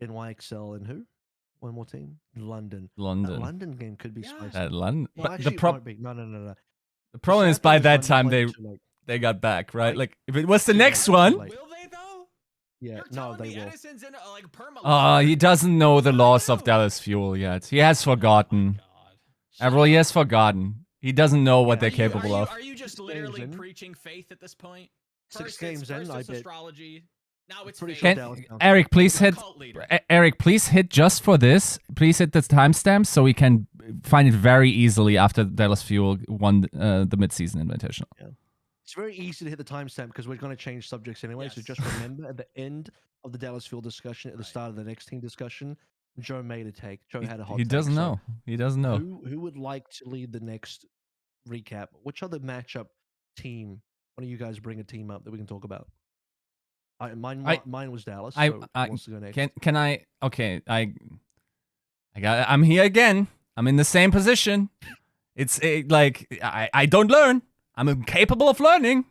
Speaker 1: NYXL, and who? One more team? London. That London game could be spicy.
Speaker 2: At London,
Speaker 1: no, actually, it won't be. No.
Speaker 2: The problem is by that time they got back, right? Like if it was the next one.
Speaker 3: Will they though?
Speaker 1: Yeah, no, they will.
Speaker 2: He doesn't know the laws of Dallas Fuel yet. He has forgotten. AVRL, he has forgotten. He doesn't know what they're capable of.
Speaker 3: Are you just literally preaching faith at this point?
Speaker 1: 6 games in, I bet.
Speaker 3: Astrology. Now it's
Speaker 2: Eric, please hit. Eric, please hit just for this. Please hit the timestamp so we can find it very easily after Dallas Fuel won the Midseason Invitational.
Speaker 1: Yeah. It's very easy to hit the timestamp because we're going to change subjects anyway. Yes. So just remember at the end of the Dallas Fuel discussion, at the start of the next team discussion, Joe made a take. Joe had a hot take.
Speaker 2: He doesn't know. He doesn't know.
Speaker 1: Who would like to lead the next recap? Which other matchup team? Why don't you guys bring a team up that we can talk about? Mine was Dallas. So who wants to go next?
Speaker 2: Can I? Okay, I'm here again. I'm in the same position. It's I don't learn. I'm incapable of learning.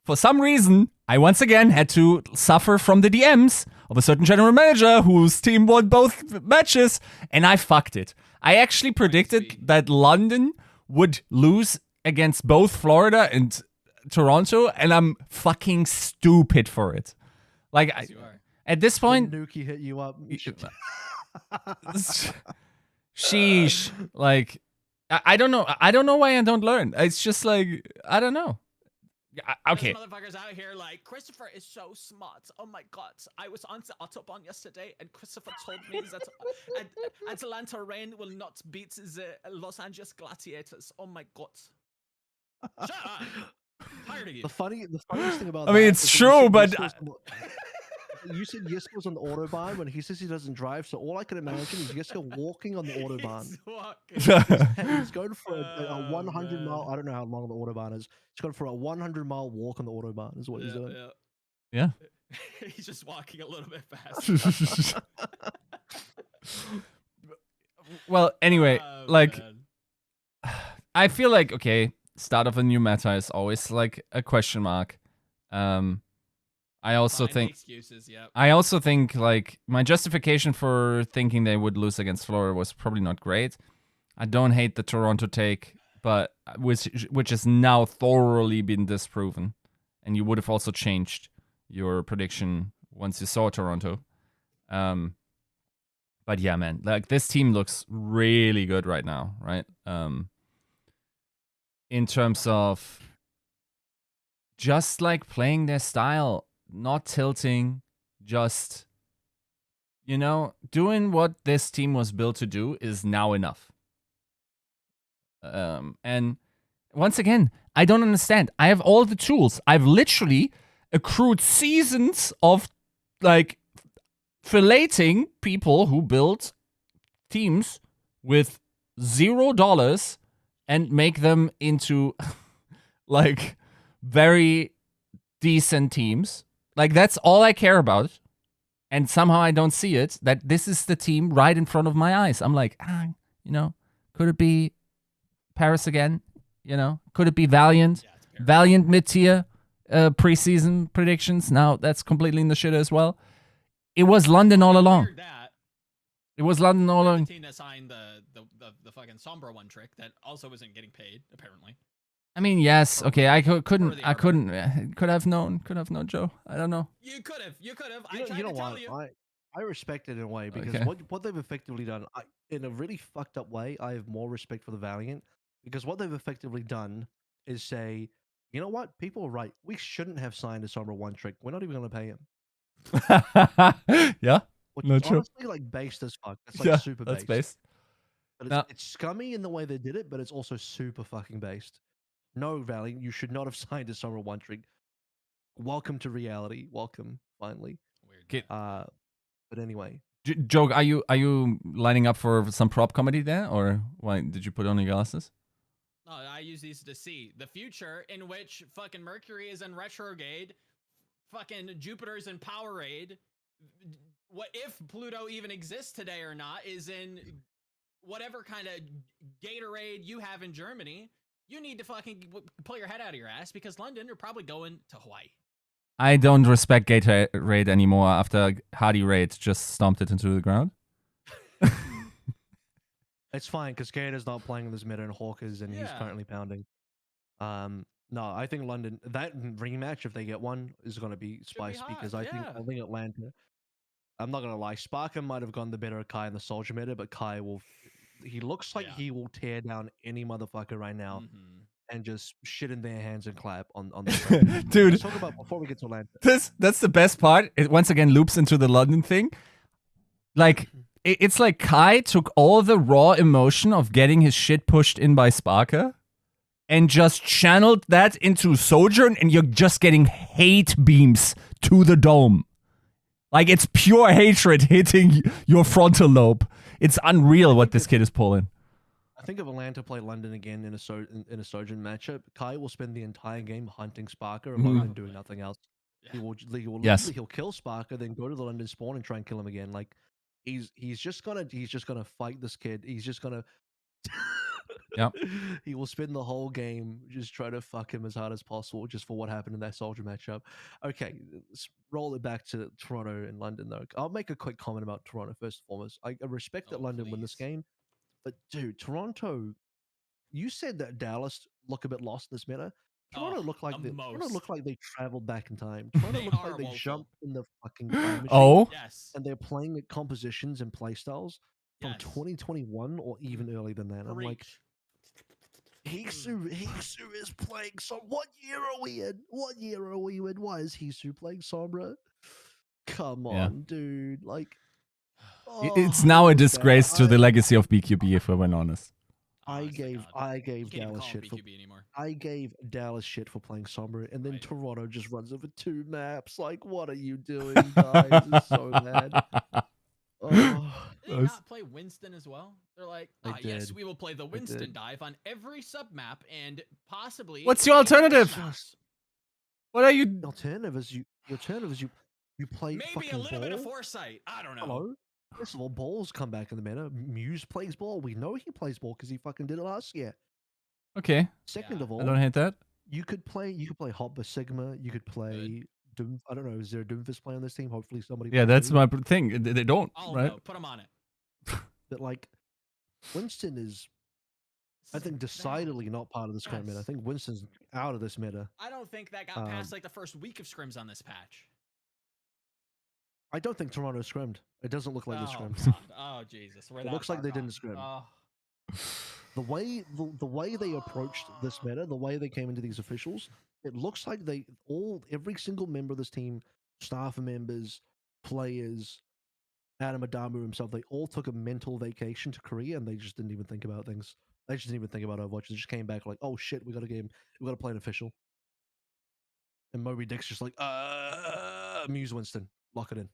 Speaker 2: For some reason, I once again had to suffer from the DMs of a certain general manager whose team won both matches, and I fucked it. I actually predicted that London would lose against both Florida and Toronto, and I'm fucking stupid for it. Like, at this point,
Speaker 1: Nuki hit you up.
Speaker 2: Sheesh. Like, I don't know. I don't know why I don't learn. It's just like, I don't know. Okay.
Speaker 3: There's motherfuckers out here like, Christopher is so smart. Oh my god. I was on the Autobahn yesterday and Christopher told me that Atlanta Rain will not beat the Los Angeles Gladiators. Oh my god. Shut up. Tired of you.
Speaker 1: The funniest thing about
Speaker 2: I mean, it's true, but
Speaker 1: you said Yiska was on the Autobahn when he says he doesn't drive, so all I can imagine is Yiska walking on the Autobahn. He's going for a 100 mile, I don't know how long the Autobahn is. He's going for a 100-mile walk on the Autobahn is what he's doing.
Speaker 2: Yeah.
Speaker 3: He's just walking a little bit faster.
Speaker 2: Well, anyway, I feel like, okay, start of a new meta is always like a question mark. I also think
Speaker 3: excuses,
Speaker 2: I also think like my justification for thinking they would lose against Florida was probably not great. I don't hate the Toronto take, but which has now thoroughly been disproven, and you would have also changed your prediction once you saw Toronto. But yeah, man, like this team looks really good right now, right? In terms of just like playing their style. Not tilting, just, doing what this team was built to do is now enough. And once again, I don't understand. I have all the tools. I've literally accrued seasons of, like, filleting people who build teams with $0 and make them into, like, very decent teams. Like, that's all I care about. And somehow I don't see it, that this is the team right in front of my eyes. I'm like, could it be Paris again? Could it be Valiant? Yeah, Valiant mid-tier preseason predictions. Now that's completely in the shit as well. It was London all along. It was London all along.
Speaker 3: The team that signed the fucking Sombra one trick that also wasn't getting paid, apparently.
Speaker 2: I mean, yes. Okay, I could have known, Joe. I don't know.
Speaker 3: You could have. I tried to tell you.
Speaker 1: I respect it in a way because what they've effectively done, in a really fucked up way, I have more respect for the Valiant Because what they've effectively done is say, you know what? People are right. We shouldn't have signed a Sombra one trick. We're not even going to pay him.
Speaker 2: Yeah.
Speaker 1: Which
Speaker 2: No,
Speaker 1: is
Speaker 2: true.
Speaker 1: honestly like based as fuck. It's like
Speaker 2: Yeah,
Speaker 1: super
Speaker 2: that's
Speaker 1: based.
Speaker 2: based.
Speaker 1: But it's scummy in the way they did it, but it's also super fucking based. No, Valiant, you should not have signed a Sombra one trick. Welcome to reality. Welcome, finally.
Speaker 3: Weird.
Speaker 1: But anyway.
Speaker 2: Joke, are you lining up for some prop comedy there, or why did you put on your glasses?
Speaker 3: No, I use these to see the future in which fucking Mercury is in retrograde, fucking Jupiter's in Powerade. What if Pluto even exists today or not is in whatever kind of Gatorade you have in Germany. You need to fucking pull your head out of your ass because London, you're probably going to Hawaii.
Speaker 2: I don't respect Gatorade anymore after Hardy Raid just stomped it into the ground.
Speaker 1: It's fine because Gator's not playing in this meta and Hawkers and he's currently pounding. No, I think London, that rematch, if they get one, is going to be spicy because I think Atlanta, I'm not going to lie, Sparker might have gone the better of Kai in the Soldier meta, but Kai will, he looks like he will tear down any motherfucker right now and just shit in their hands and clap on the train.
Speaker 2: Dude,
Speaker 1: let's talk about before we get to Atlanta.
Speaker 2: That's the best part. It once again loops into the London thing. Like, it's like Kai took all the raw emotion of getting his shit pushed in by Sparker and just channeled that into Sojourn, and you're just getting hate beams to the dome. Like, it's pure hatred hitting your frontal lobe. It's unreal what this kid is pulling.
Speaker 1: I think if Atlanta play London again in a Sojourn matchup, Kai will spend the entire game hunting Sparker alone and doing nothing else. He will he'll kill Sparker, then go to the London spawn and try and kill him again. Like he's just gonna fight this kid. He's just gonna
Speaker 2: Yep.
Speaker 1: He will spend the whole game just trying to fuck him as hard as possible just for what happened in that Soldier matchup. Okay, let's roll it back to Toronto and London though. I'll make a quick comment about Toronto first and foremost. I respect that London win this game, but dude, Toronto, you said that Dallas look a bit lost in this meta. Toronto looked like they traveled back in time. Toronto looked like they jumped in the fucking time machine.
Speaker 3: Yes.
Speaker 1: And they're playing at compositions and playstyles from 2021 or even earlier than that. I'm like, Hisu is playing what year are we in? What year are we in? Why is Hisu playing Sombra? Come on, dude. Like,
Speaker 2: it's now a disgrace to the legacy of BQB, if we're honest.
Speaker 1: I gave Dallas shit for Dallas shit for playing Sombra, and then Toronto just runs over 2 maps. Like, what are you doing, guys? It's so bad.
Speaker 3: Did they not play Winston as well? They're like, yes, we will play the Winston dive on every submap and possibly.
Speaker 2: What's your alternative? What are you?
Speaker 1: Alternative is you play
Speaker 3: maybe a little bit of foresight. I don't know.
Speaker 1: Hello. First of all, Ball's come back in the meta. Muse plays Ball. We know he plays Ball because he fucking did it last year.
Speaker 2: Okay.
Speaker 1: Second of all,
Speaker 2: I don't hate that.
Speaker 1: You could play Hopper Sigma. You could play Doom. I don't know. Is there a Doomfist play on this team? Hopefully somebody.
Speaker 2: Yeah, that's my thing. They don't. Right?
Speaker 3: No, put them on it.
Speaker 1: But like, Winston is, I think, decidedly not part of this current meta. I think Winston's out of this meta.
Speaker 3: I don't think that got past like the first week of scrims on this patch.
Speaker 1: I don't think Toronto scrimmed. It doesn't look like they scrimmed.
Speaker 3: Oh Jesus!
Speaker 1: It looks like they didn't scrim. The way they approached this meta, the way they came into these officials, it looks like every single member of this team, staff members, players, Adam Adamu himself, they all took a mental vacation to Korea and they just didn't even think about things. They just didn't even think about Overwatch. They just came back like, oh shit, we got a game. We got to play an official. And Moby Dick's just like, Muse Winston, lock it in.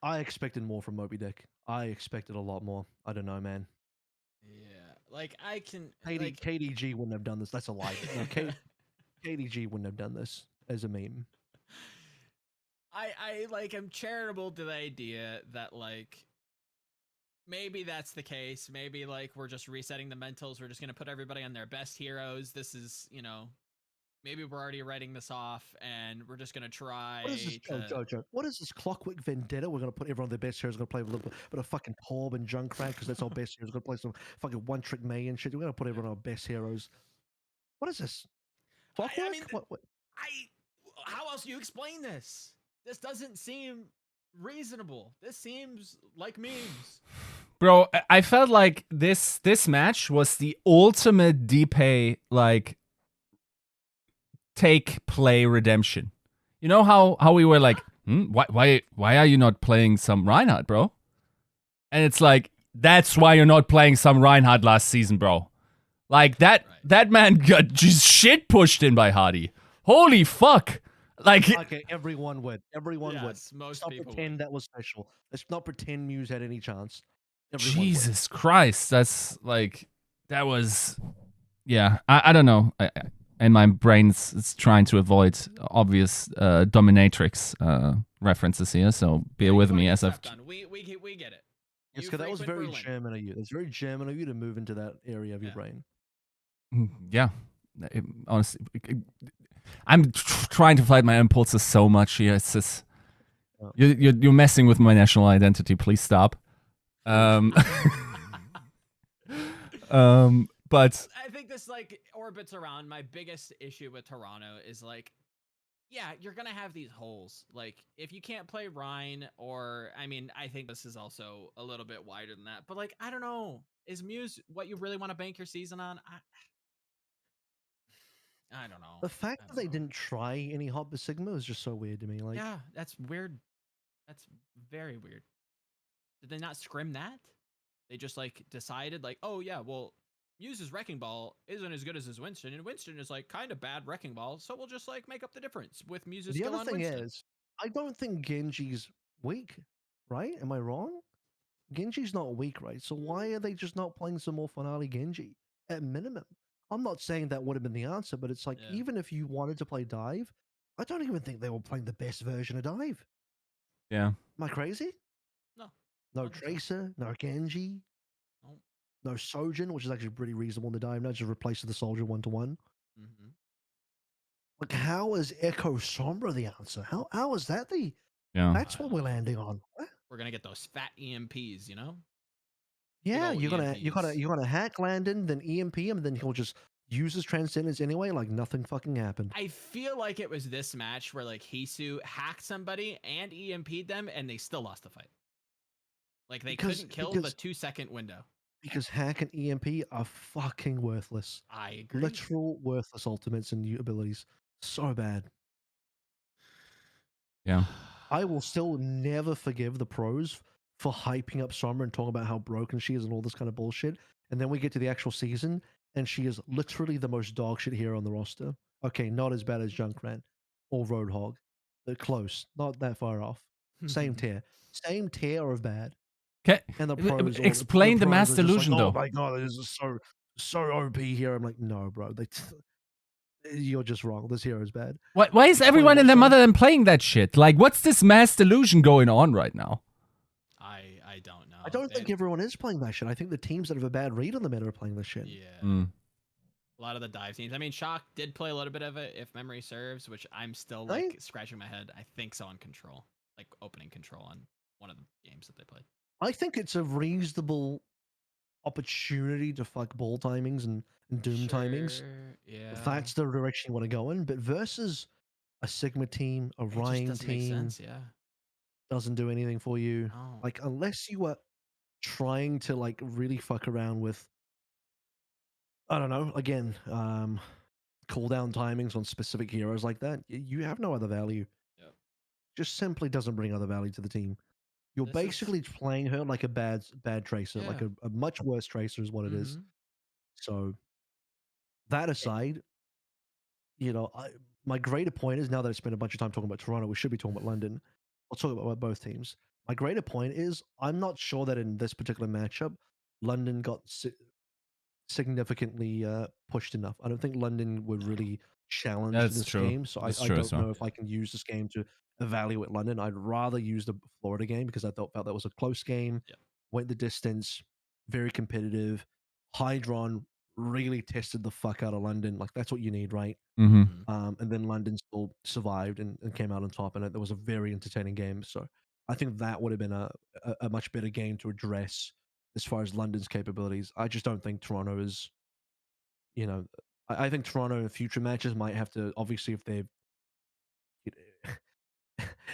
Speaker 1: I expected more from Moby Dick. I expected a lot more. I don't know, man.
Speaker 3: Yeah, like I can.
Speaker 1: KDG wouldn't have done this. That's a lie. No, KDG wouldn't have done this as a meme.
Speaker 3: I like am charitable to the idea that like maybe that's the case. Maybe like we're just resetting the mentals. We're just gonna put everybody on their best heroes. This is, you know, maybe we're already writing this off and we're just gonna try.
Speaker 1: What is this, Joe? What is this Clockwork Vendetta? We're gonna put everyone on their best heroes. We're gonna play a little bit of fucking Torb and Junkrat because that's our best heroes. We're gonna play some fucking one trick May and shit. We're gonna put everyone on our best heroes. What is this? Clockwork?
Speaker 3: How else do you explain this? This doesn't seem reasonable. This seems like memes.
Speaker 2: Bro, I felt like this match was the ultimate DP like take play redemption. You know how we were like, why are you not playing some Reinhardt, bro? And it's like, that's why you're not playing some Reinhardt last season, bro. Like that man got just shit pushed in by Hardy. Holy fuck. Like,
Speaker 1: okay, everyone would. Everyone would.
Speaker 3: Most
Speaker 1: Let's not
Speaker 3: people
Speaker 1: pretend
Speaker 3: would.
Speaker 1: that was special. Let's not pretend Muse had any chance.
Speaker 2: Everyone Jesus would. Christ, that's like, that was, yeah. I don't know. And my brain's trying to avoid obvious dominatrix references here, so bear with me as I've.
Speaker 3: We get it.
Speaker 1: Yes, because that was very German of you. It's very German of you to move into that area of your brain.
Speaker 2: Yeah, honestly, I'm trying to fight my impulses so much here. It's just you're messing with my national identity. Please stop. But
Speaker 3: I think this like orbits around my biggest issue with Toronto is like, yeah, you're gonna have these holes. Like if you can't play Rhine, or I mean, I think this is also a little bit wider than that. But like, I don't know, is Muse what you really want to bank your season on? I don't know.
Speaker 1: The fact that they didn't try any Hot Sigma is just so weird to me. Like,
Speaker 3: yeah, that's weird. That's very weird. Did they not scrim that? They just like decided like, oh yeah, well, Muse's Wrecking Ball isn't as good as his Winston, and Winston is like kind of bad Wrecking Ball, so we'll just like make up the difference with Muse's skill on Winston. The other thing
Speaker 1: is, I don't think Genji's weak, right? Am I wrong? Genji's not weak, right? So why are they just not playing some more Finale Genji at minimum? I'm not saying that would have been the answer, but it's like, even if you wanted to play Dive, I don't even think they were playing the best version of Dive.
Speaker 2: Yeah.
Speaker 1: Am I crazy?
Speaker 3: No.
Speaker 1: No Tracer, no Genji, no Sojourn, which is actually pretty reasonable in the Dive. Not just replacing the Soldier 1-to-1.
Speaker 3: Mm-hmm.
Speaker 1: Like, how is Echo Sombra the answer? How is that the?
Speaker 2: Yeah.
Speaker 1: That's what we're landing on. What?
Speaker 3: We're gonna get those fat EMPs, you know?
Speaker 1: Yeah, you're gonna hack Landon, then EMP him, and then he'll just use his transcendence anyway, like nothing fucking happened.
Speaker 3: I feel like it was this match where like Hisu hacked somebody and EMP'd them, and they still lost the fight. Like they couldn't kill the 2-second window.
Speaker 1: Because hack and EMP are fucking worthless.
Speaker 3: I agree.
Speaker 1: Literal worthless ultimates and new abilities. So bad.
Speaker 2: Yeah.
Speaker 1: I will still never forgive the pros for hyping up Summer and talking about how broken she is and all this kind of bullshit. And then we get to the actual season, and she is literally the most dog shit hero on the roster. Okay, not as bad as Junkrat or Roadhog. They're close. Not that far off. Same tier. Same tier of bad.
Speaker 2: Okay.
Speaker 1: And the pros
Speaker 2: explain the mass delusion
Speaker 1: like,
Speaker 2: though.
Speaker 1: Oh my god, this is so OP here. I'm like, no, bro. You're just wrong. This hero is bad.
Speaker 2: Why is everyone and their mother then playing that shit? Like, what's this mass delusion going on right now?
Speaker 3: I don't know.
Speaker 1: I don't think everyone is playing that shit. I think the teams that have a bad read on the meta are playing this shit.
Speaker 3: Yeah. A lot of the dive teams. I mean, Shock did play a little bit of it, if memory serves, which I'm still like scratching my head. I think so on Control, like opening Control on one of the games that they played.
Speaker 1: I think it's a reasonable opportunity to fuck ball timings and Doom timings.
Speaker 3: Yeah.
Speaker 1: If that's the direction you want to go in. But versus a Sigma team, a Ryan team, doesn't do anything for you.
Speaker 3: Oh.
Speaker 1: Like, unless you were trying to like really fuck around with, I don't know, again, cooldown timings on specific heroes like that, you have no other value.
Speaker 3: Yep.
Speaker 1: Just simply doesn't bring other value to the team. You're basically playing her like a bad Tracer, like a much worse Tracer is what it is. So that aside, you know, my greater point is, now that I spent a bunch of time talking about Toronto, we should be talking about London. I'll talk about both teams. My greater point is, I'm not sure that in this particular matchup, London got significantly pushed enough. I don't think London would really challenge this game, so I don't know if I can use this game to evaluate London. I'd rather use the Florida game because I felt that was a close game, went the distance, very competitive. Hydron really tested the fuck out of London. Like, that's what you need, right? And then London still survived and came out on top, and it was a very entertaining game. So I think that would have been a much better game to address as far as London's capabilities. I just don't think Toronto is, you know, I think Toronto in future matches might have to, obviously, if they've,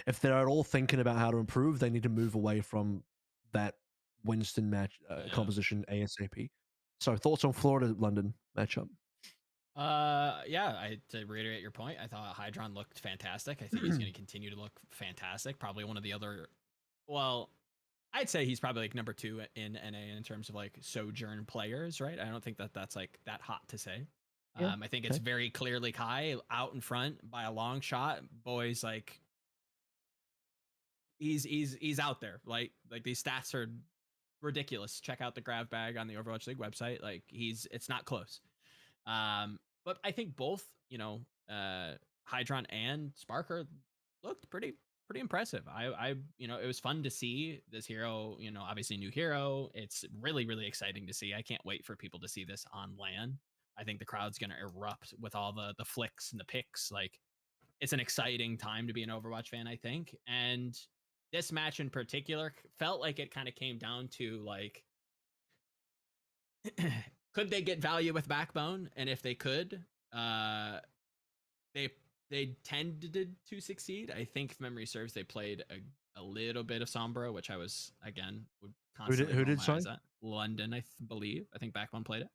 Speaker 1: if they're at all thinking about how to improve, they need to move away from that Winston match composition ASAP. So thoughts on Florida London matchup?
Speaker 3: To reiterate your point, I thought Hydron looked fantastic. I think he's going to continue to look fantastic. Probably one of the other, well, I'd say he's probably like number 2 in NA in terms of like Sojourn players, right? I don't think that that's like that hot to say.
Speaker 1: Yeah,
Speaker 3: I think it's very clearly Kai out in front by a long shot. Boys, like he's out there. Like these stats are ridiculous. Check out the grab bag on the Overwatch League website. Like it's not close. But I think both, Hydron and Sparker looked pretty impressive. It was fun to see this hero, obviously new hero. It's really, really exciting to see. I can't wait for people to see this on LAN. I think the crowd's going to erupt with all the flicks and the picks. Like, it's an exciting time to be an Overwatch fan, I think. And this match in particular felt like it kind of came down to like, could they get value with Backbone? And if they could, they tended to succeed. I think if memory serves, they played a little bit of Sombra, which I was would constantly
Speaker 1: who did
Speaker 3: roll my eyes
Speaker 1: sign?
Speaker 3: at. London, I believe. I think Backbone played it.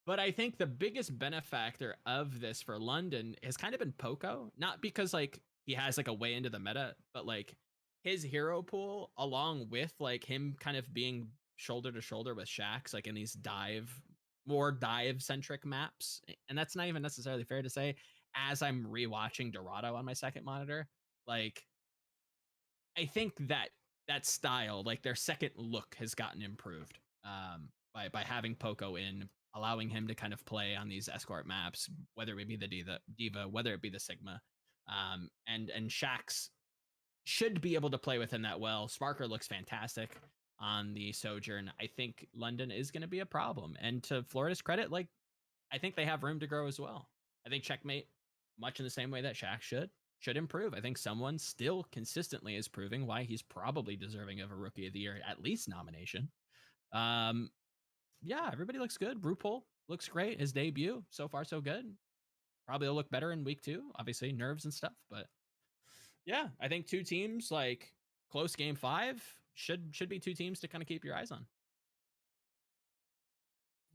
Speaker 3: But I think the biggest benefactor of this for London has kind of been Poco, not because like he has like a way into the meta, but like his hero pool, along with like him kind of being shoulder to shoulder with Shax, like in these more dive centric maps. And that's not even necessarily fair to say as I'm rewatching Dorado on my second monitor. Like, I think that style, like their second look has gotten improved by having Poco in, allowing him to kind of play on these escort maps, whether it be the Diva, whether it be the Sigma. And Shax should be able to play within that well. Sparker looks fantastic on the Sojourn. I think London is going to be a problem. And to Florida's credit, like, I think they have room to grow as well. I think Checkmate, much in the same way that Shax should improve. I think someone still consistently is proving why he's probably deserving of a Rookie of the Year, at least nomination. Everybody looks good. RuPaul looks great. His debut, so far so good. Probably will look better in week 2. Obviously, nerves and stuff, but yeah, I think 2 teams, like close game 5, should be 2 teams to kind of keep your eyes on.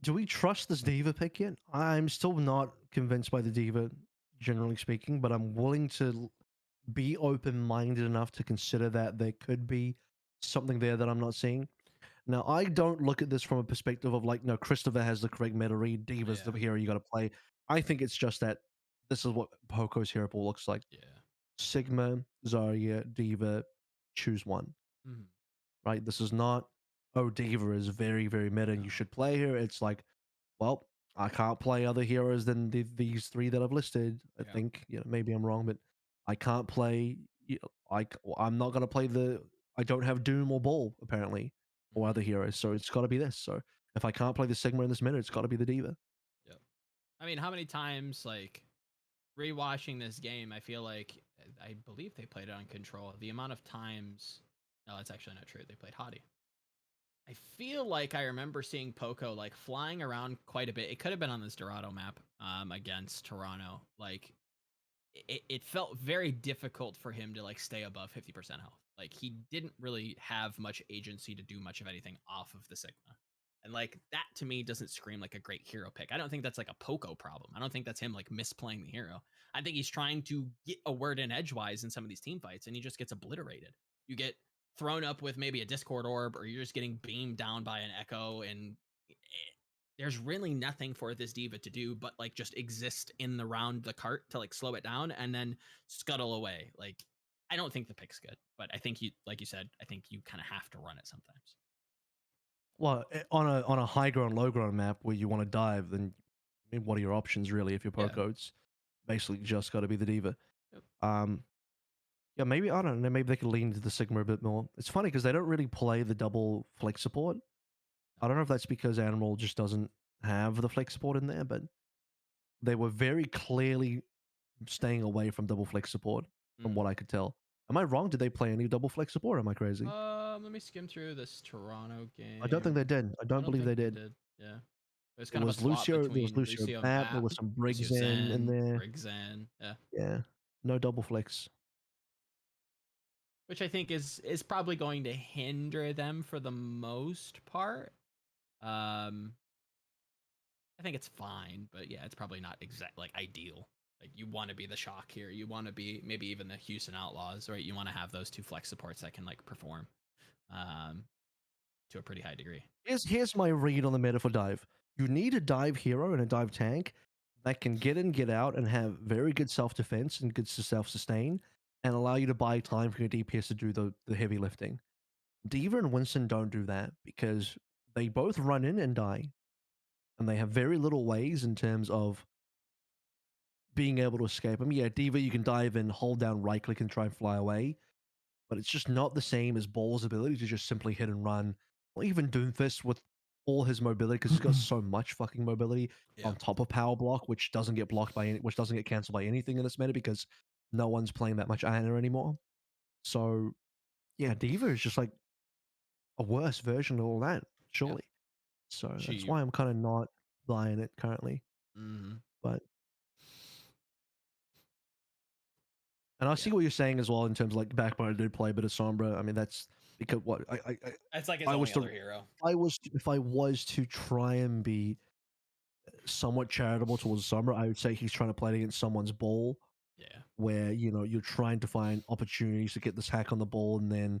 Speaker 1: Do we trust this Diva pick yet? I'm still not convinced by the Diva, generally speaking, but I'm willing to be open-minded enough to consider that there could be something there that I'm not seeing. Now, I don't look at this from a perspective of like, no, Christopher has the correct meta read, Diva's the hero you got to play. I think it's just that this is what Poco's hero pool looks like.
Speaker 3: Yeah.
Speaker 1: Sigma, Zarya, Diva, choose one.
Speaker 3: Mm-hmm.
Speaker 1: Right? This is not, oh, Diva is very, very meta and you should play her. It's like, well, I can't play other heroes than these 3 that I've listed. I think, maybe I'm wrong, but I can't play, I'm not going to play I don't have Doom or Ball, apparently, or other heroes. So it's got to be this. So if I can't play the Sigma in this minute, it's got to be the Diva.
Speaker 3: Yep. I mean, how many times, like, rewatching this game, I feel like, I believe they played it on Control. The amount of times, no, that's actually not true. They played Hottie. I feel like I remember seeing Poco like flying around quite a bit. It could have been on this Dorado map against Toronto. Like, it felt very difficult for him to like stay above 50% health. Like, he didn't really have much agency to do much of anything off of the Sigma. And like, that to me doesn't scream like a great hero pick. I don't think that's like a Poco problem. I don't think that's him like misplaying the hero. I think he's trying to get a word in edgewise in some of these team fights and he just gets obliterated. You get thrown up with maybe a Discord orb or you're just getting beamed down by an Echo and there's really nothing for this Diva to do but like just exist in the round the cart to like slow it down and then scuttle away. Like, I don't think the pick's good, but I think like you said, I think you kind of have to run it sometimes.
Speaker 1: Well, on a high ground, low ground map where you want to dive, then I mean, what are your options really? If you're Poco, it's basically just got to be the Diva. Yep. Yeah, maybe I don't know. Maybe they could lean into the Sigma a bit more. It's funny because they don't really play the double flex support. I don't know if that's because Animal just doesn't have the flex support in there, but they were very clearly staying away from double flex support, from what I could tell. Am I wrong? Did they play any double flex support? Or am I crazy?
Speaker 3: Let me skim through this Toronto game.
Speaker 1: I don't think they did. I don't believe they did.
Speaker 3: Yeah. It was
Speaker 1: kind of a swap
Speaker 3: Lucio,
Speaker 1: between Lucio
Speaker 3: and
Speaker 1: Bat. There was some Briggs in there.
Speaker 3: Briggs in. Yeah.
Speaker 1: Yeah. No double flex.
Speaker 3: Which I think is probably going to hinder them for the most part. I think it's fine, but yeah, it's probably not like ideal. Like you want to be the shock here. You want to be maybe even the Houston Outlaws, right? You want to have those two flex supports that can like perform to a pretty high degree.
Speaker 1: Here's my read on the meta for dive. You need a dive hero and a dive tank that can get in, get out, and have very good self-defense and good self-sustain, and allow you to buy time for your DPS to do the heavy lifting. D.Va and Winston don't do that because they both run in and die, and they have very little ways in terms of being able to escape them. Yeah, D.Va, you can dive in, hold down right click, and try and fly away, but it's just not the same as Ball's ability to just simply hit and run. Or even Doomfist with all his mobility, because he's got so much fucking mobility on top of Power Block, which doesn't get blocked by which doesn't get cancelled by anything in this meta because no one's playing that much Ana anymore. So yeah, D.Va is just like a worse version of all that, surely. So that's why I'm kind of not buying it currently. But and I see what you're saying as well in terms of like Backbone did play a bit of Sombra. I mean, that's because what
Speaker 3: it's like his only other hero.
Speaker 1: If I was to try and be somewhat charitable towards Sombra, I would say he's trying to play it against someone's ball.
Speaker 3: Yeah.
Speaker 1: Where you're trying to find opportunities to get this hack on the ball and then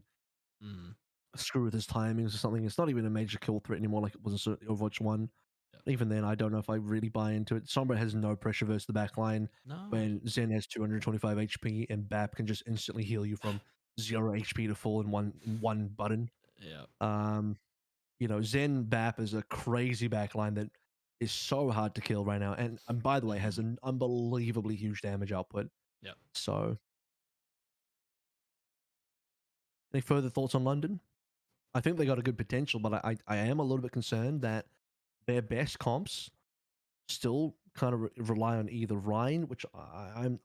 Speaker 1: screw with his timings or something. It's not even a major kill threat anymore like it was in Overwatch 1. Even then, I don't know if I really buy into it. Sombra has no pressure versus the backline. When Zen has 225 HP and BAP can just instantly heal you from 0 HP to full in one button. Zen BAP is a crazy backline that is so hard to kill right now. And by the way, has an unbelievably huge damage output. So, any further thoughts on London? I think they got a good potential, but I am a little bit concerned that their best comps still kind of rely on either Ryan, which I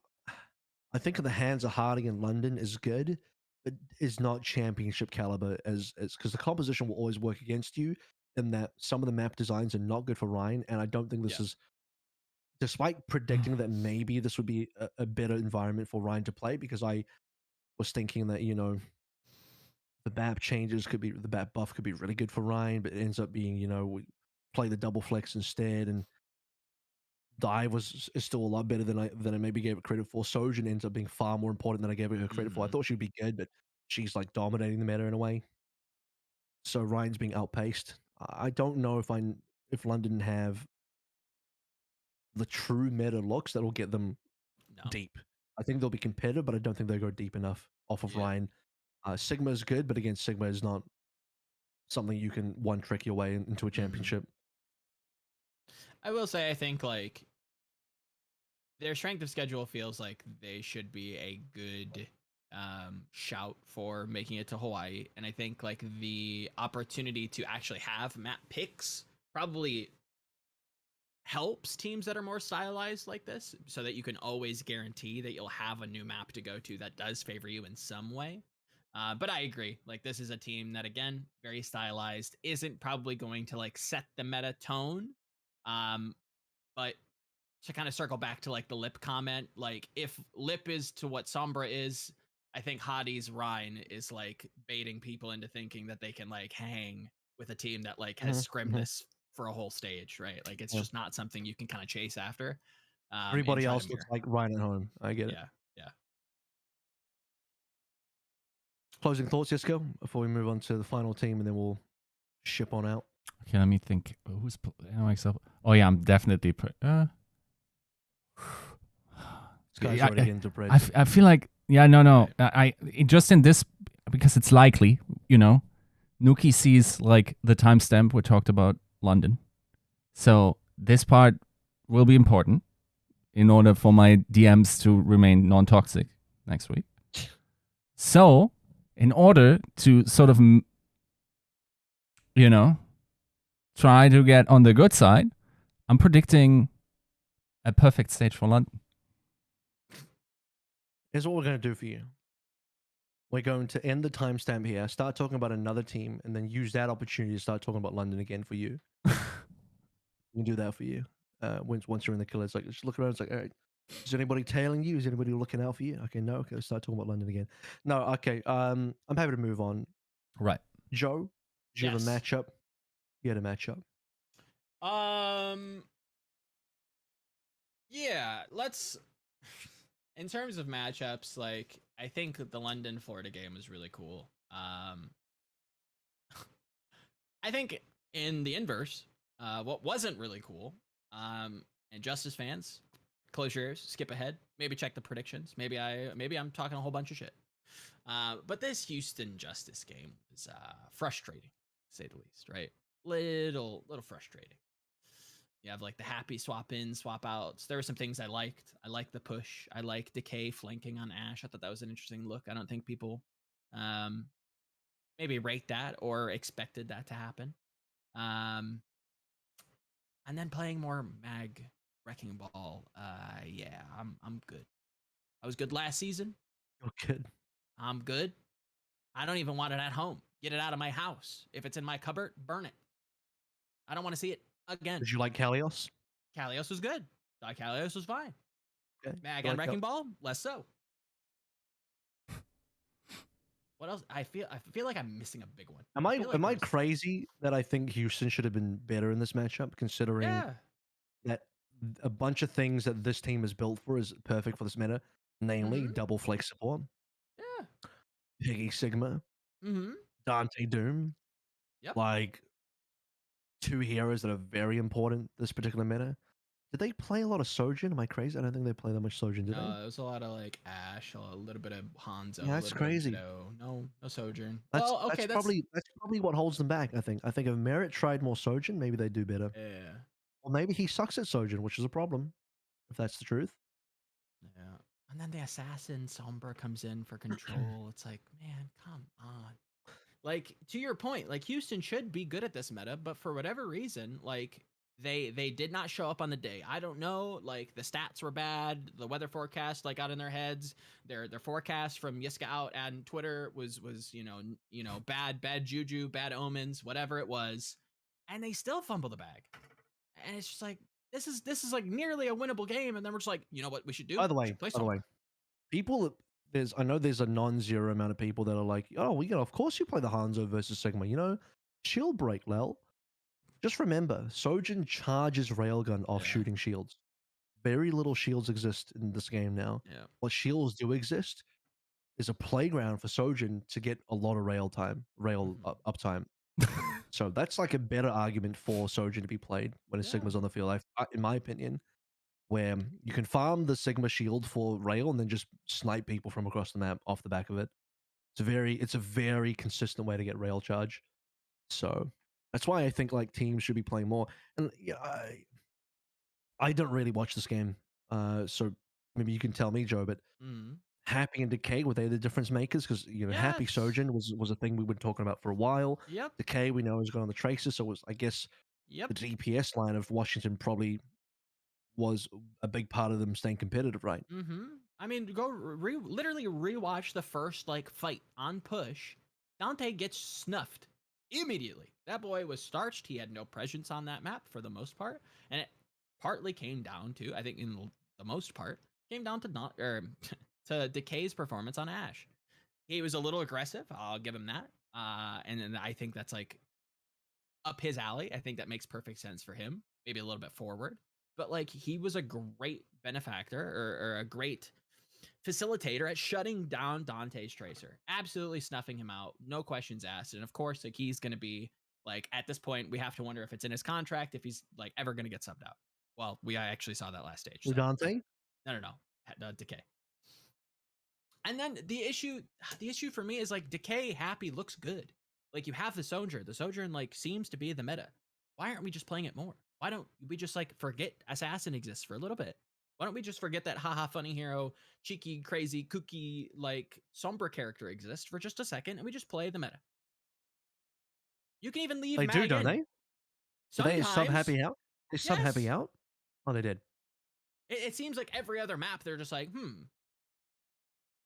Speaker 1: think in the hands of Harding in London is good, but is not championship caliber as because the composition will always work against you, and that some of the map designs are not good for Ryan, and I don't think this is. Despite predicting that maybe this would be a better environment for Ryan to play, because I was thinking that the BAP changes could be the BAP buff could be really good for Ryan, but it ends up being we play the double flex instead, and Dive is still a lot better than I maybe gave it credit for. Sojourn ends up being far more important than I gave her credit for. I thought she'd be good, but she's like dominating the meta in a way. So Ryan's being outpaced. I don't know if London have the true meta looks that will get them deep. I think they'll be competitive, but I don't think they'll go deep enough off of Ryan. Sigma is good, but again, Sigma is not something you can one trick your way into a championship.
Speaker 3: I will say, I think like their strength of schedule feels like they should be a good shout for making it to Hawaii. And I think like the opportunity to actually have map picks probably helps teams that are more stylized like this, so that you can always guarantee that you'll have a new map to go to that does favor you in some way. But I agree, like this is a team that, again, very stylized, isn't probably going to like set the meta tone. But to kind of circle back to like the Lip comment, like if Lip is to what Sombra is, I think Hadi's Rhine is like baiting people into thinking that they can like hang with a team that like has scrimmed this for a whole stage, right? Like it's just not something you can kind of chase after.
Speaker 1: Everybody else looks like Ryan at home. I get it.
Speaker 3: Yeah.
Speaker 1: Closing thoughts, Yiska, before we move on to the final team, and then we'll ship on out.
Speaker 2: Okay, let me think. Who's NYXL? Oh yeah, I'm definitely. I feel like no. I just in this, because it's likely, Nuki sees like the timestamp we talked about London, so this part will be important in order for my DMs to remain non-toxic next week. So, in order to sort of, try to get on the good side, I'm predicting a perfect stage for London.
Speaker 1: Here's what we're going to do for you. We're going to end the timestamp here, start talking about another team, and then use that opportunity to start talking about London again for you. We can do that for you. Once you're in the killer, it's like, just look around, it's like, all right, Is anybody tailing you? Is anybody looking out for you? Okay, no. Okay, let's start talking about London again. No, okay. I'm happy to move on.
Speaker 2: Right.
Speaker 1: Joe, do you have a
Speaker 3: Yes.
Speaker 1: matchup? You had a matchup.
Speaker 3: Yeah, let's in terms of matchups, like I think the London Florida game was really cool. I think in the inverse, what wasn't really cool, and Justice fans, close your ears, skip ahead, maybe check the predictions. Maybe I'm talking a whole bunch of shit. But this Houston Justice game is frustrating, to say the least, right? Little frustrating. You have like the happy swap in, swap outs. There were some things I liked. I liked the push. I like Decay flanking on Ashe. I thought that was an interesting look. I don't think people um, maybe rate that or expected that to happen. Um, and then playing more Mag Wrecking Ball. Yeah, I'm good. I was good last season.
Speaker 1: You're good.
Speaker 3: I'm good. I don't even want it at home. Get it out of my house. If it's in my cupboard, burn it. I don't want to see it again.
Speaker 1: Did you like Kalios?
Speaker 3: Kalios was good. Thought Kalios was fine.
Speaker 1: Okay.
Speaker 3: Mag
Speaker 1: You
Speaker 3: and
Speaker 1: like
Speaker 3: Wrecking Ball, less so. What else? I feel like I'm missing a big one.
Speaker 1: Am I crazy that I think Houston should have been better in this matchup, considering that a bunch of things that this team is built for is perfect for this meta, namely double flake support,
Speaker 3: Yeah.
Speaker 1: Piggy Sigma,
Speaker 3: Mm-hmm.
Speaker 1: Dante Doom,
Speaker 3: Yep.
Speaker 1: like two heroes that are very important this particular meta. Did they play a lot of Sojourn? Am I crazy? I don't think they play that much Sojourn, did they?
Speaker 3: No, it was a lot of like Ashe, a little bit of Hanzo.
Speaker 1: Yeah, that's crazy.
Speaker 3: No Sojourn.
Speaker 1: That's
Speaker 3: Well, okay,
Speaker 1: that's probably what holds them back. I think if Merit tried more Sojourn, maybe they'd do better.
Speaker 3: yeah.
Speaker 1: Or maybe he sucks at Sojourn, which is a problem, if that's the truth.
Speaker 3: Yeah. And then the assassin Sombra comes in for control. It's like, man, come on. Like, to your point, like Houston should be good at this meta, but for whatever reason, like they did not show up on the day. I don't know, like the stats were bad, the weather forecast like got in their heads. Their forecast from Yiska out and Twitter was bad juju, bad omens, whatever it was. And they still fumble the bag. And it's just like this is like nearly a winnable game, and then we're just like, you know what we should do?
Speaker 1: By the way, people, I know there's a non-zero amount of people that are like, oh, of course you play the Hanzo versus Sigma. Shield break, Lel. Just remember, Sojourn charges Railgun off shooting shields. Very little shields exist in this game now.
Speaker 3: Yeah.
Speaker 1: What shields do exist is a playground for Sojourn to get a lot of rail uptime. So that's like a better argument for Sojourn to be played when a Sigma's on the field, in my opinion, where you can farm the Sigma shield for rail and then just snipe people from across the map off the back of it. It's a very consistent way to get rail charge. So that's why I think like teams should be playing more. And yeah, I don't really watch this game, so maybe you can tell me, Joe. But Happy and Decay, were they the difference makers? Because Happy Sojourn was a thing we've been talking about for a while.
Speaker 3: Yep.
Speaker 1: Decay we know is going on the Tracer, so I guess the DPS line of Washington probably was a big part of them staying competitive, right?
Speaker 3: I mean, go literally rewatch the first like fight on push. Dante gets snuffed immediately. That boy was starched. He had no presence on that map for the most part, and it partly came down to, I think, in the most part, came down to to Decay's performance on Ashe. He was a little aggressive. I'll give him that. And then I think that's like up his alley. I think that makes perfect sense for him. Maybe a little bit forward, but like he was a great benefactor or a great facilitator at shutting down Dante's Tracer, absolutely snuffing him out, no questions asked. And of course, like he's going to be like, at this point, we have to wonder if it's in his contract, if he's like ever going to get subbed out. Well, we actually saw that last stage.
Speaker 1: So. Dante?
Speaker 3: No. Decay. And then the issue for me is like Decay Happy looks good. Like you have the Sojourn. The Sojourn like seems to be the meta. Why aren't we just playing it more? Why don't we just like forget Assassin exists for a little bit? Why don't we just forget that haha funny hero, cheeky, crazy, kooky, like Sombra character exists for just a second and we just play the meta? You can even leave
Speaker 1: They don't they? Do they sub Happy out? They sub Happy out? Oh, they did.
Speaker 3: It seems like every other map they're just like,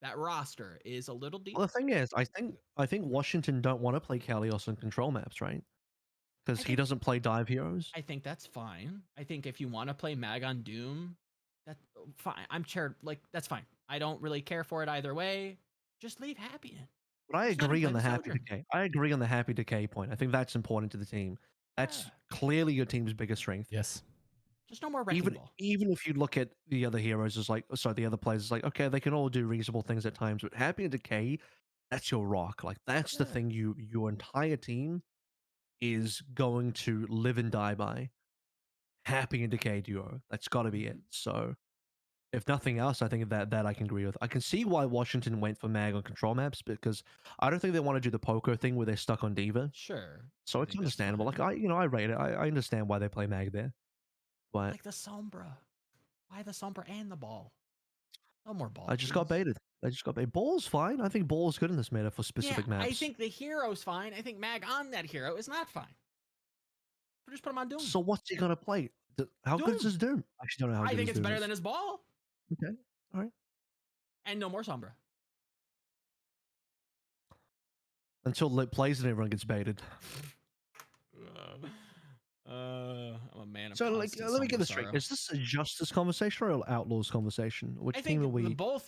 Speaker 3: that roster is a little deep.
Speaker 1: Well, the thing is, I think Washington don't want to play Kalios on control maps, right? Because he doesn't play dive heroes.
Speaker 3: I think that's fine. I think if you want to play Mag on Doom, That fine. I'm chair like that's fine. I don't really care for it either way. Just leave Happy in.
Speaker 1: But I agree on the Happy Decay. I agree on the Happy Decay point. I think that's important to the team. That's clearly your team's biggest strength.
Speaker 2: Yes.
Speaker 3: Just no more wrecking ball.
Speaker 1: Even if you look at the other heroes as like, sorry, the other players, it's like, okay, they can all do reasonable things at times, but Happy and Decay, that's your rock. Like that's the thing your entire team is going to live and die by. Happy and Decay duo. That's got to be it. So, if nothing else, I think that I can agree with. I can see why Washington went for Mag on control maps because I don't think they want to do the poker thing where they're stuck on Diva.
Speaker 3: Sure.
Speaker 1: So it's understandable. Like I rate it. I understand why they play Mag there. But
Speaker 3: like the Sombra. Why the Sombra and the ball? No more ball.
Speaker 1: I just got baited. Ball's fine. I think Ball's good in this meta for specific maps.
Speaker 3: I think the hero's fine. I think Mag on that hero is not fine. But just put him on Doom.
Speaker 1: So what's he gonna play? How good is his Doom? I actually don't know how good
Speaker 3: I think
Speaker 1: his
Speaker 3: it's
Speaker 1: Doom
Speaker 3: better
Speaker 1: is.
Speaker 3: than his ball.
Speaker 1: Okay. All right.
Speaker 3: And no more Sombra.
Speaker 1: Until Lit plays and everyone gets baited.
Speaker 3: I'm a man of
Speaker 1: So, like, let me get this straight. Is this a Justice conversation or an Outlaws conversation? Which team are we?
Speaker 3: Both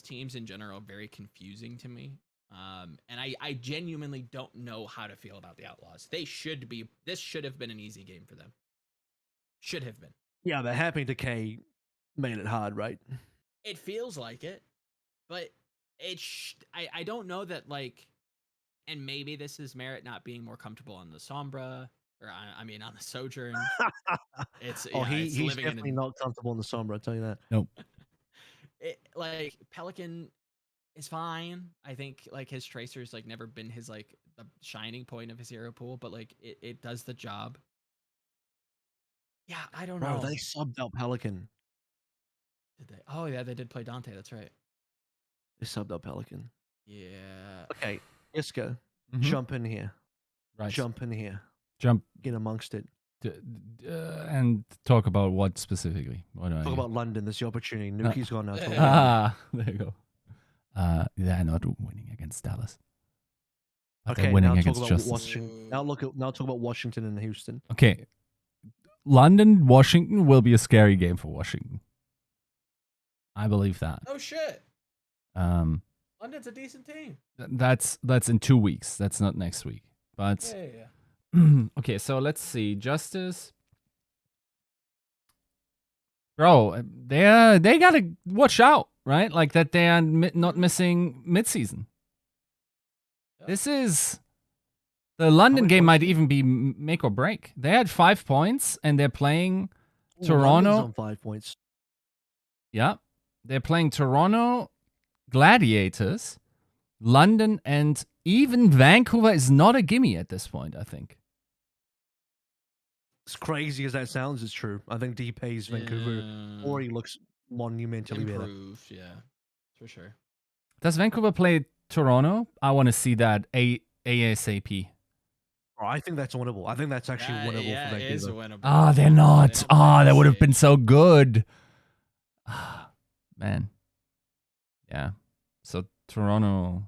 Speaker 3: teams in general are very confusing to me. And I genuinely don't know how to feel about the Outlaws. This should have been an easy game for them. Should have been.
Speaker 1: Yeah, the Happy Decay made it hard, right?
Speaker 3: It feels like it, but I don't know that, like, and maybe this is Merit not being more comfortable on the Sombra, or I mean on the Sojourn. He's
Speaker 1: definitely not comfortable on the Sombra, I'll tell you that.
Speaker 2: Nope.
Speaker 3: Like Pelican is fine. I think like his Tracer's like never been his like the shining point of his hero pool, but like it does the job. Yeah, I don't know.
Speaker 1: Bro, they subbed out Pelican.
Speaker 3: Did they? Oh yeah, they did play Dante. That's right.
Speaker 1: They subbed out Pelican.
Speaker 3: Yeah.
Speaker 1: Okay, Yiska, jump in here.
Speaker 2: Right.
Speaker 1: Jump in here.
Speaker 2: Jump.
Speaker 1: Get amongst it.
Speaker 2: And talk about what specifically?
Speaker 1: Talk about London. This is the opportunity. Nuki's gone now.
Speaker 2: There you go. They're not winning against Dallas. But
Speaker 1: okay,
Speaker 2: they're winning
Speaker 1: now
Speaker 2: against
Speaker 1: talk about
Speaker 2: Justice.
Speaker 1: Washington. Now talk about Washington and Houston.
Speaker 2: Okay. London, Washington will be a scary game for Washington. I believe that.
Speaker 3: Oh shit. London's a decent team.
Speaker 2: That's in 2 weeks. That's not next week. But okay, so let's see. Justice. Bro, they gotta watch out, right? Like that they are not missing midseason. This is the London game might even be make or break. They had 5 points and they're playing Toronto.
Speaker 1: London's on 5 points.
Speaker 2: Yeah, they're playing Toronto, Gladiators, London, and even Vancouver is not a gimme at this point, I think.
Speaker 1: As crazy as that sounds, it's true. I think D-Pay's Vancouver already looks monumentally better.
Speaker 3: Yeah, for sure.
Speaker 2: Does Vancouver play Toronto? I want to see that ASAP.
Speaker 1: Oh, I think that's winnable. I think that's actually winnable for Vancouver.
Speaker 3: It is winnable.
Speaker 2: Oh, they're not. Oh, that would have been so good. Man. Yeah. So Toronto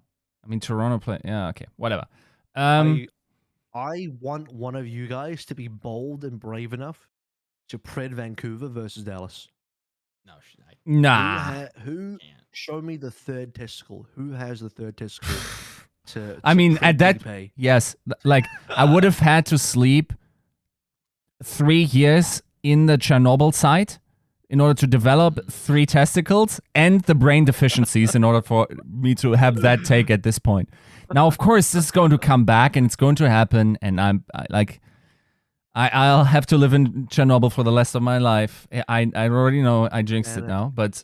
Speaker 2: play. Yeah, okay. Whatever.
Speaker 1: I want one of you guys to be bold and brave enough to pred Vancouver versus Dallas.
Speaker 3: No,
Speaker 2: nah.
Speaker 1: Who show me the third testicle? Who has the third testicle?
Speaker 2: I mean, at that, yes, like I would have had to sleep 3 years in the Chernobyl site in order to develop 3 testicles and the brain deficiencies in order for me to have that take at this point. Now, of course, this is going to come back and it's going to happen. And I'll have to live in Chernobyl for the rest of my life. I already know I jinxed it now, but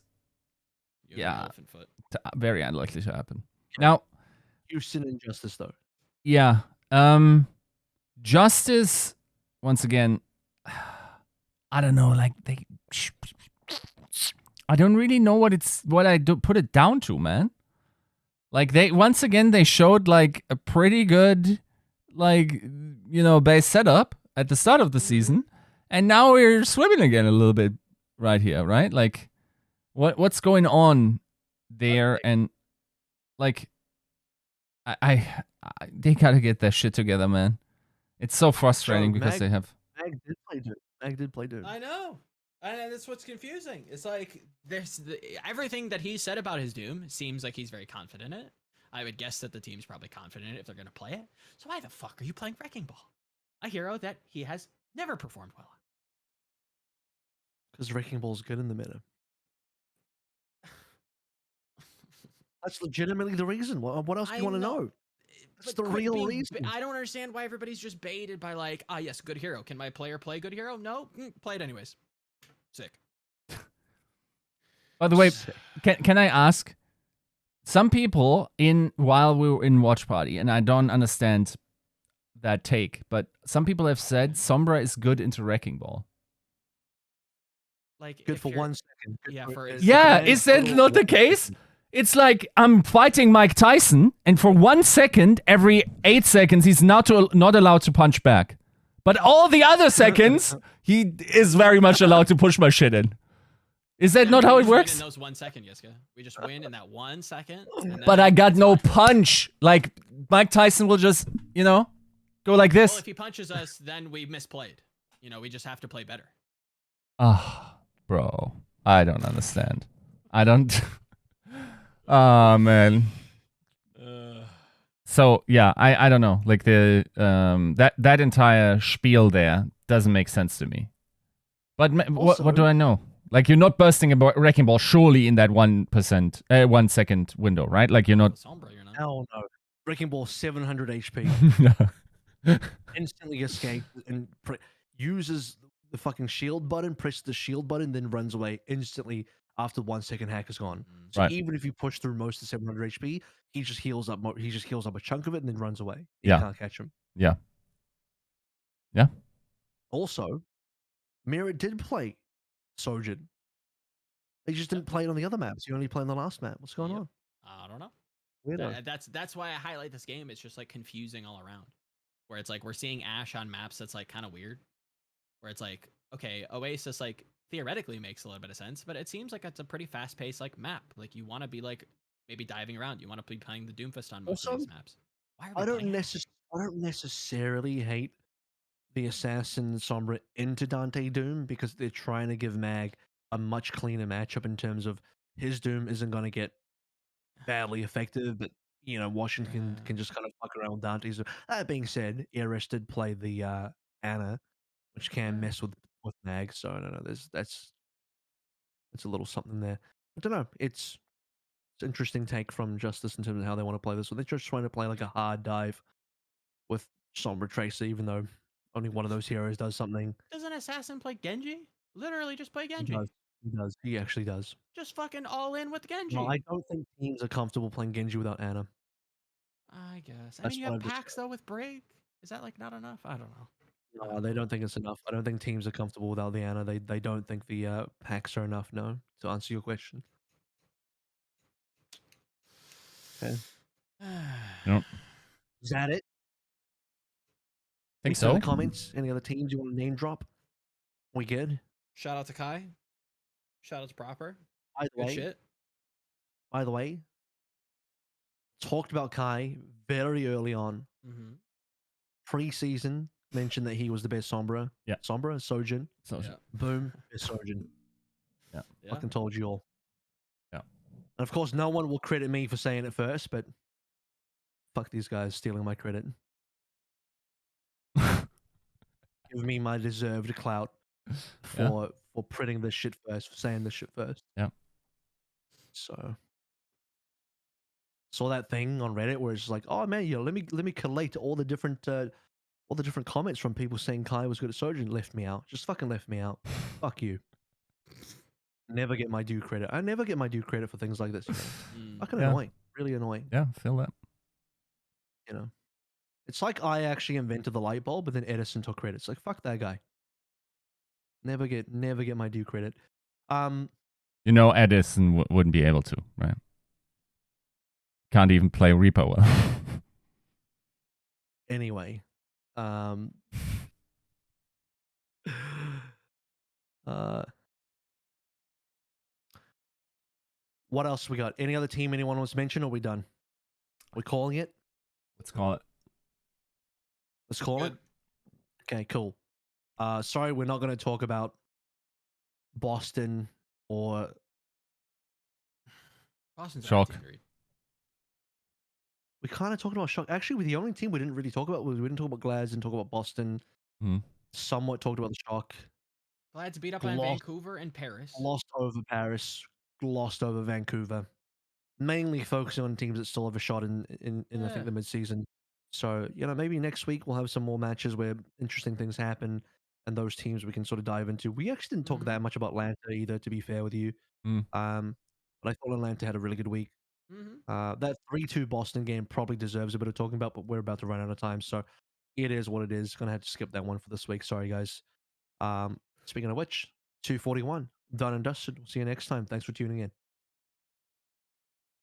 Speaker 2: yeah, very unlikely to happen. Now,
Speaker 1: Houston and Justice, though.
Speaker 2: Yeah. Justice, once again, I don't know, like I don't really know what I do put it down to, man. Like once again they showed like a pretty good base setup at the start of the season, and now we're swimming again a little bit right here, right? Like what's going on there? And like they gotta get their shit together, man. It's so frustrating because they have
Speaker 1: Mag did play Doom.
Speaker 3: I know. And that's what's confusing. It's like everything that he said about his Doom seems like he's very confident in it. I would guess that the team's probably confident in it if they're going to play it. So why the fuck are you playing Wrecking Ball? A hero that he has never performed well on.
Speaker 1: Because Wrecking Ball's good in the meta. That's legitimately the reason. What else do you want to know? That's the real reason.
Speaker 3: I don't understand why everybody's just baited by like, yes, good hero. Can my player play good hero? No, play it anyways. Sick.
Speaker 2: By the way, can I ask? Some people while we were in Watch Party, and I don't understand that take, but some people have said Sombra is good into Wrecking Ball.
Speaker 3: Like
Speaker 1: good for 1 second.
Speaker 2: Is that not the case? It's like I'm fighting Mike Tyson, and for 1 second, every 8 seconds, he's not allowed to punch back. But all the other seconds, he is very much allowed to push my shit in. Is that not how it works?
Speaker 3: In those 1 second, Yiska. We just win in that 1 second.
Speaker 2: But I got no punch. Like, Mike Tyson will just, go like this.
Speaker 3: Well, if he punches us, then we misplayed. We just have to play better.
Speaker 2: Bro. I don't understand. I don't... Oh, man. So, yeah, I don't know. Like, that entire spiel there doesn't make sense to me. But what do I know? Like, you're not bursting a Wrecking Ball surely in that 1 second window, right? Like, you're not...
Speaker 1: Hell no. Wrecking Ball 700 HP. Instantly escapes and uses the fucking shield button, presses the shield button, then runs away instantly after 1 second hack is gone. So even if you push through most of 700 HP, he just heals up a chunk of it and then runs away. You can't catch him.
Speaker 2: Yeah.
Speaker 1: Also, Mira did play Sojourn. He just didn't play it on the other maps. He only played on the last map. What's going on?
Speaker 3: I don't know.
Speaker 1: Weirdo.
Speaker 3: That's why I highlight this game. It's just like confusing all around. Where it's like we're seeing Ashe on maps that's like kind of weird. Where it's like, okay, Oasis like theoretically makes a little bit of sense, but it seems like it's a pretty fast-paced like map. Like you want to be like maybe diving around. You want to be playing the Doomfist on most of these maps. Why are we
Speaker 1: I don't necessarily hate the Assassin Sombra into Dante Doom because they're trying to give Mag a much cleaner matchup in terms of his Doom isn't going to get badly affected, but Washington can just kind of fuck around with Dante's. That being said, Eris did play the Ana, which can mess with Mag, so I don't know. That's a little something there. I don't know. It's an interesting take from Justice in terms of how they want to play this. So they're just trying to play like a hard dive with Sombra Tracer, even though only one of those heroes does something.
Speaker 3: Does an assassin play Genji? Literally just play Genji.
Speaker 1: He does. He actually does.
Speaker 3: Just fucking all in with Genji.
Speaker 1: No, I don't think teams are comfortable playing Genji without Ana.
Speaker 3: I guess. I mean, you have packs though with Break. Is that like not enough? I don't know.
Speaker 1: No, they don't think it's enough. I don't think teams are comfortable without the Ana. They don't think the packs are enough. No, to answer your question. Okay.
Speaker 2: Nope.
Speaker 1: Is that it?
Speaker 2: Think so.
Speaker 1: Comments? Any other teams you want to name drop? We good?
Speaker 3: Shout out to Kai. Shout out to Proper.
Speaker 1: By the way, talked about Kai very early on. Pre-season, mentioned that he was the best Sombra.
Speaker 2: Yeah.
Speaker 1: Sombra, Sojourn.
Speaker 2: Yeah.
Speaker 1: Boom, best Sojourn.
Speaker 2: Yeah.
Speaker 1: Fucking told you all.
Speaker 2: Yeah.
Speaker 1: And of course, no one will credit me for saying it first, but fuck these guys stealing my credit. Give me my deserved clout for printing this shit first, for saying this shit first.
Speaker 2: Yeah.
Speaker 1: So saw that thing on Reddit where it's like, oh man, let me collate all the different comments from people saying Kai was good at Sojourn. Left me out. Just fucking left me out. Fuck you. Never get my due credit. I never get my due credit for things like this. Fucking annoying. Really annoying.
Speaker 2: Yeah, feel that.
Speaker 1: It's like I actually invented the light bulb, but then Edison took credit. It's like, fuck that guy. Never get my due credit.
Speaker 2: Edison wouldn't be able to, right? Can't even play Reaper well.
Speaker 1: Anyway, what else we got? Any other team anyone wants to mention, or are we done? We calling it?
Speaker 2: Let's call it.
Speaker 1: Let's call it? Okay, cool. Sorry, we're not going to talk about Boston or
Speaker 3: Boston's an
Speaker 2: Shock.
Speaker 3: team, agreed.
Speaker 1: We kind of talked about Shock. Actually, the only team we didn't really talk about was we didn't talk about Glads, didn't talk about Boston. Somewhat talked about the Shock.
Speaker 3: Glads beat up on Vancouver and Paris.
Speaker 1: Lost over Paris. Lost over Vancouver. Mainly focusing on teams that still have a shot in I think the midseason. So, you know, maybe next week we'll have some more matches where interesting things happen and those teams we can sort of dive into. We actually didn't talk that much about Atlanta either, to be fair with you. But I thought Atlanta had a really good week. That 3-2 Boston game probably deserves a bit of talking about, but we're about to run out of time. So it is what it is. Gonna have to skip that one for this week. Sorry, guys. Speaking of which, 241, done and dusted. We'll see you next time. Thanks for tuning in.